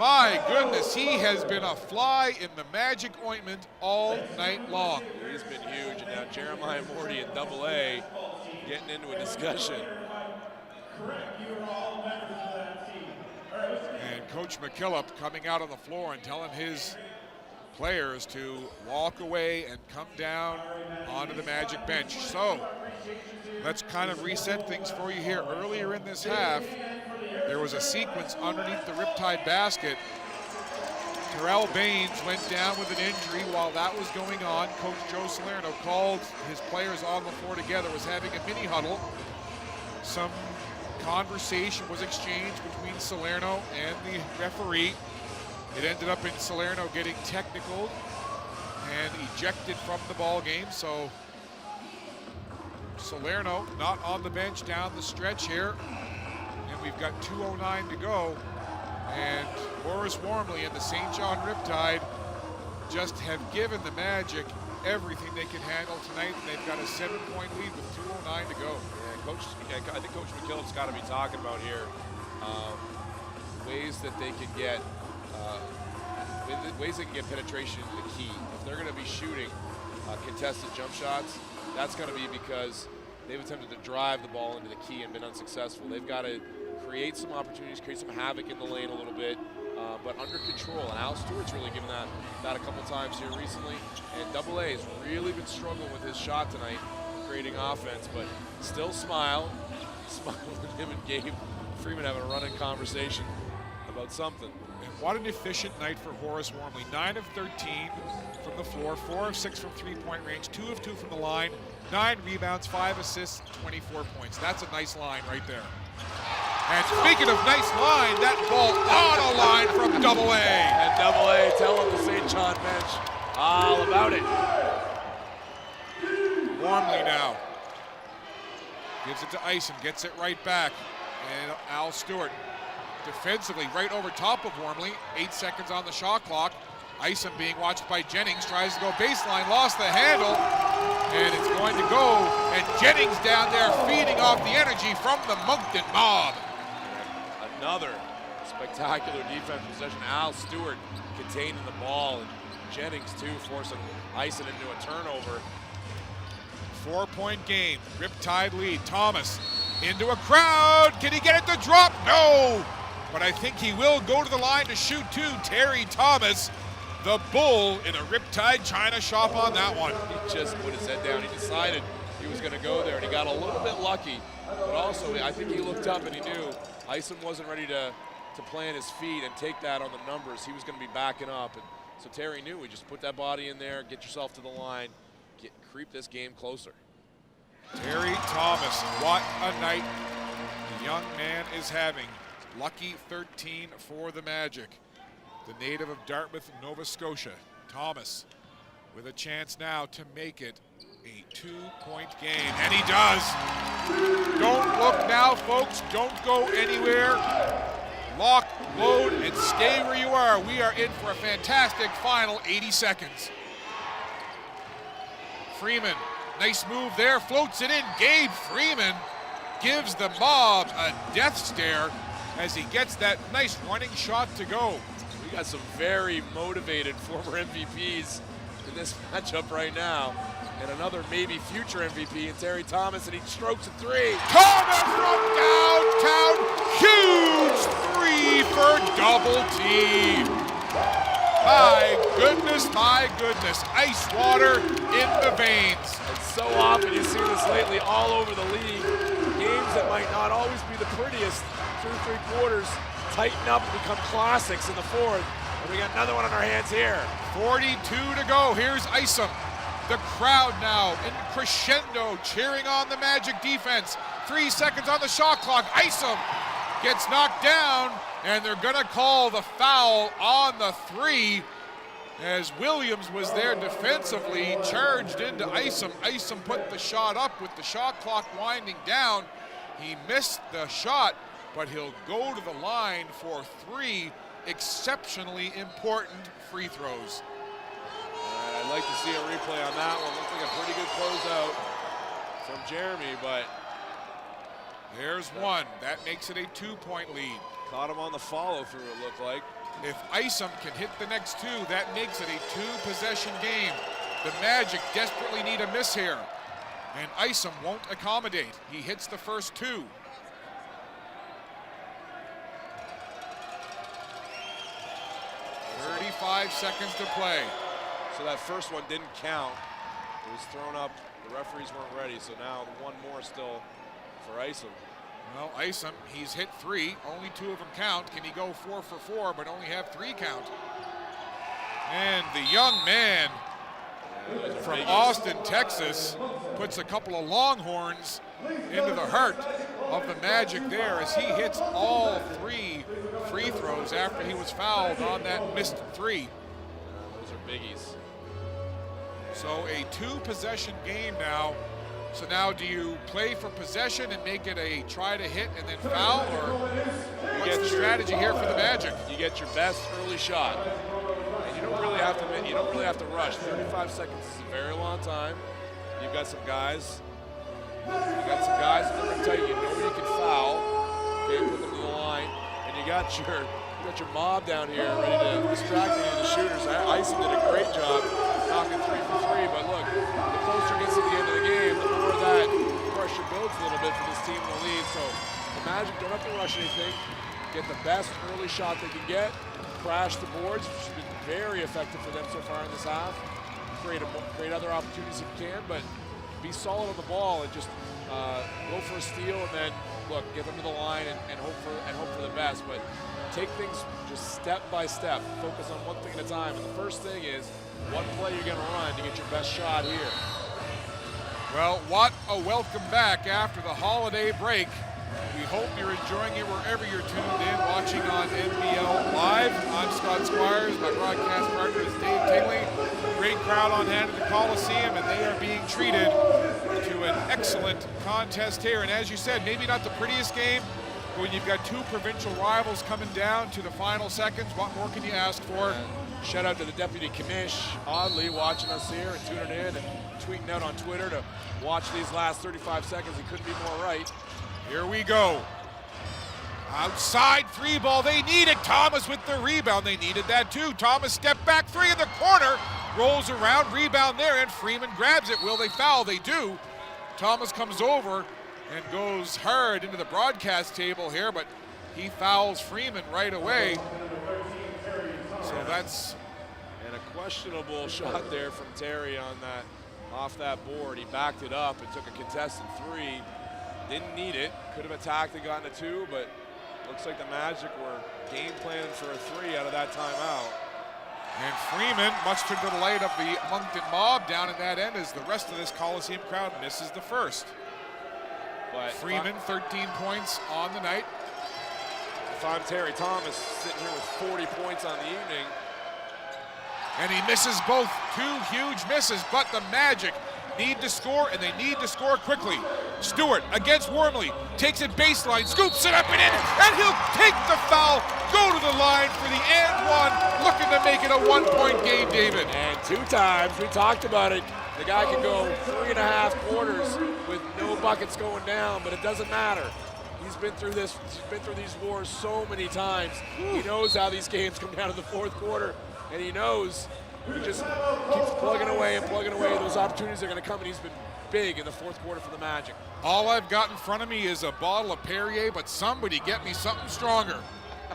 my goodness, he has been a fly in the Magic ointment all night long. He's been huge, and now Jeremiah Morty in AA getting into a discussion. And Coach McKillop coming out on the floor and telling his players to walk away and come down onto the Magic bench. So let's kind of reset things for you here. Earlier in this half, there was a sequence underneath the Riptide basket. Terrell Baines went down with an injury. While that was going on, Coach Joe Salerno called his players on the floor together, was having a mini huddle. Some conversation was exchanged between Salerno and the referee. It ended up in Salerno getting technical and ejected from the ball game. So Salerno not on the bench down the stretch here. And we've got 2:09 to go. And Horace Wormley and the St. John Riptide just have given the Magic everything they can handle tonight. And they've got a 7-point lead with 2:09 to go. Yeah, I think Coach McKillop's got to be talking about here ways that they can get penetration into the key. If they're going to be shooting contested jump shots, that's going to be because they've attempted to drive the ball into the key and been unsuccessful. They've got to create some opportunities, create some havoc in the lane a little bit, but under control. And Al Stewart's really given that a couple times here recently. And AA has really been struggling with his shot tonight, creating offense, but still smile with him and Gabe Freeman having a running conversation about something. And what an efficient night for Horace Wormley. 9 of 13 from the floor, 4 of 6 from three-point range, 2 of 2 from the line, 9 rebounds, 5 assists, 24 points. That's a nice line right there. And speaking of nice line, that ball on a line from AA. And AA telling the St. John bench all about it. Wormley now gives it to Isom, gets it right back. And Al Stewart defensively right over top of Wormley. 8 seconds on the shot clock. Isom being watched by Jennings, tries to go baseline, lost the handle, and it's going to go. And Jennings down there feeding off the energy from the Moncton mob. And another spectacular defense possession. Al Stewart containing the ball, and Jennings too forcing Isom into a turnover. 4-point game, Riptide lead. Thomas into a crowd. Can he get it to drop? No, but I think he will go to the line to shoot too. Terry Thomas, the bull in a Riptide China shop on that one. He just put his head down. He decided he was going to go there, and he got a little bit lucky. But also, I think he looked up and he knew Isom wasn't ready to plant his feet and take that on the numbers. He was going to be backing up. And so Terry knew, he just put that body in there, get yourself to the line, creep this game closer. Terry Thomas, what a night the young man is having. Lucky 13 for the Magic. The native of Dartmouth, Nova Scotia. Thomas with a chance now to make it a 2-point game, and he does. Don't look now, folks. Don't go anywhere. Lock, load, and stay where you are. We are in for a fantastic final 80 seconds. Freeman, nice move there, floats it in. Gabe Freeman gives the mob a death stare as he gets that nice running shot to go. We got some very motivated former MVPs in this matchup right now. And another maybe future MVP in Terry Thomas, and he strokes a three. Thomas from downtown, huge three for Double T. My goodness, ice water in the veins. And so often you see this lately all over the league. Games that might not always be the prettiest through 3 quarters tighten up and become classics in the fourth. And we got another one on our hands here. 42 to go. Here's Isom. The crowd now in crescendo cheering on the Magic defense. 3 seconds on the shot clock. Isom gets knocked down, and they're gonna call the foul on the 3 as Williams was there defensively, charged into Isom. Isom put the shot up with the shot clock winding down. He missed the shot, but he'll go to the line for 3 exceptionally important free throws. I'd like to see a replay on that one. Looks like a pretty good closeout from Jeremy, but there's one. That makes it a 2-point lead. Caught him on the follow-through, it looked like. If Isom can hit the next 2, that makes it a 2-possession game. The Magic desperately need a miss here, and Isom won't accommodate. He hits the first 2. .35 seconds to play. So that first one didn't count. It was thrown up. The referees weren't ready, so now one more still for Isom. Well, Isom, he's hit 3. Only 2 of them count. Can he go 4 for 4, but only have 3 count? And the young man from Austin, Texas, puts a couple of Longhorns into the heart of the Magic there as he hits all 3 free throws after he was fouled on that missed 3. Those are biggies. So a 2-possession game now. So now do you play for possession and make it a try to hit and then foul, or what's the strategy here for the Magic? You get your best early shot, and you don't really have to rush. 35 seconds is a very long time. You've got some guys. You got some guys in the Riptide. You know you can foul. Okay, put them to the line, and you got your mob down here ready to distract any of the shooters. Isom did a great job knocking 3 for 3, but look, the closer it gets to the end of the game, the more that pressure builds a little bit for this team in the lead. So the Magic don't have to rush anything. Get the best early shot they can get, crash the boards, which has been very effective for them so far in this half. Create other opportunities if you can, but be solid on the ball and just go for a steal, and then look, get them to the line and hope for the best. But take things just step by step. Focus on one thing at a time. And the first thing is what play you're going to run to get your best shot here. Well, what a welcome back after the holiday break. We hope you're enjoying it wherever you're tuned in, watching on NBL Live. I'm Scott Squires. My broadcast partner is Dave Tingley. Great crowd on hand at the Coliseum, and they are being treated to an excellent contest here. And as you said, maybe not the prettiest game, when you've got two provincial rivals coming down to the final seconds, what more can you ask for? And shout out to the deputy commish, Oddly, watching us here and tuning in and tweeting out on Twitter to watch these last 35 seconds. He couldn't be more right. Here we go. Outside three ball, they need it. Thomas with the rebound, they needed that too. Thomas step back three in the corner, rolls around, rebound there, and Freeman grabs it. Will they foul? They do. Thomas comes over and goes hard into the broadcast table here, but he fouls Freeman right away. So that's... And a questionable shot there from Terry on that, off that board. He backed it up and took a contested three. Didn't need it. Could have attacked and gotten a two, but looks like the Magic were game planning for a three out of that timeout. And Freeman, much to the delight of the Moncton mob down in that end, as the rest of this Coliseum crowd misses the first. But Freeman, 13 points on the night. If I'm Terry Thomas, sitting here with 40 points on the evening. And he misses both. Two huge misses, but the Magic need to score, and they need to score quickly. Stewart against Wormley, takes it baseline, scoops it up and in, and he'll take the foul, go to the line for the and one, looking to make it a 1 point game, David. And two times, we talked about it, the guy can go 3.5 quarters with no buckets going down, but it doesn't matter. He's been through this, he's been through these wars so many times. He knows how these games come down to the fourth quarter, and he knows he just keeps plugging away and plugging away. Those opportunities are going to come, and he's been big in the fourth quarter for the Magic. All I've got in front of me is a bottle of Perrier, but somebody get me something stronger.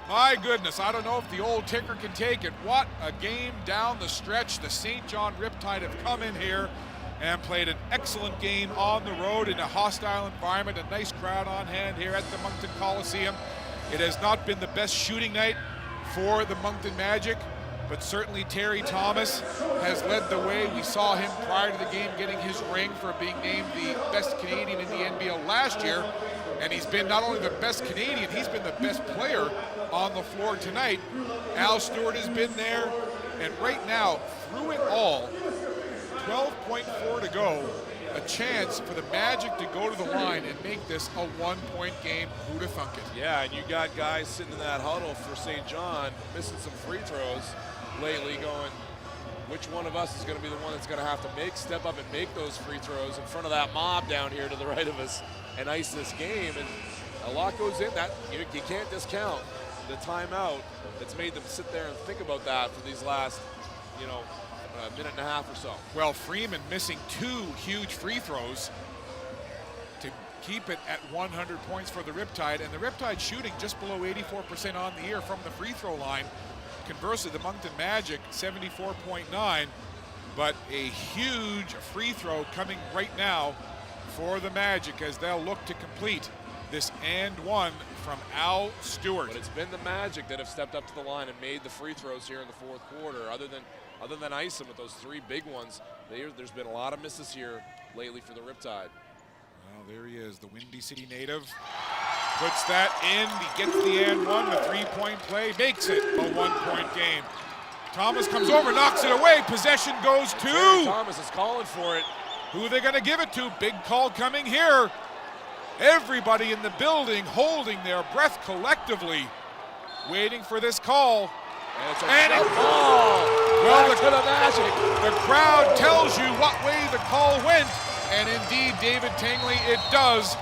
My goodness, I don't know if the old ticker can take it. What a game down the stretch. The St. John Riptide have come in here and played an excellent game on the road in a hostile environment, a nice crowd on hand here at the Moncton Coliseum. It has not been the best shooting night for the Moncton Magic, but certainly Terry Thomas has led the way. We saw him prior to the game getting his ring for being named the best Canadian in the NBL last year, and he's been not only the best Canadian, he's been the best player on the floor tonight. Al Stewart has been there, and right now, through it all, 12.4 to go, a chance for the Magic to go to the line and make this a 1 point game. Who'd have thunk it? Yeah, and you got guys sitting in that huddle for St. John missing some free throws lately, going, which one of us is going to be the one that's going to have to step up and make those free throws in front of that mob down here to the right of us and ice this game. And a lot goes in that. You can't discount the timeout that's made them sit there and think about that for these last, a minute and a half or so. Well, Freeman missing two huge free throws to keep it at 100 points for the Riptide, and the Riptide shooting just below 84% on the year from the free throw line. Conversely, the Moncton Magic 74.9, but a huge free throw coming right now for the Magic as they'll look to complete this and one from Al Stewart. But it's been the Magic that have stepped up to the line and made the free throws here in the fourth quarter. Other than icing with those three big ones, there's been a lot of misses here lately for the Riptide. Well, there he is, the Windy City native. Puts that in, he gets the and one, the three-point play, makes it a 1 point game. Thomas comes over, knocks it away, possession goes to... Thomas is calling for it. Who are they going to give it to? Big call coming here. Everybody in the building holding their breath collectively, waiting for this call. And it's a jump ball. Well, to the Magic. The crowd tells you what way the call went, and indeed, David Tingley, it does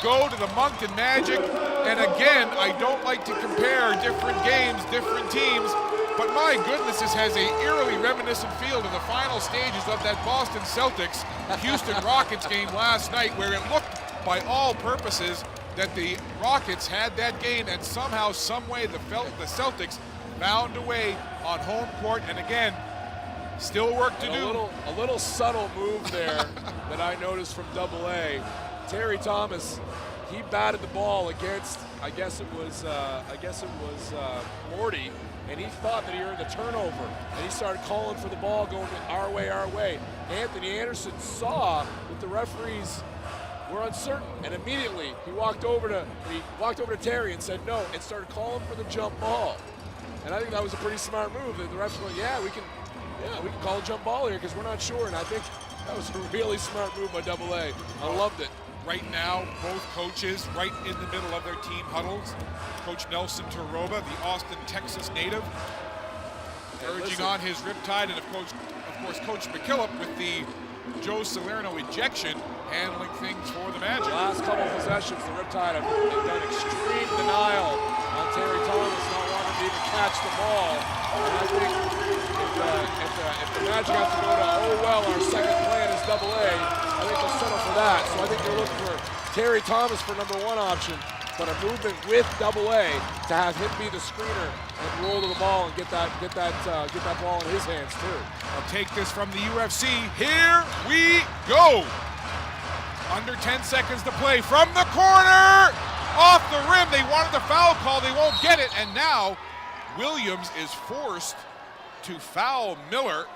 go to the Moncton Magic. And again, I don't like to compare different games, different teams, but my goodness, this has a eerily reminiscent feel to the final stages of that Boston Celtics Houston Rockets game last night, where it looked by all purposes that the Rockets had that game, and somehow, some way, the Celtics found a way on home court. And again, still work to do. A little subtle move there that I noticed from AA. Terry Thomas, he batted the ball against, I guess it was Morty, and he thought that he earned a turnover, and he started calling for the ball going our way. Anthony Anderson saw that the referees were uncertain, and immediately he walked over to Terry and said no, and started calling for the jump ball. And I think that was a pretty smart move. The refs were like, we can call a jump ball here because we're not sure. And I think that was a really smart move by AA. I loved it. right now, both coaches right in the middle of their team huddles. Coach Nelson Toroba, the Austin, Texas native, urging on his Riptide, and of course Coach McKillop with the Joe Salerno ejection, handling things for the Magic. Last couple of possessions, the Riptide have done extreme denial on Terry Thomas, not wanting to even catch the ball. And I think if the Magic have to go to, oh well, our second plan is double A, I think they'll settle for that. So I think they're looking for Terry Thomas for number one option, but a movement with double A to have him be the screener and roll to the ball and get that ball in his hands too. I'll take this from the UFC. Here we go. Under 10 seconds to play from the corner, off the rim. They wanted the foul call, they won't get it, and now Williams is forced to foul Miller.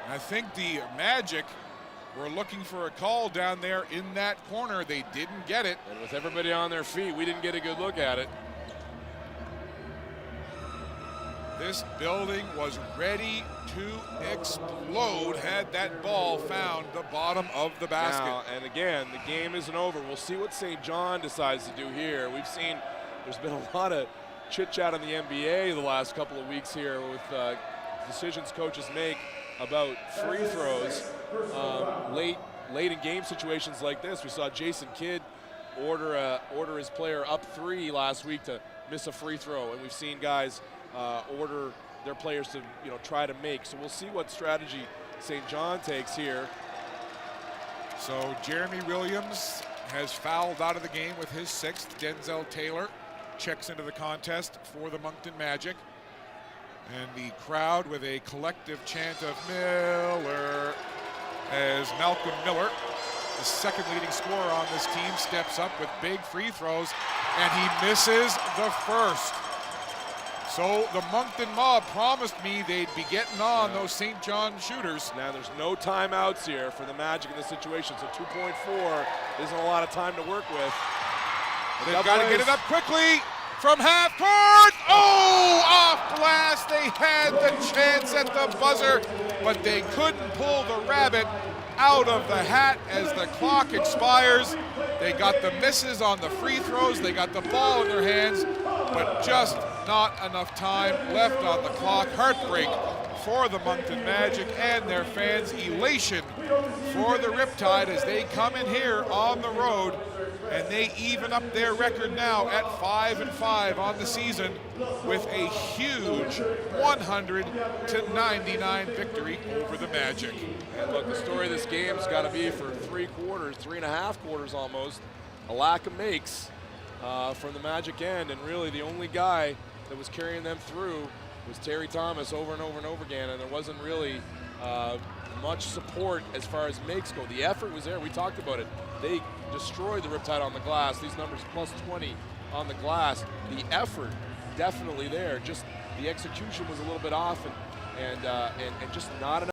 And I think the Magic were looking for a call down there in that corner. They didn't get it. And with everybody on their feet, we didn't get a good look at it. This building was ready to explode had that ball found the bottom of the basket. Now, and again, the game isn't over. We'll see what St. John decides to do here. We've seen there's been a lot of chit-chat in the NBA the last couple of weeks here with decisions coaches make about free throws late in game situations like this. We saw Jason Kidd order his player up 3 last week to miss a free throw, and we've seen guys order their players to try to make. So we'll see what strategy St. John takes here. So Jeremy Williams has fouled out of the game with his 6th. Denzel Taylor checks into the contest for the Moncton Magic. And the crowd with a collective chant of Miller as Malcolm Miller, the second leading scorer on this team, steps up with big free throws, and he misses the first. So the Moncton mob promised me they'd be getting on those St. John shooters. Now there's no timeouts here for the Magic in this situation, so 2.4 isn't a lot of time to work with. They've got to get it up quickly from half court. Oh, off glass. They had the chance at the buzzer, but they couldn't pull the rabbit out of the hat as the clock expires. They got the misses on the free throws. They got the ball in their hands, but just not enough time left on the clock. Heartbreak for the Moncton Magic and their fans. Elation for the Riptide as they come in here on the road, and they even up their record now at 5-5 on the season with a huge 100-99 victory over the Magic. And look, the story of this game's got to be for 3 quarters, 3.5 quarters almost, a lack of makes from the Magic end, and really the only guy that was carrying them through was Terry Thomas over and over and over again, and there wasn't really much support as far as makes go. The effort was there. We talked about it. They destroyed the Riptide on the glass. These numbers plus 20 on the glass. The effort definitely there. Just the execution was a little bit off, and just not enough.